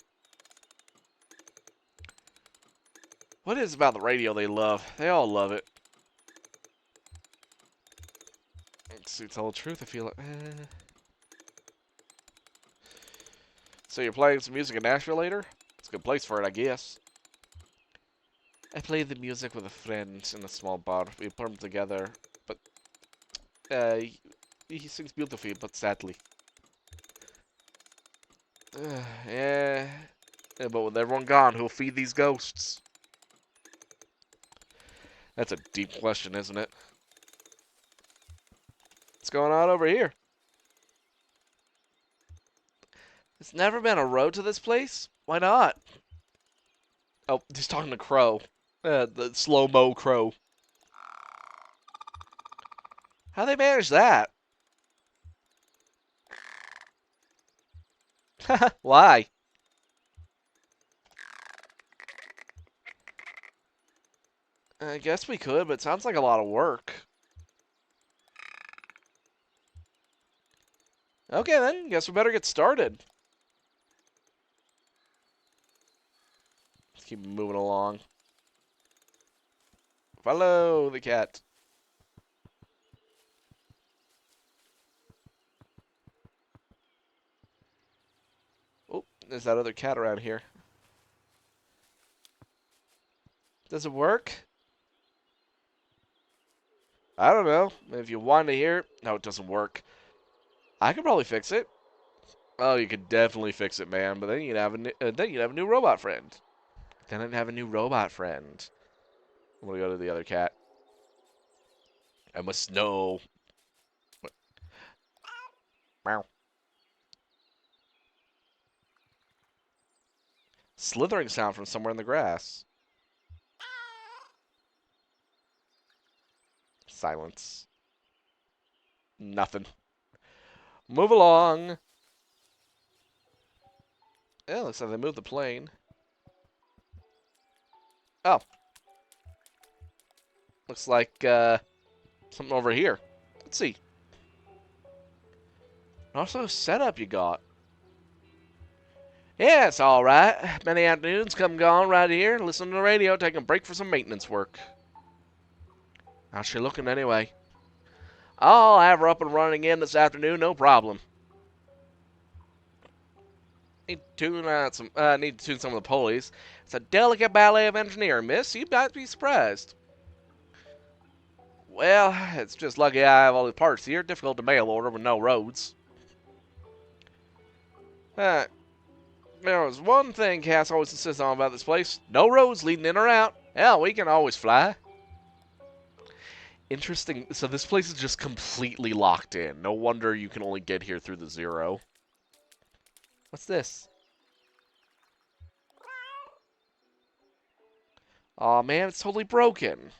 What is it about the radio they love? They all love it. To tell the truth, I feel like... So you're playing some music in Nashville later? It's a good place for it, I guess. I played the music with a friend in a small bar. We put them together, but... he sings beautifully, but sadly. Yeah... Yeah, but with everyone gone, who'll feed these ghosts? That's a deep question, isn't it? What's going on over here? There's never been a road to this place? Why not? Oh, he's talking to Crow. The slow-mo Crow. How they manage that? Why? I guess we could, but it sounds like a lot of work. Okay then, guess we better get started. Let's keep moving along. Follow the cat. Oh, there's that other cat around here. Does it work? I don't know. If you want to hear it. No, it doesn't work. I could probably fix it. Oh, you could definitely fix it, man. But then you'd have a new robot friend. Then I'd have a new robot friend. I'm gonna go to the other cat. I must know. Meow. Slithering sound from somewhere in the grass. Silence. Nothing. Move along. Oh, looks like they moved the plane. Oh. Looks like, something over here. Let's see. Also, setup you got. Yeah, it's alright. Many afternoons come and gone right here, listening to the radio, taking a break for some maintenance work. How's she looking anyway? I'll have her up and running again this afternoon, no problem. Need to tune some of the pulleys. It's a delicate ballet of engineering, miss. You might be surprised. Well, it's just lucky I have all the parts here. Difficult to mail order with no roads. Uh, there was one thing Cass always insists on about this place. No roads leading in or out. Hell, we can always fly. Interesting. So this place is just completely locked in. No wonder you can only get here through the zero. What's this? Aw, man, it's totally broken.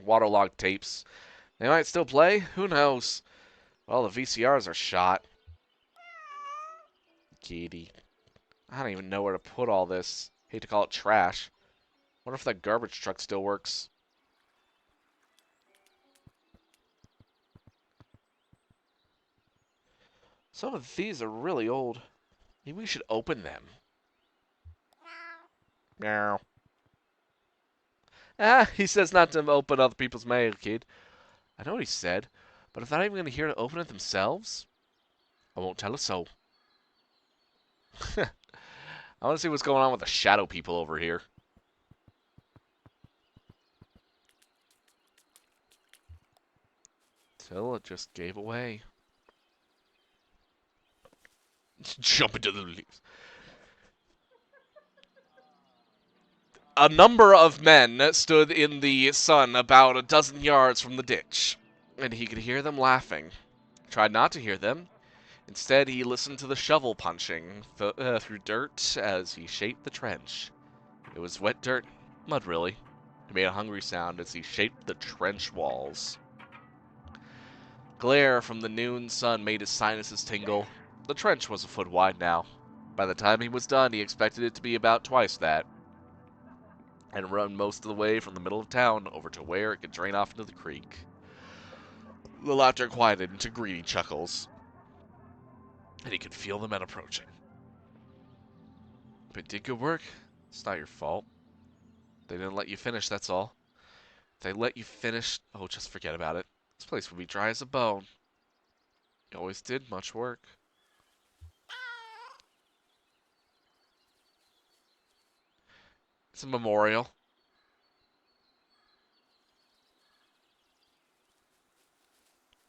Waterlogged tapes. They might still play. Who knows? Well, the VCRs are shot. Kitty. I don't even know where to put all this. Hate to call it trash. Wonder if that garbage truck still works. Some of these are really old. Maybe we should open them. Meow. Ah, he says not to open other people's mail, kid. I know what he said, but if they're not even going to hear to open it themselves, I won't tell a soul. I want to see what's going on with the shadow people over here. Till it just gave away. Jump into the leaves. A number of men stood in the sun about a dozen yards from the ditch, and he could hear them laughing. He tried not to hear them. Instead, he listened to the shovel punching through dirt as he shaped the trench. It was wet dirt, mud really. He made a hungry sound as he shaped the trench walls. Glare from the noon sun made his sinuses tingle. The trench was a foot wide now. By the time he was done, he expected it to be about twice that, and run most of the way from the middle of town over to where it could drain off into the creek. The laughter quieted into greedy chuckles, and he could feel the men approaching. If it did good work, it's not your fault. They didn't let you finish, that's all. If they let you finish, oh, just forget about it. This place would be dry as a bone. You always did much work. It's a memorial.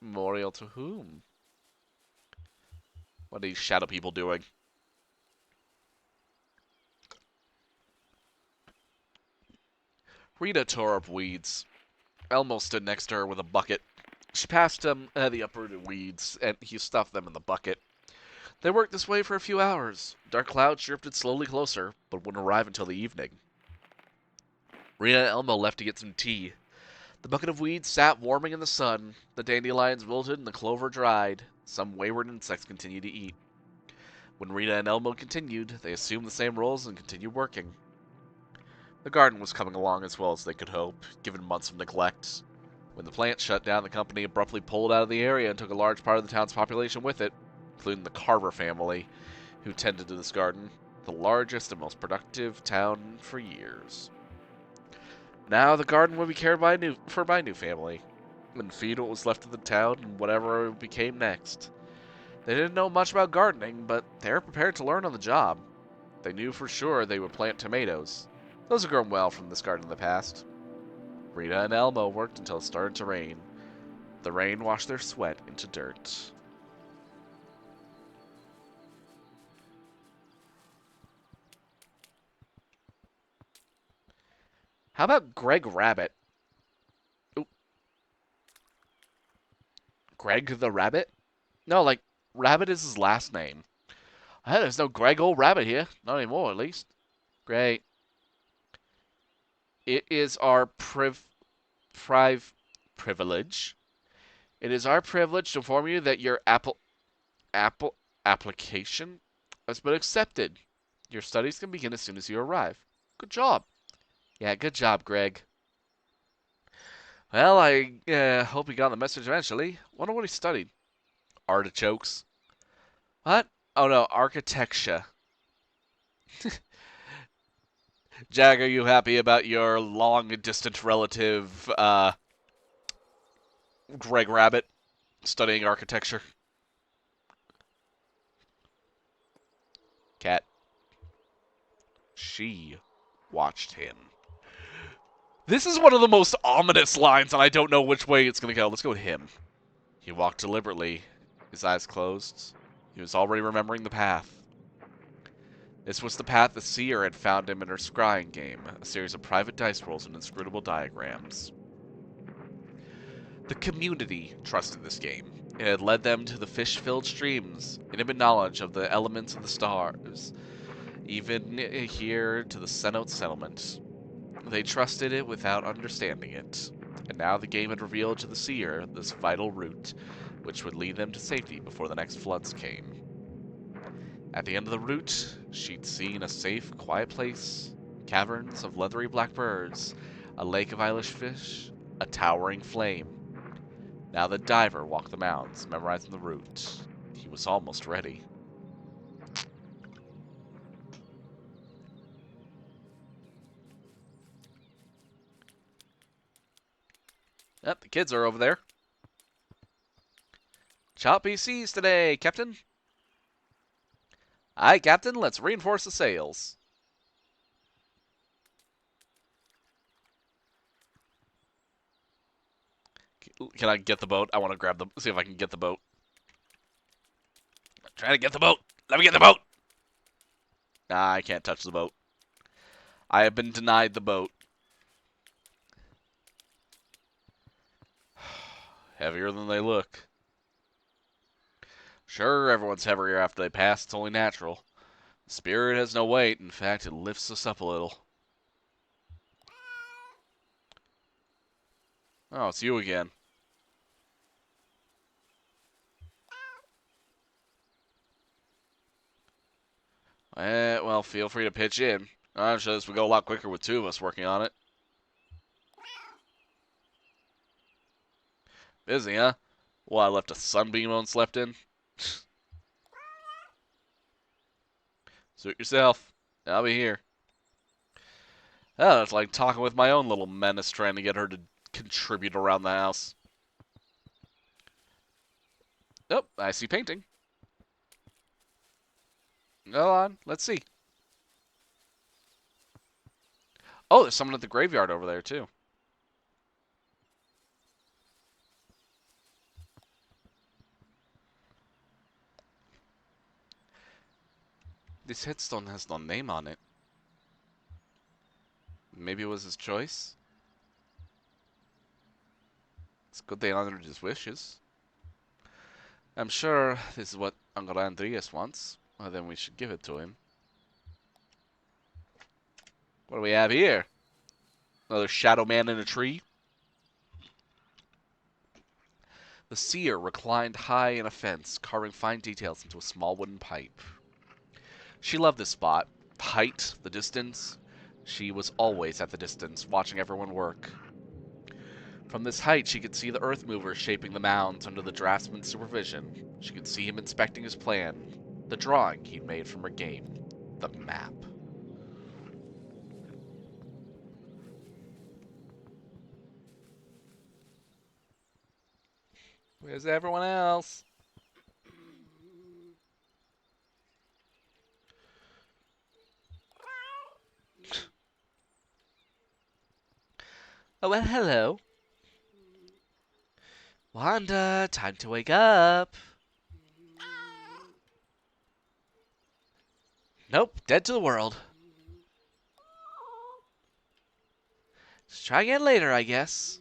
Memorial to whom? What are these shadow people doing? Rita tore up weeds. Elmo stood next to her with a bucket. She passed him the uprooted weeds, and he stuffed them in the bucket. They worked this way for a few hours. Dark clouds drifted slowly closer, but wouldn't arrive until the evening. Rita and Elmo left to get some tea. The bucket of weeds sat warming in the sun. The dandelions wilted and the clover dried. Some wayward insects continued to eat. When Rita and Elmo continued, they assumed the same roles and continued working. The garden was coming along as well as they could hope, given months of neglect. When the plant shut down, the company abruptly pulled out of the area and took a large part of the town's population with it, including the Carver family, who tended to this garden, the largest and most productive town for years. Now the garden would be cared by a new family, and feed what was left of the town and whatever it became next. They didn't know much about gardening, but they were prepared to learn on the job. They knew for sure they would plant tomatoes. Those had grown well from this garden in the past. Rita and Elmo worked until it started to rain. The rain washed their sweat into dirt. How about Greg Rabbit? Ooh, Greg the Rabbit? No, like, Rabbit is his last name. Hey, there's no Greg old Rabbit here. Not anymore, at least. Great. It is our privilege. It is our privilege to inform you that your Apple application has been accepted. Your studies can begin as soon as you arrive. Good job. Yeah, good job, Greg. Well, I hope he got the message eventually. Wonder what he studied. Artichokes. What? Oh no, architecture. Jack, are you happy about your long distant relative, Greg Rabbit, studying architecture? Cat. She watched him. This is one of the most ominous lines, and I don't know which way it's going to go. Let's go with him. He walked deliberately, his eyes closed. He was already remembering the path. This was the path the seer had found him in her scrying game, a series of private dice rolls and inscrutable diagrams. The community trusted this game. It had led them to the fish-filled streams, intimate knowledge of the elements of the stars, even here to the Cenote settlement. They trusted it without understanding it, and now the game had revealed to the seer this vital route, which would lead them to safety before the next floods came. At the end of the route, she'd seen a safe, quiet place, caverns of leathery black birds, a lake of eyeless fish, a towering flame. Now the diver walked the mounds, memorizing the route. He was almost ready. Yep, the kids are over there. Chop PCs today, Captain. Aye, Captain, let's reinforce the sails. Can I get the boat? I want to grab the... see if I can get the boat. I'm trying to get the boat. Let me get the boat. Nah, I can't touch the boat. I have been denied the boat. Heavier than they look. Sure, everyone's heavier after they pass. It's only natural. The spirit has no weight. In fact, it lifts us up a little. Oh, it's you again. Well, feel free to pitch in. I'm sure this would go a lot quicker with two of us working on it. Busy, huh? Well, I left a sunbeam unslept in. Suit yourself. I'll be here. Oh, it's like talking with my own little menace, trying to get her to contribute around the house. Oh, I see painting. Go on, let's see. Oh, there's someone at the graveyard over there, too. This headstone has no name on it. Maybe it was his choice? It's good they honored his wishes. I'm sure this is what Uncle Andreas wants. Well, then we should give it to him. What do we have here? Another shadow man in a tree? The seer reclined high in a fence, carving fine details into a small wooden pipe. She loved this spot. The height, the distance. She was always at the distance, watching everyone work. From this height, she could see the earth movers shaping the mounds under the draftsman's supervision. She could see him inspecting his plan, the drawing he'd made from her game, the map. Where's everyone else? Oh, well, hello. Wanda, time to wake up. Nope, dead to the world. Just try again later, I guess.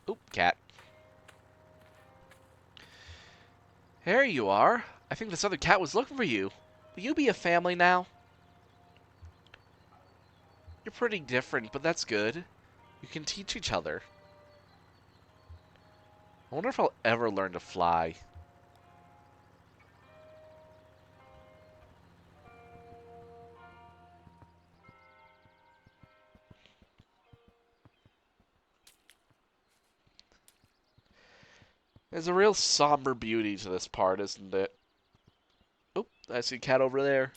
Oop, cat. Here you are. I think this other cat was looking for you. Will you be a family now? You're pretty different, but that's good. You can teach each other. I wonder if I'll ever learn to fly. There's a real somber beauty to this part, isn't it? Oh, I see a cat over there.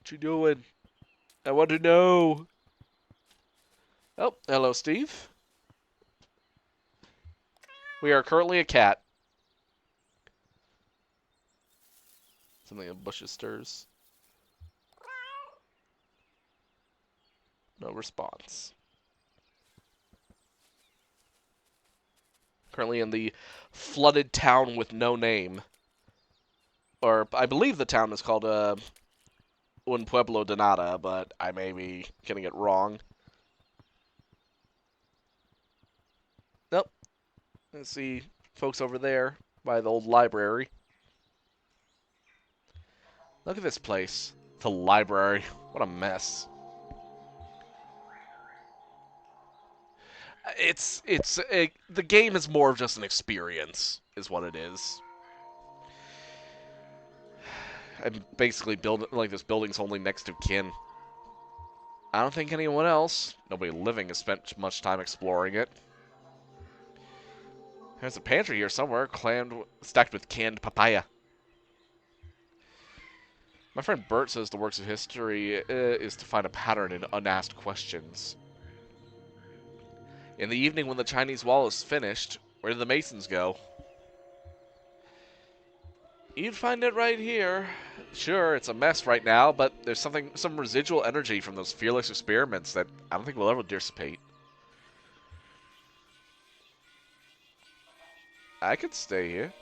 What you doing? I want to know. Oh, hello, Steve. We are currently a cat. Something in the bushes stirs. No response. Currently in the flooded town with no name. Or, I believe the town is called, Un Pueblo de Nada, but I may be getting it wrong. Nope. I see folks over there by the old library. Look at this place. The library. What a mess. The game is more of just an experience, is what it is. I'm basically building like this building's only next to kin. I don't think anyone else, nobody living, has spent much time exploring it. There's a pantry here somewhere, stacked with canned papaya. My friend Bert says the works of history is to find a pattern in unasked questions. In the evening when the Chinese wall is finished, where do the masons go? You'd find it right here. Sure, it's a mess right now, but there's some residual energy from those fearless experiments that I don't think will ever dissipate. I could stay here.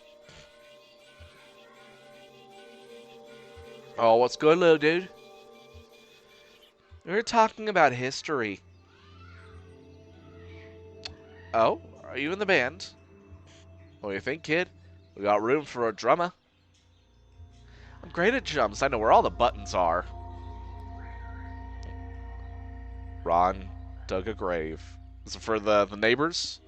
Oh, what's good, little dude? We're talking about history. Oh, are you in the band? What do you think, kid? We got room for a drummer. I'm great at drums. I know where all the buttons are. Ron dug a grave. Is it for the neighbors?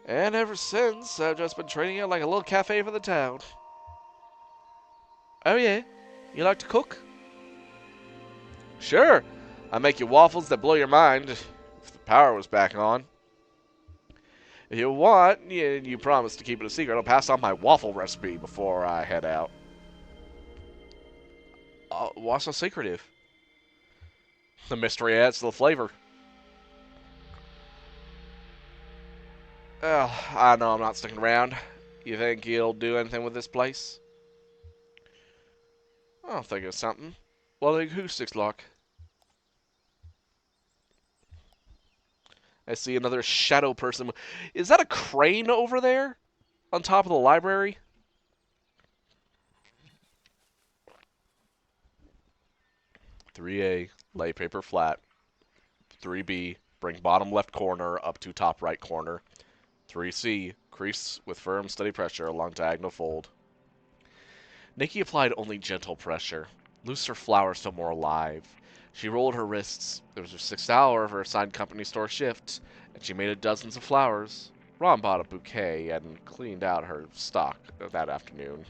And ever since, I've just been treating it like a little cafe for the town. Oh yeah? You like to cook? Sure. I make you waffles that blow your mind. If the power was back on. If you want, you promise to keep it a secret, I'll pass on my waffle recipe before I head out. What's so secretive? The mystery adds to the flavor. Oh, I know I'm not sticking around. You think you'll do anything with this place? I'll think of something. Well, the acoustics lock. I see another shadow person. Is that a crane over there? On top of the library? "3A, lay paper flat. 3B, bring bottom left corner up to top right corner. 3C, crease with firm, steady pressure along diagonal fold." Nikki applied only gentle pressure. Looser flowers felt more alive. She rolled her wrists. It was her 6th hour of her assigned company store shift, and she made dozens of flowers. Ron bought a bouquet and cleaned out her stock that afternoon.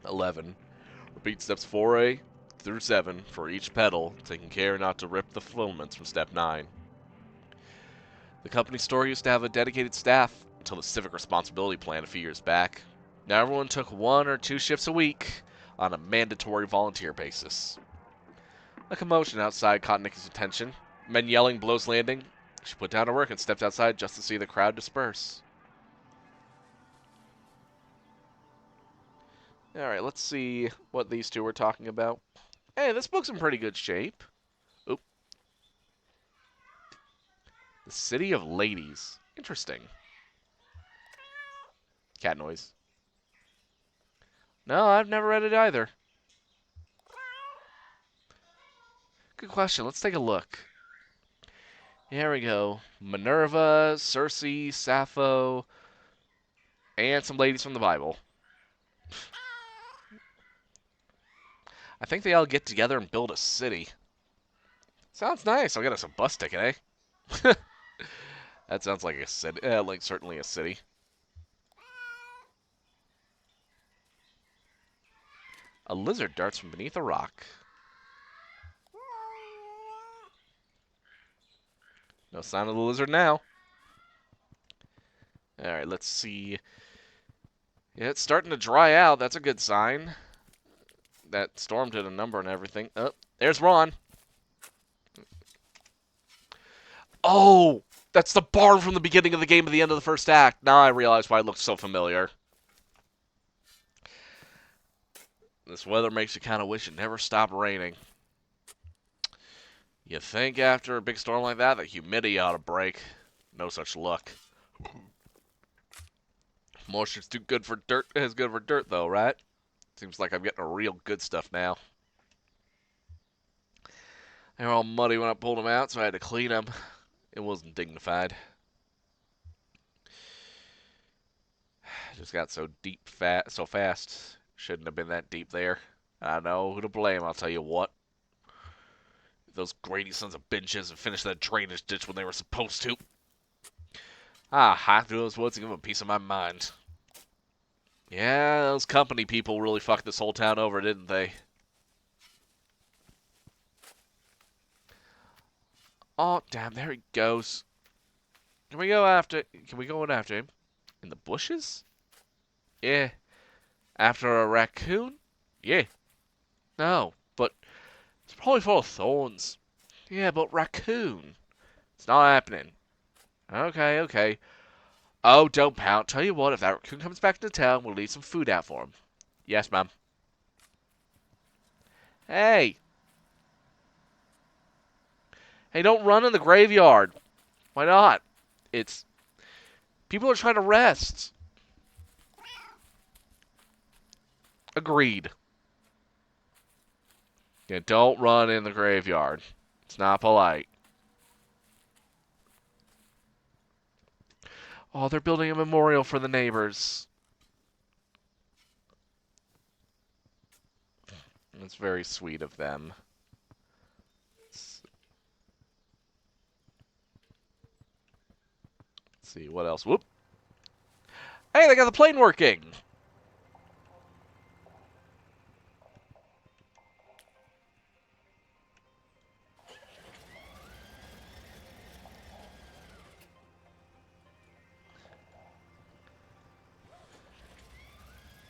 11. Repeat steps 4A through 7 for each petal, taking care not to rip the filaments from step 9. The company store used to have a dedicated staff until the civic responsibility plan a few years back. Now everyone took 1 or 2 shifts a week on a mandatory volunteer basis. A commotion outside caught Nikki's attention. Men yelling below landing. She put down her work and stepped outside just to see the crowd disperse. Alright, let's see what these two were talking about. Hey, this book's in pretty good shape. Oop. The City of Ladies. Interesting. Cat noise. No, I've never read it either. Good question. Let's take a look. Here we go. Minerva, Circe, Sappho, and some ladies from the Bible. I think they all get together and build a city. Sounds nice. I'll get us a bus ticket, eh? That sounds like a city. Like certainly a city. A lizard darts from beneath a rock. No sign of the lizard now. Alright, let's see. Yeah, it's starting to dry out. That's a good sign. That storm did a number and everything. Oh, there's Ron. Oh! That's the barn from the beginning of the game at the end of the first act. Now I realize why it looked so familiar. This weather makes you kind of wish it never stopped raining. You think after a big storm like that, the humidity ought to break. No such luck. Moisture's too good for dirt. Is good for dirt, though, right? Seems like I'm getting a real good stuff now. They were all muddy when I pulled them out, so I had to clean them. It wasn't dignified. Just got so deep, so fast. Shouldn't have been that deep there. I know who to blame. I'll tell you what. Those Grady sons of bitches have finished that drainage ditch when they were supposed to. Hike through those woods and give them a piece of my mind. Yeah, those company people really fucked this whole town over, didn't they? Oh, damn, there he goes. Can we go in after him? In the bushes? Yeah. After a raccoon? Yeah. No, but it's probably full of thorns. Yeah, but raccoon. It's not happening. Okay, okay. Oh, don't pout. Tell you what, if that raccoon comes back to town, we'll leave some food out for him. Yes, ma'am. Hey! Hey, don't run in the graveyard. Why not? It's... People are trying to rest. Agreed. Yeah, don't run in the graveyard. It's not polite. Oh, they're building a memorial for the neighbors. It's very sweet of them. Let's see, what else? Whoop. Hey, they got the plane working!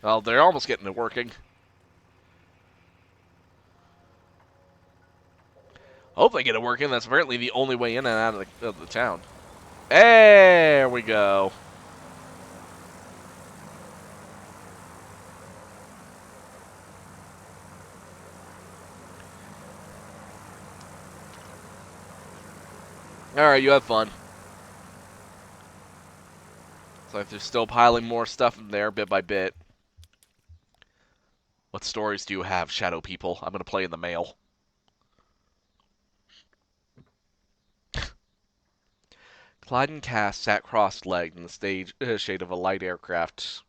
Well, they're almost getting it working. Hope they get it working. That's apparently the only way in and out of the town. There we go. Alright, you have fun. It's like they're still piling more stuff in there bit by bit. What stories do you have, Shadow People? I'm going to play in the mail. Clyde and Cass sat cross-legged in the shade of a light aircraft.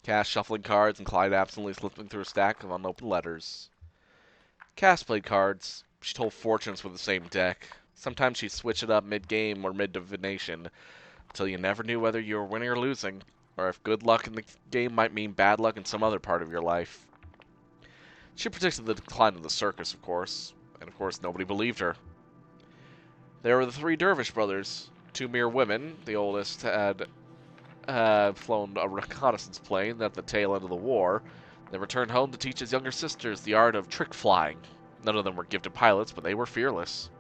Cass shuffling cards and Clyde absently slipping through a stack of unopened letters. Cass played cards. She told fortunes with the same deck. Sometimes she'd switch it up mid-game or mid-divination, until you never knew whether you were winning or losing, or if good luck in the game might mean bad luck in some other part of your life. She predicted the decline of the circus, of course, and of course nobody believed her. There were the three Dervish brothers, two mere women. The oldest had flown a reconnaissance plane at the tail end of the war. They returned home to teach his younger sisters the art of trick flying. None of them were gifted pilots, but they were fearless.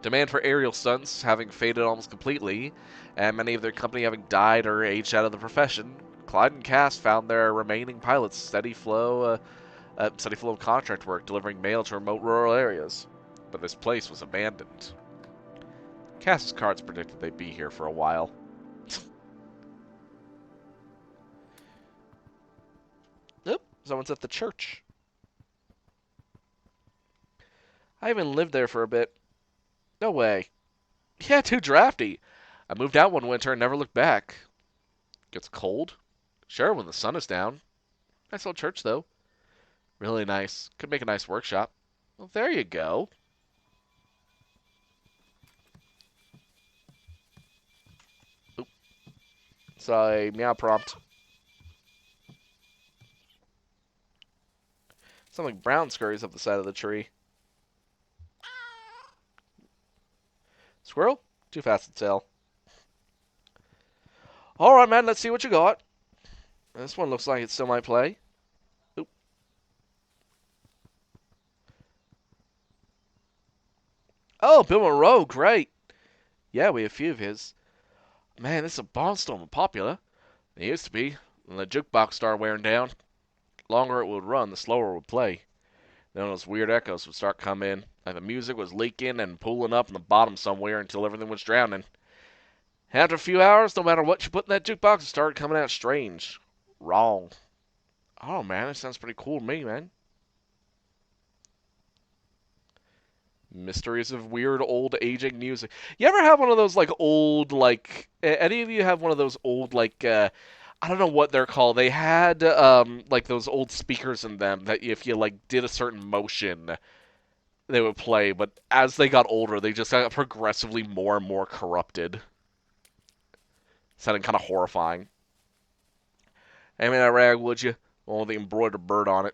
Demand for aerial stunts having faded almost completely, and many of their company having died or aged out of the profession, Clyde and Cass found their remaining pilots steady flow of contract work delivering mail to remote rural areas. But this place was abandoned. Cass's cards predicted they'd be here for a while. Oop, someone's at the church. I even lived there for a bit. No way. Yeah, too drafty. I moved out one winter and never looked back. Gets cold? Sure, when the sun is down. Nice old church, though. Really nice. Could make a nice workshop. Well, there you go. Oop. Saw a meow prompt. Something brown scurries up the side of the tree. Squirrel? Too fast to tell. Alright, man, let's see what you got. This one looks like it still might play. Oop. Oh, Bill Monroe, great. Yeah, we have a few of his. Man, this is a barnstorm of popular. It used to be. When the jukebox started wearing down, the longer it would run, the slower it would play. Then those weird echoes would start coming in, like the music was leaking and pooling up in the bottom somewhere until everything was drowning. After a few hours, no matter what you put in that jukebox, it started coming out strange. Wrong. Oh, man, that sounds pretty cool to me, man. Mysteries of weird old aging music. You ever have one of those, like, old, like... Any of you have one of those old, like, I don't know what they're called. They had, like, those old speakers in them that if you, like, did a certain motion, they would play. But as they got older, they just got progressively more and more corrupted. Sounding kind of horrifying. Hand me that rag, would you? One with the embroidered bird on it.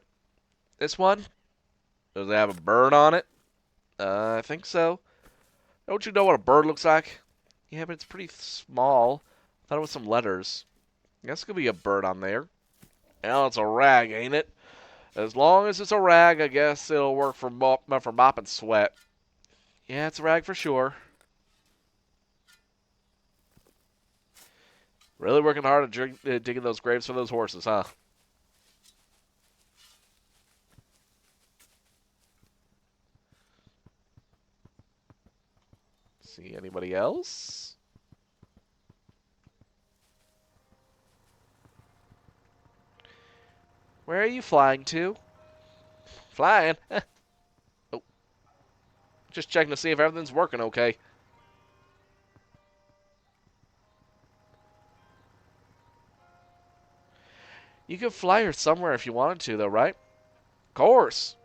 This one? Does it have a bird on it? I think so. Don't you know what a bird looks like? Yeah, but it's pretty small. I thought it was some letters. I guess it could be a bird on there. Well, it's a rag, ain't it? As long as it's a rag, I guess it'll work for mopping sweat. Yeah, it's a rag for sure. Really working hard at digging those graves for those horses, huh? See anybody else? Where are you flying to? Flying? Oh, just checking to see if everything's working okay. You could fly her somewhere if you wanted to, though, right? Of course.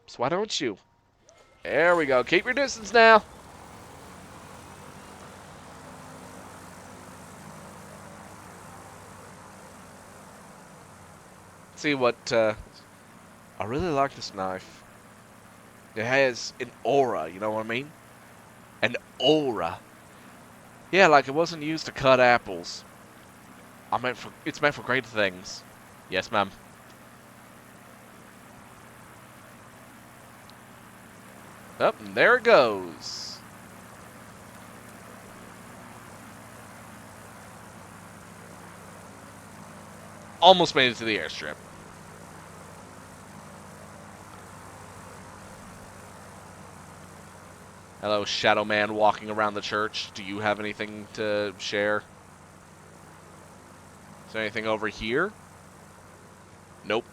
So why don't you? There we go. Keep your distance now. See what, I really like this knife. It has an aura, you know what I mean? An aura. Yeah, like it wasn't used to cut apples. It's meant for great things. Yes, ma'am. Up, and there it goes. Almost made it to the airstrip. Hello, Shadow Man walking around the church. Do you have anything to share? Is there anything over here? Nope.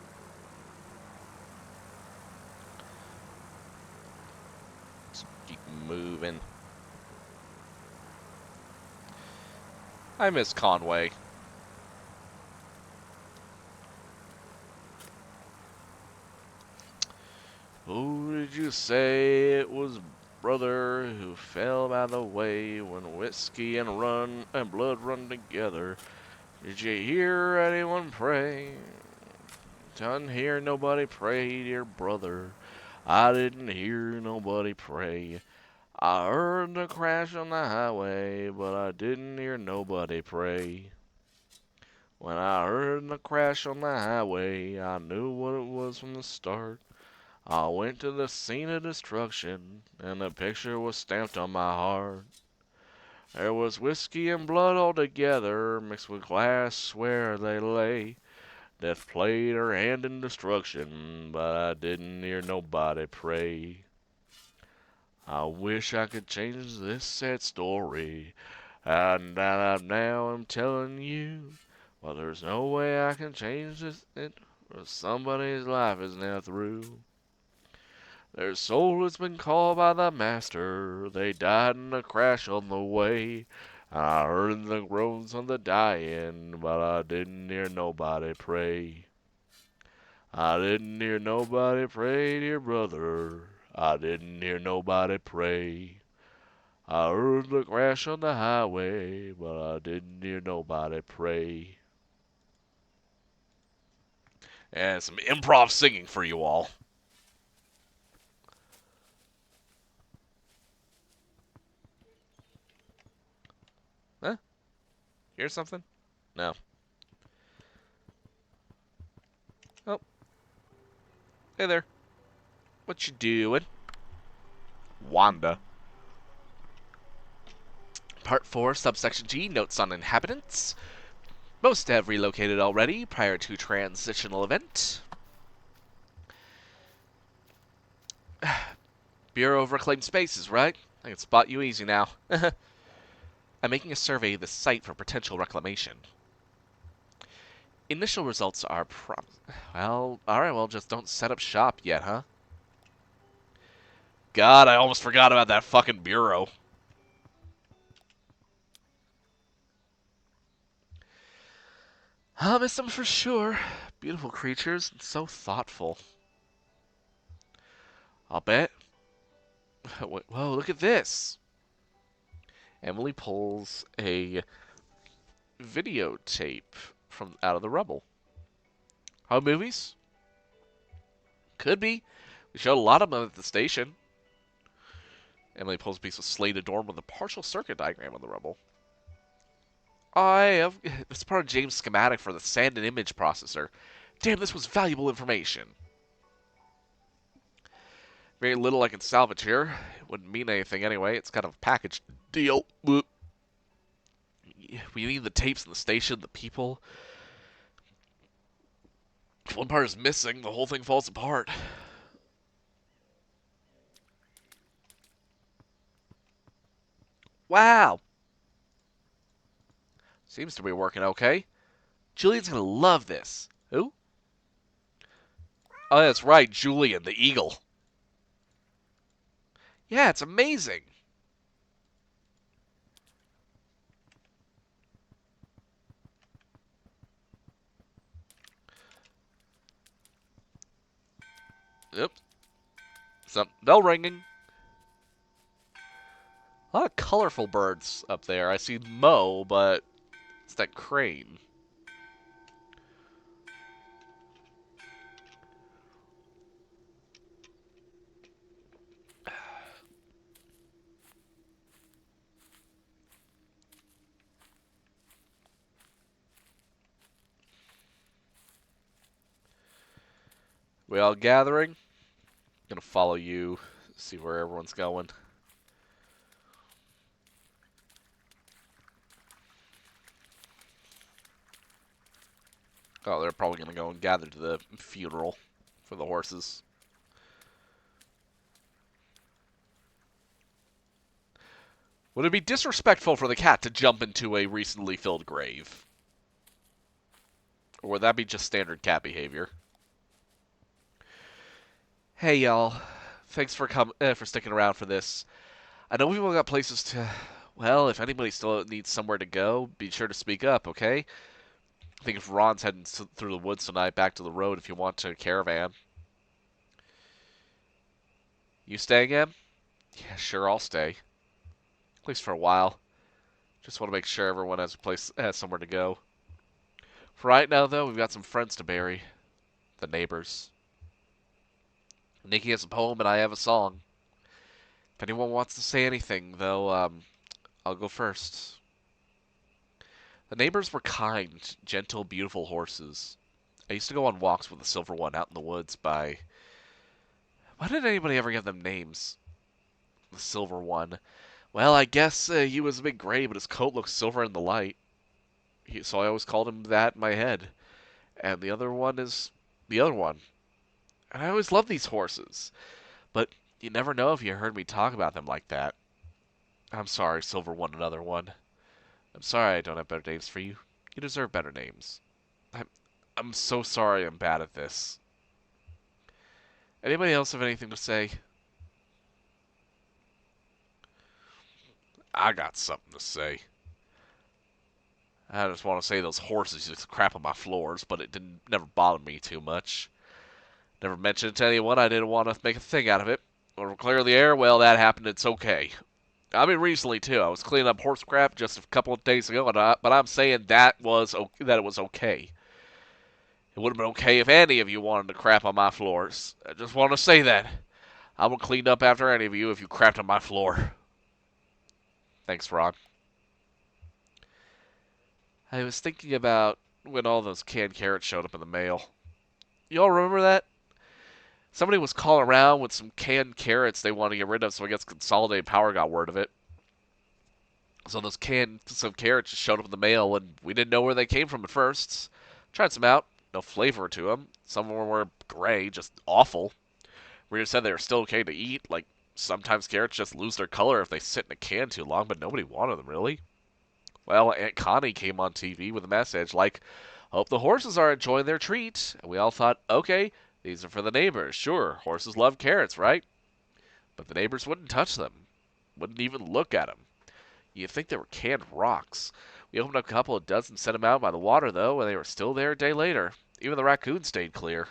Let's keep moving. I miss Conway. Who did you say it was, brother, who fell by the way when whiskey and run and blood run together? Did you hear anyone pray? Didn't hear nobody pray, dear brother. I didn't hear nobody pray. I heard the crash on the highway, but I didn't hear nobody pray. When I heard the crash on the highway, I knew what it was from the start. I went to the scene of destruction, and the picture was stamped on my heart. There was whiskey and blood all together, mixed with glass where they lay. Death played her hand in destruction, but I didn't hear nobody pray. I wish I could change this sad story, and that now I'm telling you. Well, there's no way I can change it, or somebody's life is now through. Their soul has been called by the Master. They died in a crash on the way. I heard the groans of the dying, but I didn't hear nobody pray. I didn't hear nobody pray, dear brother. I didn't hear nobody pray. I heard the crash on the highway, but I didn't hear nobody pray. And some improv singing for you all. Huh? Hear something? No. Oh, hey there. What you doing? Wanda. Part 4, Subsection G, Notes on Inhabitants. Most have relocated already prior to transitional event. Bureau of Reclaimed Spaces, right? I can spot you easy now. I'm making a survey of the site for potential reclamation. Initial results are well, alright, well, just don't set up shop yet, huh? God, I almost forgot about that fucking bureau. I'll miss them for sure. Beautiful creatures, and so thoughtful. I'll bet. Whoa, look at this. Emily pulls a videotape from out of the rubble. Home movies? Could be. We showed a lot of them at the station. Emily pulls a piece of slate adorned with a partial circuit diagram on the rubble. It's part of James' schematic for the sand and image processor. Damn, this was valuable information. Very little I can salvage here. It wouldn't mean anything anyway. It's kind of a package deal. We need the tapes in the station, the people. If one part is missing, the whole thing falls apart. Wow. Seems to be working okay. Julian's gonna love this. Who? Oh, that's right, Julian, the eagle. Yeah, it's amazing. Yep. Some bell ringing. A lot of colorful birds up there. I see Mo, but it's that crane. We all gathering? Gonna follow you, see where everyone's going. Oh, they're probably gonna go and gather to the funeral for the horses. Would it be disrespectful for the cat to jump into a recently filled grave? Or would that be just standard cat behavior? Hey y'all, thanks for sticking around for this. I know we've all got places to. Well, if anybody still needs somewhere to go, be sure to speak up, okay? I think if Ron's heading through the woods tonight, back to the road if you want to caravan. You staying, Em? Yeah, sure, I'll stay. At least for a while. Just want to make sure everyone has somewhere to go. For right now, though, we've got some friends to bury. The neighbors. Nikki has a poem and I have a song. If anyone wants to say anything, though, I'll go first. The neighbors were kind, gentle, beautiful horses. I used to go on walks with the silver one out in the woods by. Why did anybody ever give them names? The silver one. Well, I guess he was a bit gray, but his coat looked silver in the light. So I always called him that in my head. And the other one is the other one. And I always loved these horses. But you never know if you heard me talk about them like that. I'm sorry, Silver One, another one. I'm sorry I don't have better names for you. You deserve better names. I'm, I'm so sorry I'm bad at this. Anybody else have anything to say? I got something to say. I just want to say those horses used to crap on my floors, but it didn't never bothered me too much. Never mentioned it to anyone. I didn't want to make a thing out of it. Or clear the air, well, that happened. It's okay. I mean, recently too. I was cleaning up horse crap just a couple of days ago, but I'm saying that it was okay. It would have been okay if any of you wanted to crap on my floors. I just want to say that. I would clean up after any of you if you crapped on my floor. Thanks, Ron. I was thinking about when all those canned carrots showed up in the mail. You all remember that? Somebody was calling around with some canned carrots they wanted to get rid of, so I guess Consolidated Power got word of it. So those cans of carrots just showed up in the mail, and we didn't know where they came from at first. Tried some out, no flavor to them. Some of them were gray, just awful. We just said they were still okay to eat. Like, sometimes carrots just lose their color if they sit in a can too long, but nobody wanted them, really. Well, Aunt Connie came on TV with a message like, hope the horses are enjoying their treat. And we all thought, okay, these are for the neighbors. Sure, horses love carrots, right? But the neighbors wouldn't touch them, wouldn't even look at them. You'd think they were canned rocks. We opened up a couple of dozen, set them out by the water, though, and they were still there a day later. Even the raccoons stayed clear.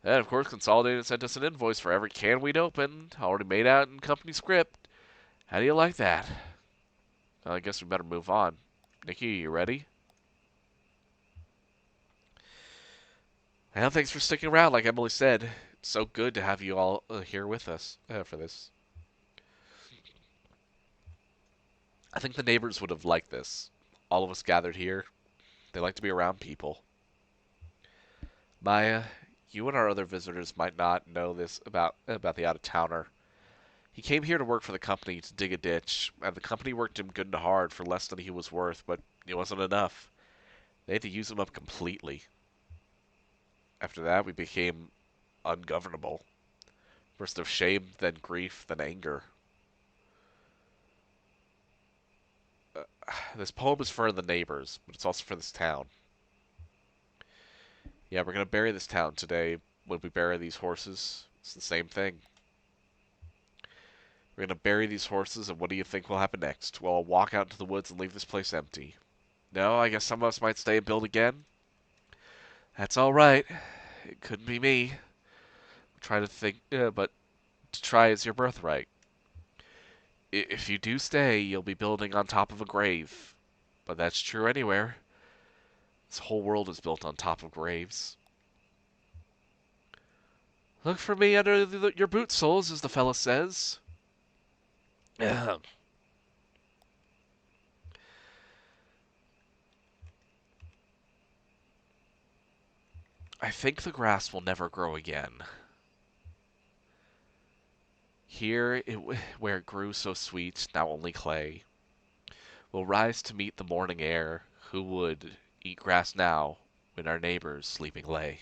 Then, of course, Consolidated sent us an invoice for every can we'd opened, already made out in company script. How do you like that? Well, I guess we better move on. Nikki, you ready? Well, thanks for sticking around, like Emily said. It's so good to have you all here with us for this. I think the neighbors would have liked this. All of us gathered here. They like to be around people. Maya, you and our other visitors might not know this about the out-of-towner. He came here to work for the company to dig a ditch, and the company worked him good and hard for less than he was worth, but it wasn't enough. They had to use him up completely. After that, we became ungovernable. First of shame, then grief, then anger. This poem is for the neighbors, but it's also for this town. Yeah, we're gonna bury this town today. When we bury these horses, it's the same thing. We're gonna bury these horses, and what do you think will happen next? Well, I'll walk out into the woods and leave this place empty. No, I guess some of us might stay and build again. That's all right. It couldn't be me. Try to think, but to try is your birthright. If you do stay, you'll be building on top of a grave. But that's true anywhere. This whole world is built on top of graves. Look for me under your boot soles, as the fella says. I think the grass will never grow again. Here, where it grew so sweet, now only clay, will rise to meet the morning air. Who would eat grass now when our neighbors sleeping lay?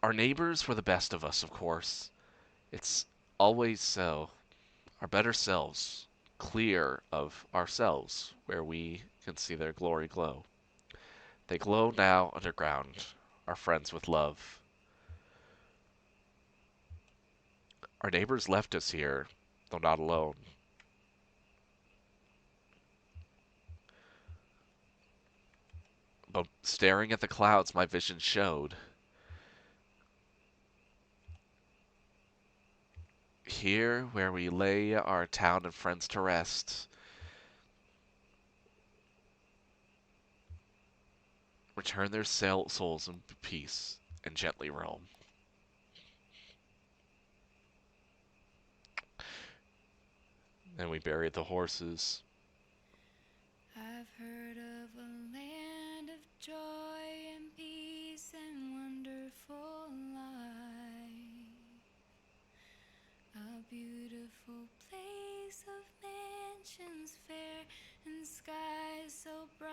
Our neighbors were the best of us, of course. It's always so. Our better selves, clear of ourselves, where we can see their glory glow. They glow now underground, our friends with love. Our neighbors left us here, though not alone. But staring at the clouds, my vision showed. Here, where we lay our town and friends to rest, return their souls in peace and gently roam. And we buried the horses. I've heard of a land of joy and peace and wonderful life. A beautiful place of mansions fair and skies so bright,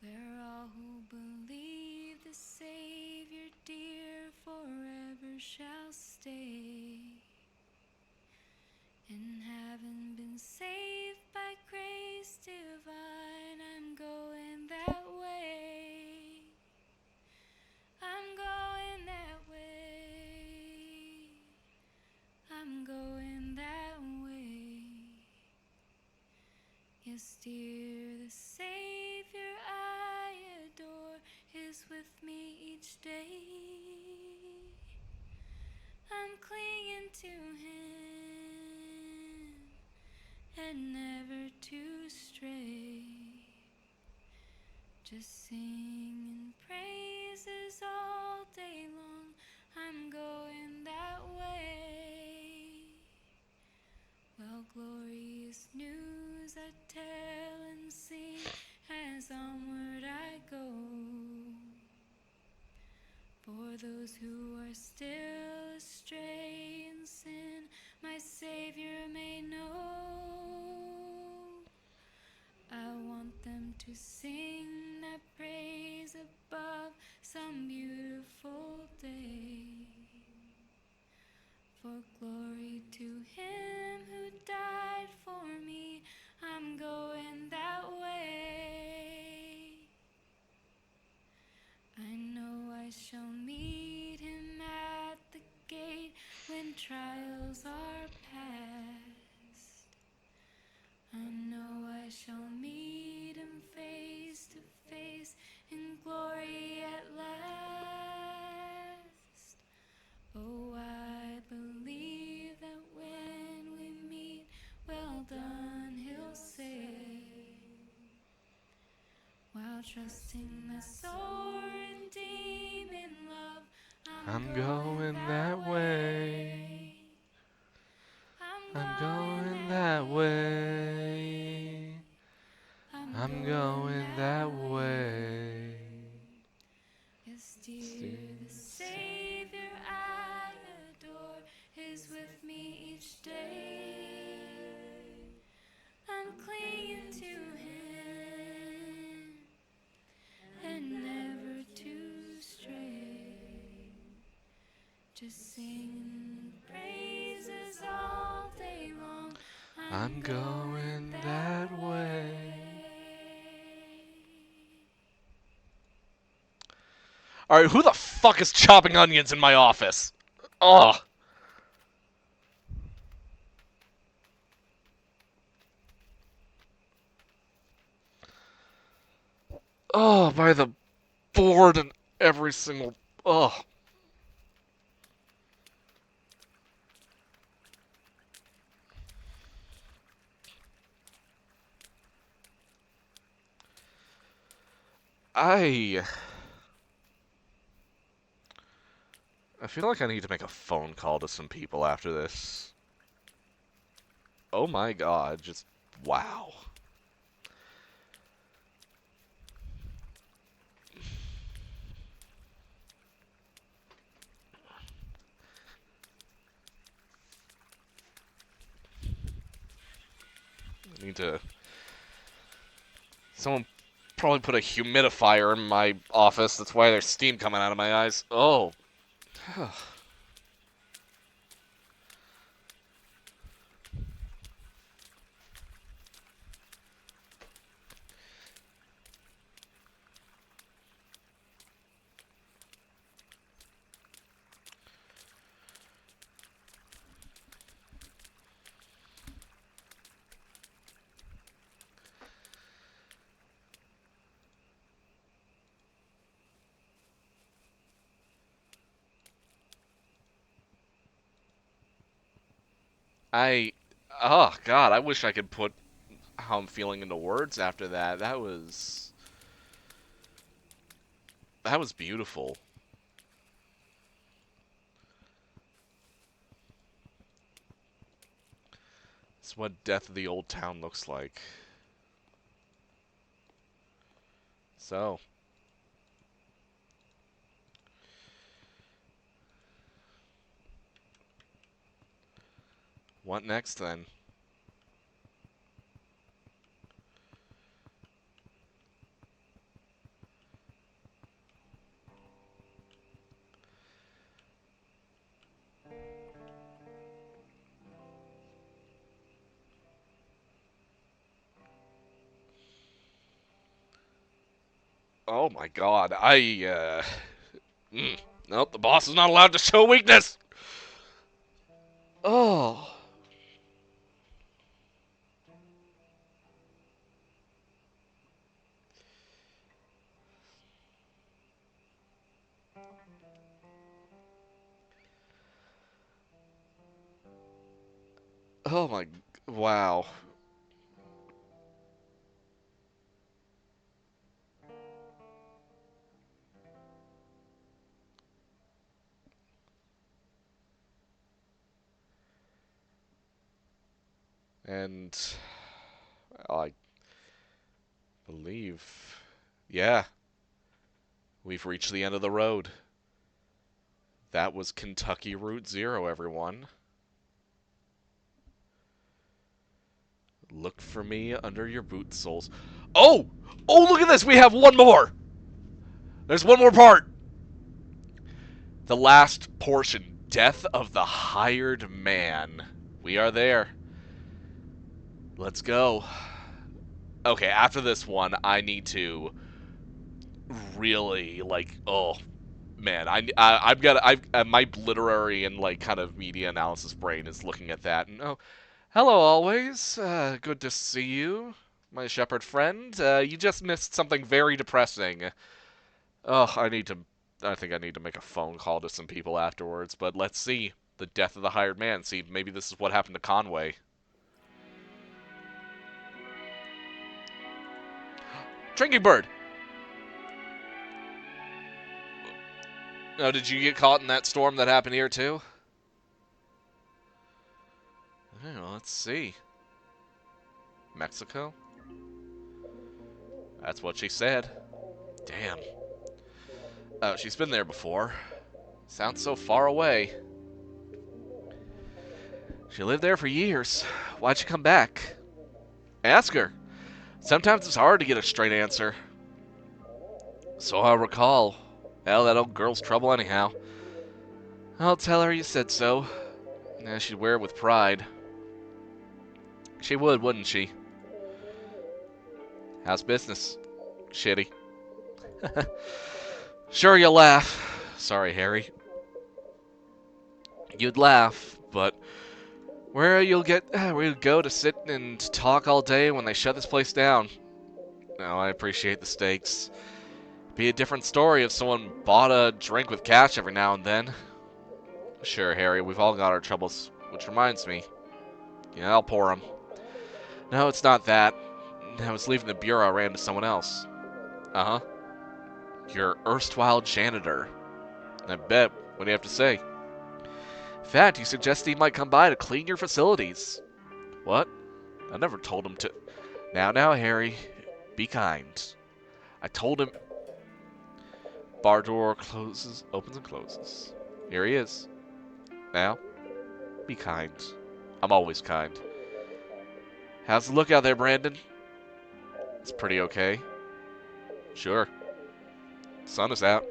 where all who believe the Savior dear forever shall stay. And having been saved by grace divine, I'm going that way. I'm going that way. I'm going that way. Yes, dear, the Savior I adore is with me each day. I'm clinging to Him and never to stray. Just singing praises all day long. I'm going that way. Well, glorious news I tell and sing as onward I go. For those who are still astray in sin, my Savior may know. I want them to sing that praise above some beautiful day. For glory to Him who died for me, I'm going that way. I know I shall meet Him at the gate when trials are past. I know I shall meet Him face to face in glory at last. Oh, I believe that when we meet, well done, He'll say, while trusting my soul redeemed in love, I'm going that way. I'm going that way. I'm going that way. Yes, dear, the Savior I adore is with me each day. I'm clinging to Him and never to stray. Just singing praises all day long. I'm going that way. Alright, who the fuck is chopping onions in my office? Ugh. Oh, by the board and every single. Ugh. I feel like I need to make a phone call to some people after this. Oh my god, just wow. I need to. Someone probably put a humidifier in my office. That's why there's steam coming out of my eyes. Oh. I, oh God, I wish I could put how I'm feeling into words after that. That was beautiful. It's what Death of the Old Town looks like. So, what next then? Oh my God, nope, the boss is not allowed to show weakness. Oh, oh my, wow. And well, I believe, yeah, we've reached the end of the road. That was Kentucky Route Zero, everyone. Look for me under your boot soles. Oh! Oh, look at this! We have one more! There's one more part! The last portion. Death of the Hired Man. We are there. Let's go. Okay, after this one, I need to really, like, oh, man. I've got, my literary and, like, kind of media analysis brain is looking at that. And, oh, hello, always. Good to see you, my shepherd friend. You just missed something very depressing. Oh, I think I need to make a phone call to some people afterwards, but let's see. The death of the hired man. See, maybe this is what happened to Conway. Drinking Bird! Oh, did you get caught in that storm that happened here, too? Oh, let's see. Mexico? That's what she said. Damn. Oh, she's been there before. Sounds so far away. She lived there for years. Why'd she come back? Ask her. Sometimes it's hard to get a straight answer. So I recall. Well, that old girl's trouble anyhow. I'll tell her you said so. Yeah, she'd wear it with pride. She would, wouldn't she? How's business? Shitty. Sure, you'll laugh. Sorry, Harry. You'd laugh, but where you'd go to sit and talk all day when they shut this place down. No, I appreciate the stakes. Be a different story if someone bought a drink with cash every now and then. Sure, Harry, we've all got our troubles. Which reminds me. Yeah, I'll pour 'em. No, it's not that. I was leaving the bureau, I ran into someone else. Uh-huh. Your erstwhile janitor. I bet. What do you have to say? In fact, he suggested he might come by to clean your facilities. What? I never told him to. Now, Harry. Be kind. I told him. Bar door opens and closes. Here he is. Now, be kind. I'm always kind. How's the look out there, Brandon? It's pretty okay. Sure. Sun is out.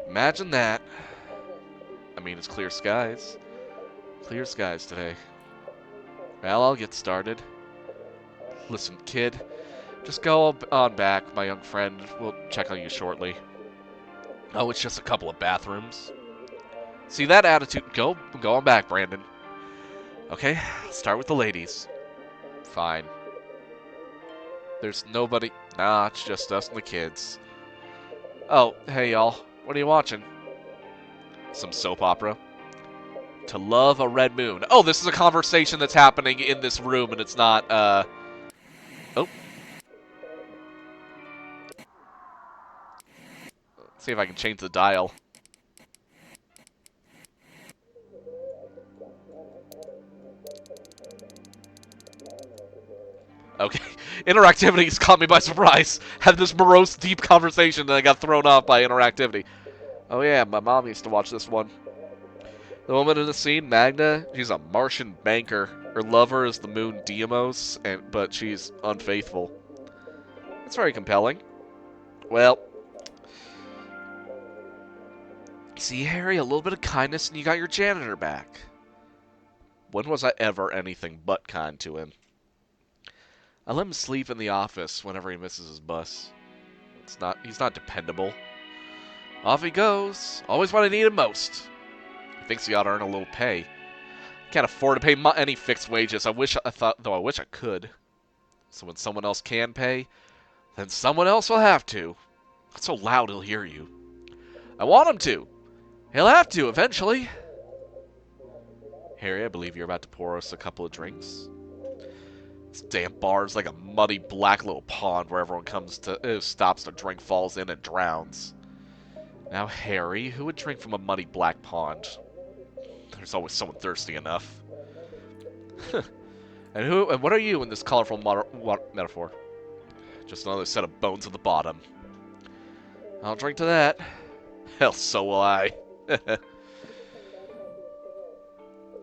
Imagine that. I mean, it's clear skies. Clear skies today. Well, I'll get started. Listen, kid. Just go on back, my young friend. We'll check on you shortly. Oh, it's just a couple of bathrooms. See that attitude? Go on back, Brandon. Okay, start with the ladies. Fine. There's nobody. Nah, it's just us and the kids. Oh, hey y'all. What are you watching? Some soap opera? To love a red moon. Oh, this is a conversation that's happening in this room, and it's not, Oh. Let's see if I can change the dial. Okay. Interactivity's caught me by surprise. Had this morose, deep conversation, and I got thrown off by interactivity. Oh yeah, my mom used to watch this one. The woman in the scene, Magna, she's a Martian banker. Her lover is the moon Deimos, but she's unfaithful. That's very compelling. Well, see, Harry, a little bit of kindness and you got your janitor back. When was I ever anything but kind to him? I let him sleep in the office whenever he misses his bus. He's not dependable. Off he goes, always when I need him most. He thinks he ought to earn a little pay. Can't afford to pay any fixed wages. I wish I could. So when someone else can pay, then someone else will have to. Not so loud he'll hear you. I want him to. He'll have to eventually. Harry, I believe you're about to pour us a couple of drinks. This damn bar is like a muddy black little pond where everyone stops to drink, falls in, and drowns. Now, Harry, who would drink from a muddy black pond? There's always someone thirsty enough. And what are you in this colorful metaphor? Just another set of bones at the bottom. I'll drink to that. Hell, so will I.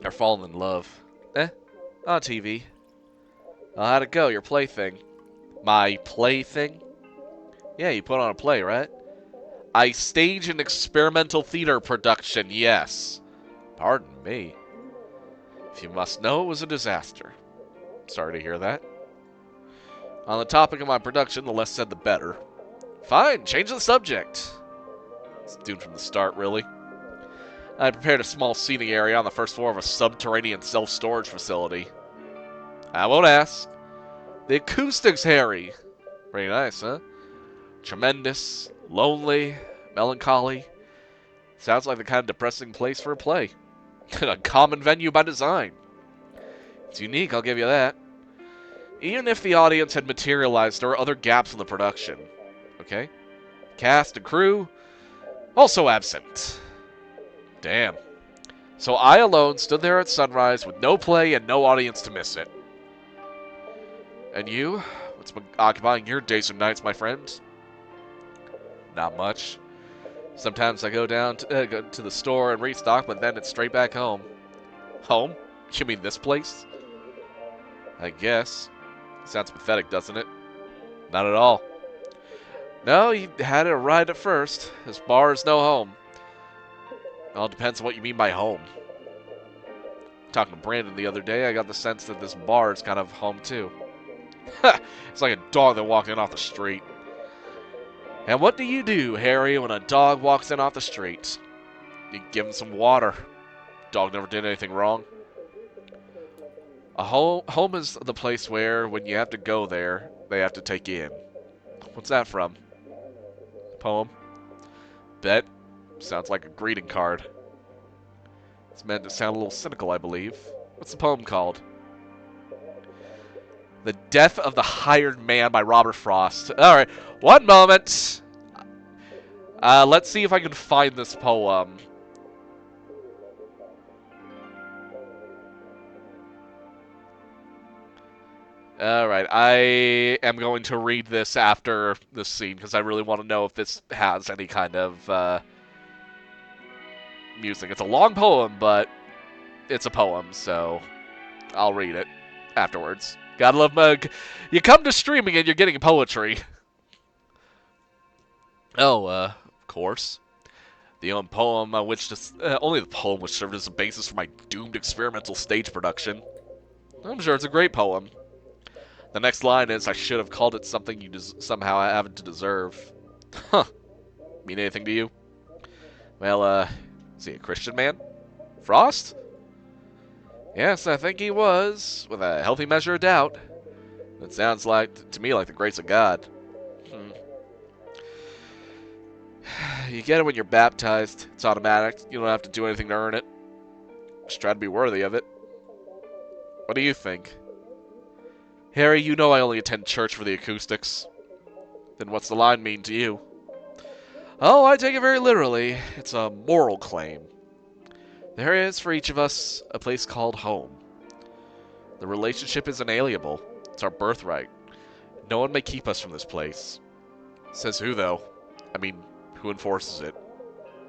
They're falling in love. On TV. How'd it go, your plaything? My plaything? Yeah, you put on a play, right? I stage an experimental theater production, yes. Pardon me. If you must know, it was a disaster. Sorry to hear that. On the topic of my production, the less said the better. Fine, change the subject. It's doomed from the start, really. I prepared a small seating area on the first floor of a subterranean self-storage facility. I won't ask. The acoustics, Harry. Pretty nice, huh? Tremendous, lonely, melancholy. Sounds like the kind of depressing place for a play. A common venue by design. It's unique, I'll give you that. Even if the audience had materialized, there were other gaps in the production. Okay? Cast and crew, also absent. Damn. So I alone stood there at sunrise with no play and no audience to miss it. And you? What's been occupying your days and nights, my friend? Not much. Sometimes I go go to the store and restock, but then it's straight back home. Home? You mean this place? I guess. Sounds pathetic, doesn't it? Not at all. No, you had it right at first. This bar is no home. All depends on what you mean by home. Talking to Brandon the other day, I got the sense that this bar is kind of home too. It's like a dog that walked in off the street. And what do you do, Harry, when a dog walks in off the street? You give him some water. Dog never did anything wrong. A home is the place where, when you have to go there, they have to take you in. What's that from? Poem? Bet. Sounds like a greeting card. It's meant to sound a little cynical, I believe. What's the poem called? The Death of the Hired Man by Robert Frost. Alright, one moment. Let's see if I can find this poem. Alright, I am going to read this after this scene, because I really want to know if this has any kind of music. It's a long poem, but it's a poem, so I'll read it afterwards. Gotta love Mug. You come to streaming and you're getting poetry. Oh, of course. The only poem only the poem which served as the basis for my doomed experimental stage production. I'm sure it's a great poem. The next line is, I should have called it something you somehow happen to deserve. Huh. Mean anything to you? Well, is he a Christian man? Frost? Yes, I think he was, with a healthy measure of doubt. It sounds to me like the grace of God. You get it when you're baptized. It's automatic. You don't have to do anything to earn it. Just try to be worthy of it. What do you think? Harry, you know I only attend church for the acoustics. Then what's the line mean to you? Oh, I take it very literally. It's a moral claim. There is, for each of us, a place called home. The relationship is inalienable. It's our birthright. No one may keep us from this place. Says who, though? I mean, who enforces it?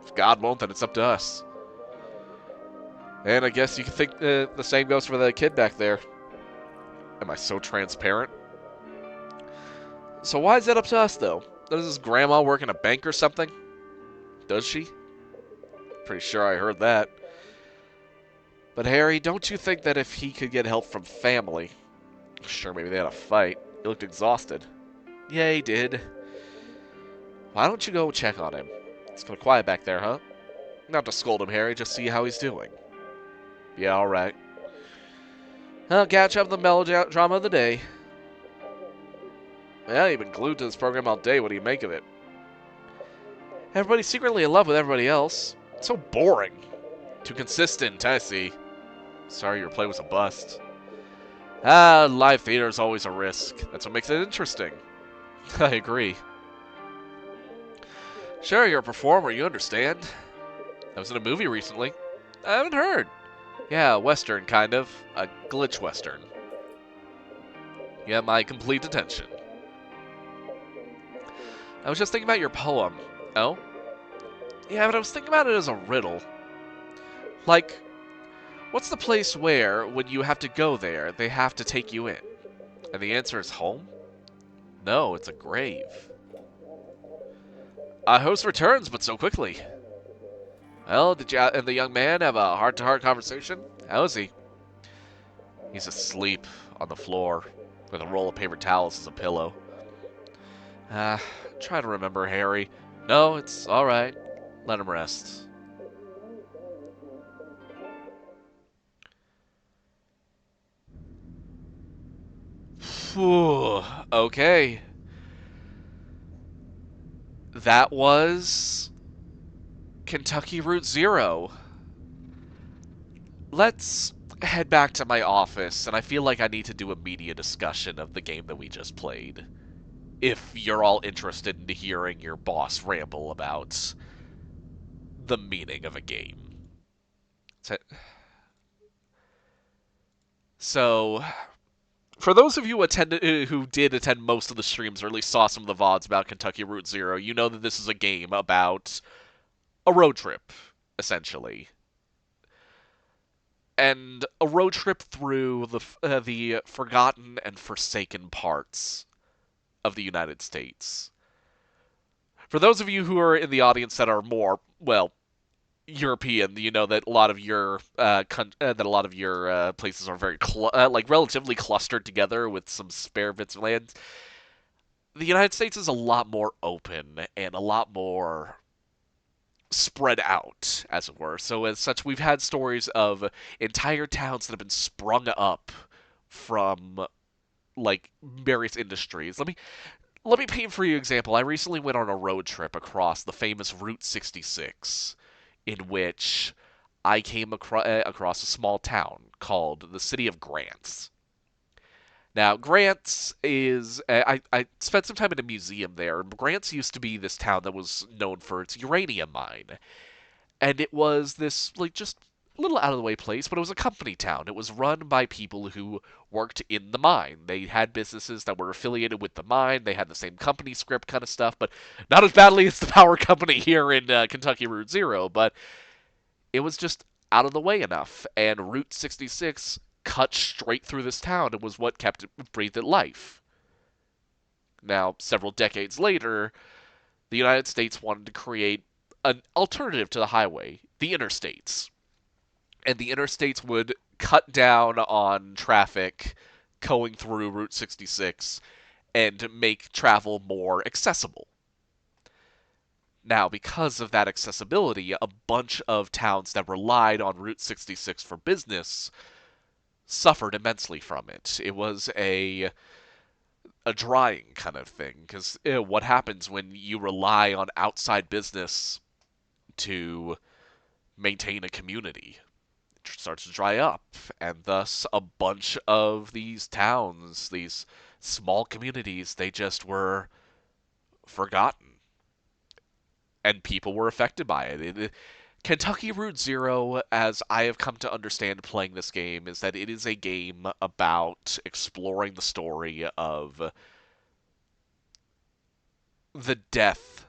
If God won't, then it's up to us. And I guess you can think the same goes for the kid back there. Am I so transparent? So why is that up to us, though? Does his grandma work in a bank or something? Does she? Pretty sure I heard that. But Harry, don't you think that if he could get help from family... Sure, maybe they had a fight. He looked exhausted. Yeah, he did. Why don't you go check on him? It's kind of quiet back there, huh? Not to scold him, Harry, just see how he's doing. Yeah, alright. I'll catch up the melodrama of the day. Well, you've been glued to this program all day. What do you make of it? Everybody's secretly in love with everybody else. It's so boring. Too consistent, I see. Sorry your play was a bust. Ah, live theater is always a risk. That's what makes it interesting. I agree. Sure, you're a performer, you understand. I was in a movie recently. I haven't heard. Yeah, Western, kind of. A glitch Western. You have my complete attention. I was just thinking about your poem. Oh? Yeah, but I was thinking about it as a riddle. Like, what's the place where, when you have to go there, they have to take you in? And the answer is home? No, it's a grave. Our host returns, but so quickly. Well, did you and the young man have a heart-to-heart conversation? How is he? He's asleep on the floor, with a roll of paper towels as a pillow. Try to remember, Harry. No, it's alright. Let him rest. Phew. Okay. That was Kentucky Route Zero. Let's head back to my office, and I feel like I need to do a media discussion of the game that we just played. If you're all interested in hearing your boss ramble about the meaning of a game. So, for those of you who did attend most of the streams, or at least saw some of the VODs about Kentucky Route Zero, you know that this is a game about a road trip, essentially. And a road trip through the forgotten and forsaken parts of the United States. For those of you who are in the audience that are more, well, European, you know that a lot of your places are very like relatively clustered together with some spare bits of land. The United States is a lot more open and a lot more spread out, as it were. So as such, we've had stories of entire towns that have been sprung up from like various industries. Let me paint for you an example. I recently went on a road trip across the famous Route 66, in which I came across a small town called the city of Grants. Now, Grants is... I spent some time in a museum there. Grants used to be this town that was known for its uranium mine. And it was this, like, just a little out of the way place, but it was a company town. It was run by people who worked in the mine. They had businesses that were affiliated with the mine. They had the same company script kind of stuff, but not as badly as the power company here in Kentucky Route Zero, but it was just out of the way enough. And Route 66 cut straight through this town and was what kept it breathed life. Now, several decades later, the United States wanted to create an alternative to the highway, the interstates. And the interstates would cut down on traffic going through Route 66 and make travel more accessible. Now, because of that accessibility, a bunch of towns that relied on Route 66 for business suffered immensely from it. It was a drying kind of thing, because what happens when you rely on outside business to maintain a community? starts to dry up, and thus a bunch of these towns, these small communities, they just were forgotten, and people were affected by it. Kentucky Route Zero, as I have come to understand playing this game, is that it is a game about exploring the story of the death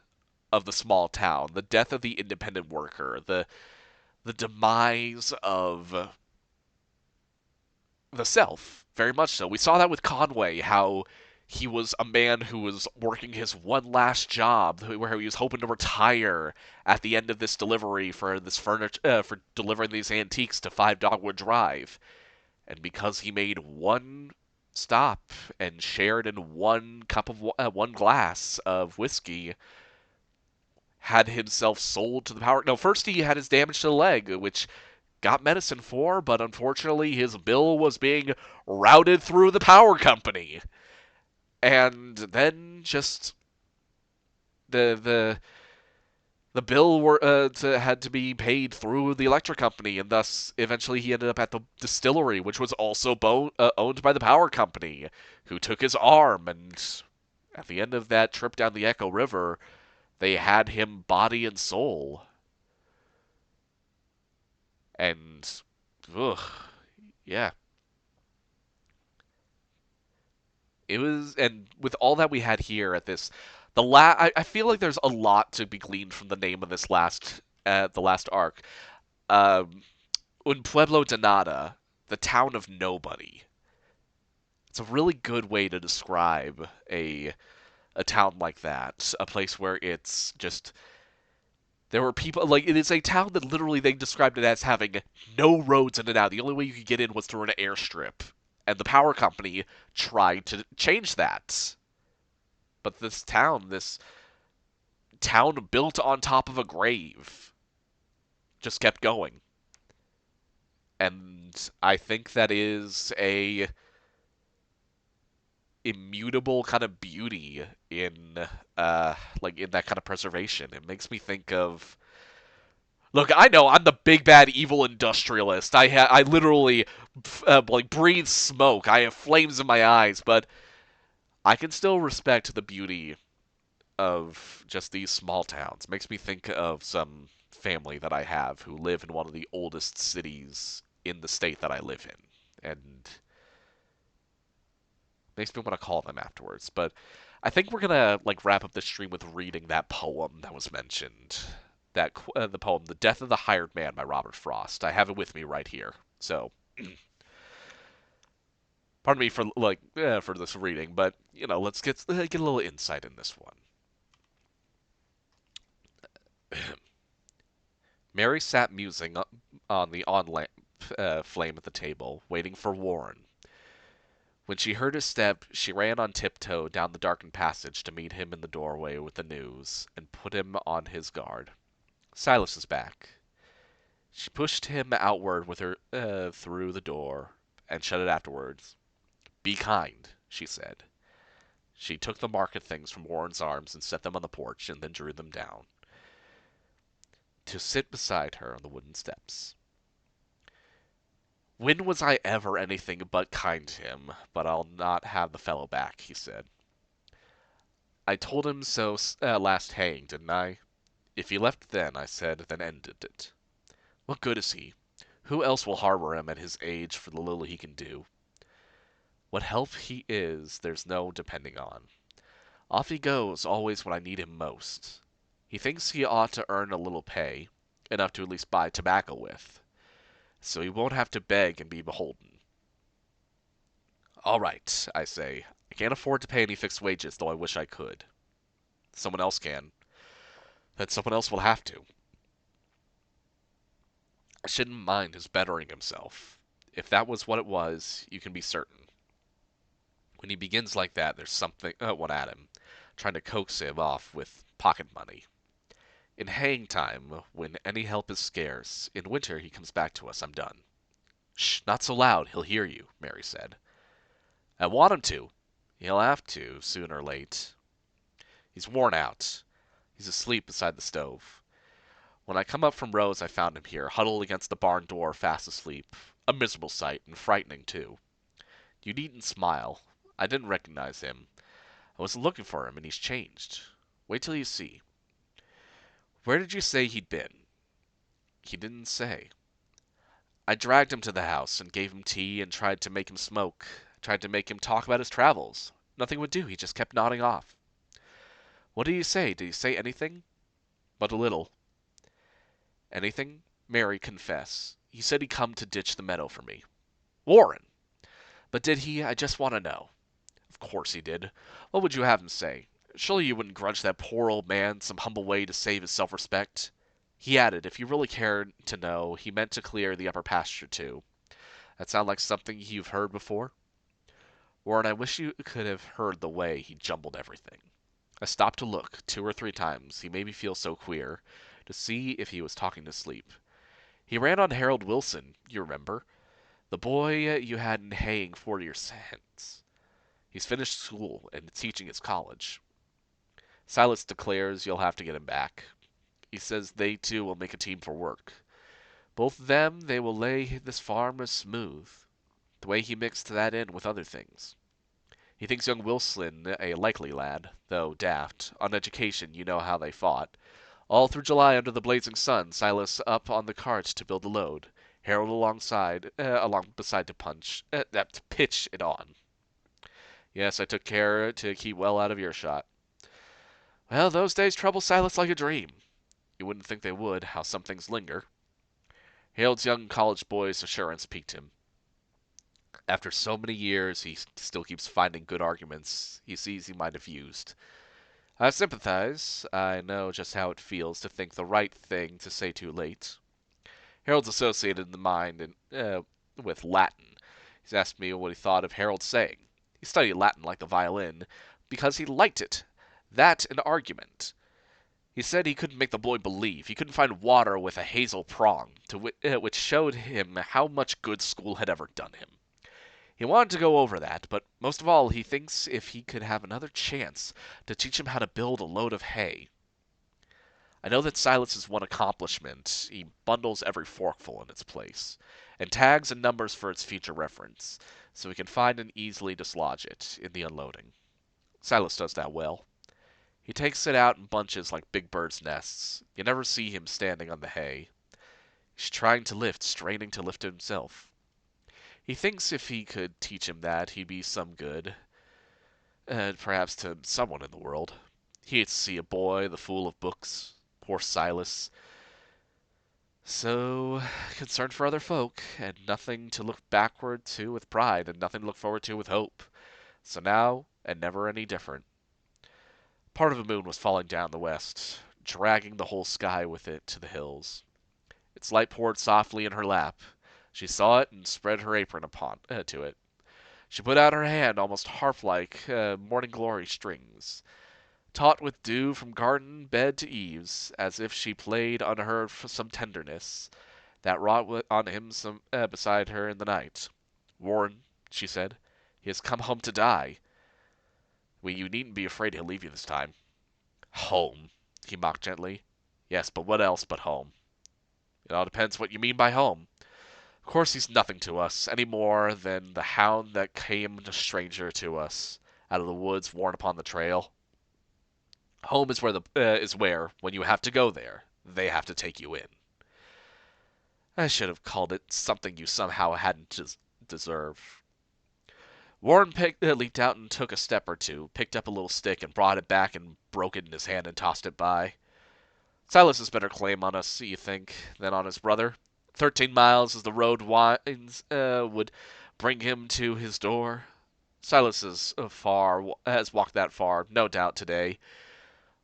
of the small town, the death of the independent worker, the demise of the self. Very much so. We saw that with Conway, how he was a man who was working his one last job, where he was hoping to retire at the end of this delivery for this furniture, for delivering these antiques to 5 Dogwood Drive, and because he made one stop and shared in one glass of whiskey, had himself sold to the power. No, first he had his damage to the leg, which got medicine for, but unfortunately his bill was being routed through the power company. And then just the the bill had to be paid through the electric company, and thus eventually he ended up at the distillery, which was also owned by the power company, who took his arm. And at the end of that trip down the Echo River, they had him body and soul. And, ugh, yeah, it was. And with all that we had here at this, I feel like there's a lot to be gleaned from the name of this the last arc. Um, Un Pueblo de Nada, the town of nobody. It's a really good way to describe a town like that, a place where it's just there were people like it is a town that literally they described it as having no roads in and out. The only way you could get in was through an airstrip, and the power company tried to change that. But this town built on top of a grave, just kept going. And I think that is a immutable kind of beauty in like in that kind of preservation. It makes me think of look, I know I'm the big bad evil industrialist. I literally like breathe smoke. I have flames in my eyes, but I can still respect the beauty of just these small towns. Makes me think of some family that I have who live in one of the oldest cities in the state that I live in. And makes me want to call them afterwards. But I think we're gonna like wrap up the stream with reading that poem that was mentioned. The poem "The Death of the Hired Man" by Robert Frost. I have it with me right here. So, pardon me for for this reading, but let's get a little insight in this one. Mary sat musing on the on lamp flame at the table, waiting for Warren. When she heard his step, she ran on tiptoe down the darkened passage to meet him in the doorway with the news, and put him on his guard. Silas is back. She pushed him outward with her through the door, and shut it afterwards. "Be kind," she said. She took the market things from Warren's arms and set them on the porch, and then drew them down to sit beside her on the wooden steps. "When was I ever anything but kind to him? But I'll not have the fellow back," he said. "I told him so last haying, didn't I? If he left then, I said, then ended it. What good is he? Who else will harbor him at his age for the little he can do? What help he is, there's no depending on. Off he goes, always when I need him most. He thinks he ought to earn a little pay, enough to at least buy tobacco with, so he won't have to beg and be beholden. All right, I say. I can't afford to pay any fixed wages, though I wish I could. Someone else can. Then someone else will have to. I shouldn't mind his bettering himself. If that was what it was, you can be certain. When he begins like that, there's something one at him, trying to coax him off with pocket money. In haying time, when any help is scarce, in winter he comes back to us, I'm done." "Shh, not so loud, he'll hear you," Mary said. "I want him to." "He'll have to, soon or late. He's worn out. He's asleep beside the stove. When I come up from Rose, I found him here, huddled against the barn door, fast asleep. A miserable sight, and frightening, too. You needn't smile. I didn't recognize him. I was looking for him, and he's changed. Wait till you see. Where did you say he'd been? He didn't say. I dragged him to the house and gave him tea and tried to make him smoke. Tried to make him talk about his travels. Nothing would do. He just kept nodding off. What did he say? Did he say anything? But a little. Anything? Mary, confess. He said he'd come to ditch the meadow for me. Warren! But did he? I just want to know. Of course he did. What would you have him say? Surely you wouldn't grudge that poor old man some humble way to save his self-respect? He added, if you really cared to know, he meant to clear the upper pasture too. That sound like something you've heard before? Warren, I wish you could have heard the way he jumbled everything. I stopped to look 2 or 3 times. He made me feel so queer, to see if he was talking to sleep. He ran on Harold Wilson, you remember? The boy you had in haying 40 years since. He's finished school and teaching at college. Silas declares you'll have to get him back. He says they two will make a team for work. Both of them, they will lay this farm smooth, the way he mixed that in with other things. He thinks young Wilson a likely lad, though daft. On education, you know how they fought. All through July under the blazing sun, Silas up on the cart to build the load, Harold along beside to to pitch it on. Yes, I took care to keep well out of earshot. Well, those days trouble Silas like a dream. You wouldn't think they would, how some things linger. Harold's young college boy's assurance piqued him. After so many years, he still keeps finding good arguments he sees he might have used. I sympathize. I know just how it feels to think the right thing to say too late. Harold's associated in the mind with Latin. He's asked me what he thought of Harold's saying. He studied Latin like the violin because he liked it. That an argument. He said he couldn't make the boy believe. He couldn't find water with a hazel prong, which showed him how much good school had ever done him. He wanted to go over that, but most of all he thinks if he could have another chance to teach him how to build a load of hay. I know that Silas is one accomplishment. He bundles every forkful in its place, and tags and numbers for its future reference, so he can find and easily dislodge it in the unloading. Silas does that well. He takes it out in bunches like big birds' nests. You never see him standing on the hay. He's trying to lift, straining to lift himself. He thinks if he could teach him that, he'd be some good, perhaps to someone in the world. He hates to see a boy the fool of books. Poor Silas. So concerned for other folk, and nothing to look backward to with pride, and nothing to look forward to with hope. So now, and never any different. Part of the moon was falling down the west, dragging the whole sky with it to the hills. Its light poured softly in her lap. She saw it and spread her apron to it. She put out her hand, almost harp-like morning glory strings, taut with dew from garden bed to eaves, as if she played on her some tenderness that wrought on him beside her in the night. Warren, she said, he has come home to die. Well, you needn't be afraid he'll leave you this time. Home, he mocked gently. Yes, but what else but home? It all depends what you mean by home. Of course he's nothing to us, any more than the hound that came a stranger to us, out of the woods worn upon the trail. Home is where, when you have to go there, they have to take you in. I should have called it something you somehow hadn't deserved. Warren leaped out and took a step or two, picked up a little stick and brought it back and broke it in his hand and tossed it by. Silas has better claim on us, you think, than on his brother. 13 miles as the road winds would bring him to his door. Silas has walked that far, no doubt, today.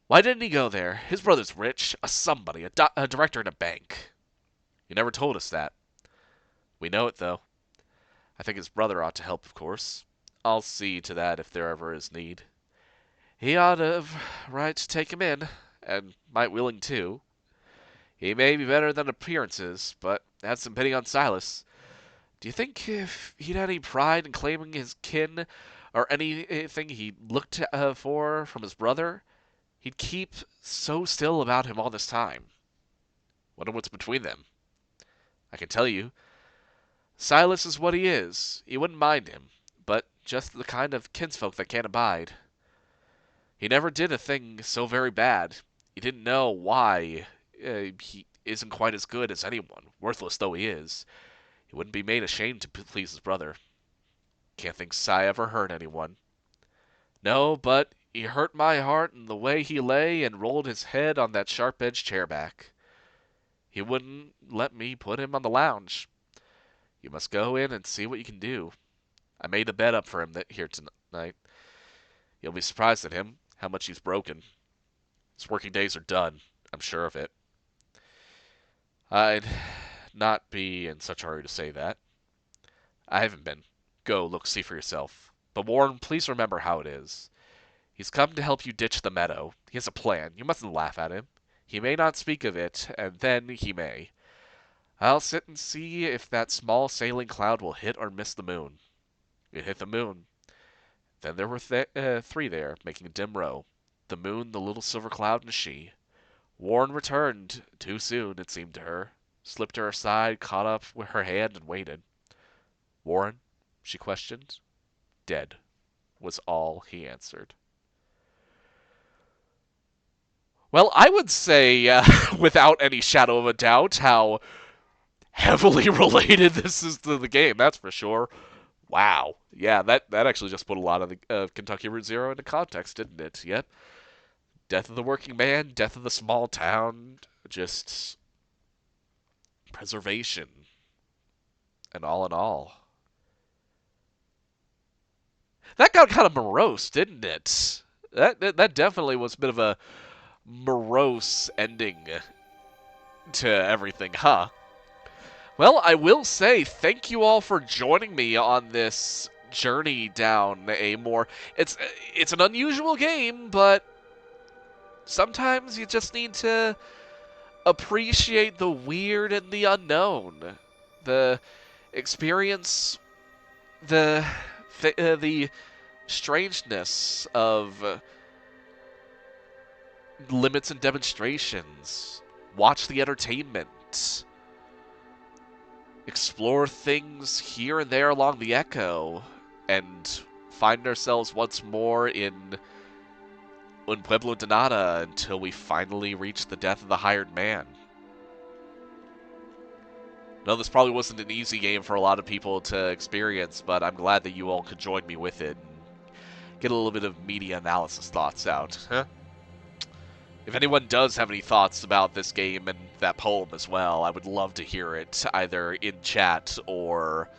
Why didn't he go there? His brother's rich, a somebody, a director in a bank. You never told us that. We know it, though. I think his brother ought to help, of course. I'll see to that if there ever is need. He ought to have right to take him in, and might willing too. He may be better than appearances, but that's some pity on Silas. Do you think if he'd had any pride in claiming his kin, or anything he looked for from his brother, he'd keep so still about him all this time? Wonder what's between them. I can tell you, Silas is what he is. You wouldn't mind him, but just the kind of kinsfolk that can't abide. He never did a thing so very bad. You didn't know why he isn't quite as good as anyone, worthless though he is. He wouldn't be made ashamed to please his brother. Can't think Si ever hurt anyone. No, but he hurt my heart in the way he lay and rolled his head on that sharp-edged chairback. He wouldn't let me put him on the lounge. You must go in and see what you can do. I made a bed up for him here tonight. You'll be surprised at him, how much he's broken. His working days are done. I'm sure of it. I'd not be in such a hurry to say that. I haven't been. Go, look, see for yourself. But Warren, please remember how it is. He's come to help you ditch the meadow. He has a plan. You mustn't laugh at him. He may not speak of it, and then he may. I'll sit and see if that small sailing cloud will hit or miss the moon. It hit the moon. Then there were three there, making a dim row. The moon, the little silver cloud, and she. Warren returned, too soon, it seemed to her. Slipped her aside, caught up with her hand, and waited. Warren? She questioned. Dead, was all he answered. Well, I would say, without any shadow of a doubt, how heavily related this is to the game, that's for sure. Wow. Yeah, that actually just put a lot of the Kentucky Route Zero into context, didn't it? Yep. Death of the working man, death of the small town, just preservation. And all in all. That got kind of morose, didn't it? That definitely was a bit of a morose ending to everything, huh? Well, I will say thank you all for joining me on this journey down a more... It's an unusual game, but sometimes you just need to appreciate the weird and the unknown. The experience the strangeness of limits and demonstrations. Watch the entertainment. Explore things here and there along the Echo, and find ourselves once more in Un Pueblo de Nada until we finally reach the death of the hired man. No, this probably wasn't an easy game for a lot of people to experience, but I'm glad that you all could join me with it and get a little bit of media analysis thoughts out. Huh? If anyone does have any thoughts about this game and that poem as well, I would love to hear it, either in chat or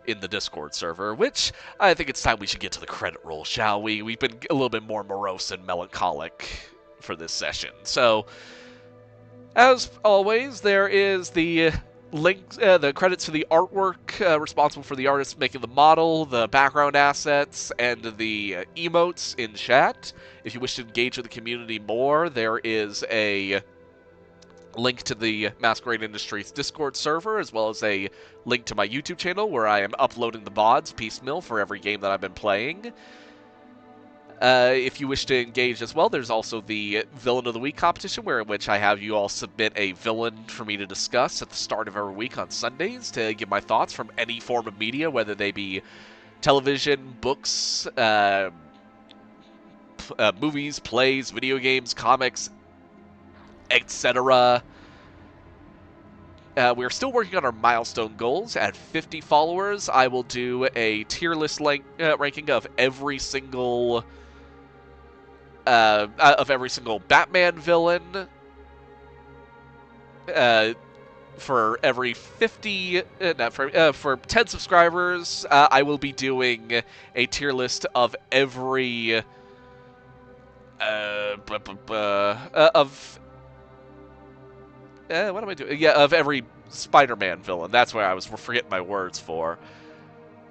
in the Discord server, which I think it's time we should get to the credit roll, shall we? We've been a little bit more morose and melancholic for this session. So, as always, there is the links, the credits to the artwork responsible for the artist making the model, the background assets, and the emotes in chat. If you wish to engage with the community more, there is a link to the Masquerade Industries Discord server, as well as a link to my YouTube channel where I am uploading the VODs piecemeal for every game that I've been playing. If you wish to engage as well, there's also the Villain of the Week competition, in which I have you all submit a villain for me to discuss at the start of every week on Sundays to give my thoughts from any form of media, whether they be television, books, movies, plays, video games, comics, etc. We're still working on our milestone goals. At 50 followers, I will do a tier list ranking of every single Batman villain. For every 50, for 10 subscribers, I will be doing a tier list of every what am I doing? Yeah, of every Spider-Man villain. That's where I was forgetting my words for.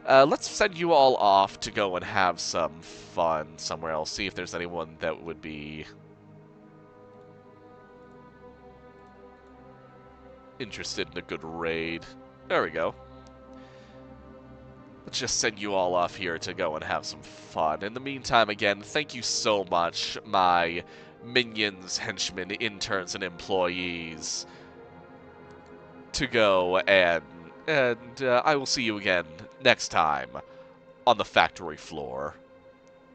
Let's send you all off to go and have some fun somewhere else. See if there's anyone that would be interested in a good raid. There we go. Let's just send you all off here to go and have some fun. In the meantime, again, thank you so much, my minions, henchmen, interns, and employees. to go, and I will see you again next time on the factory floor.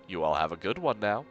You all have a good one now.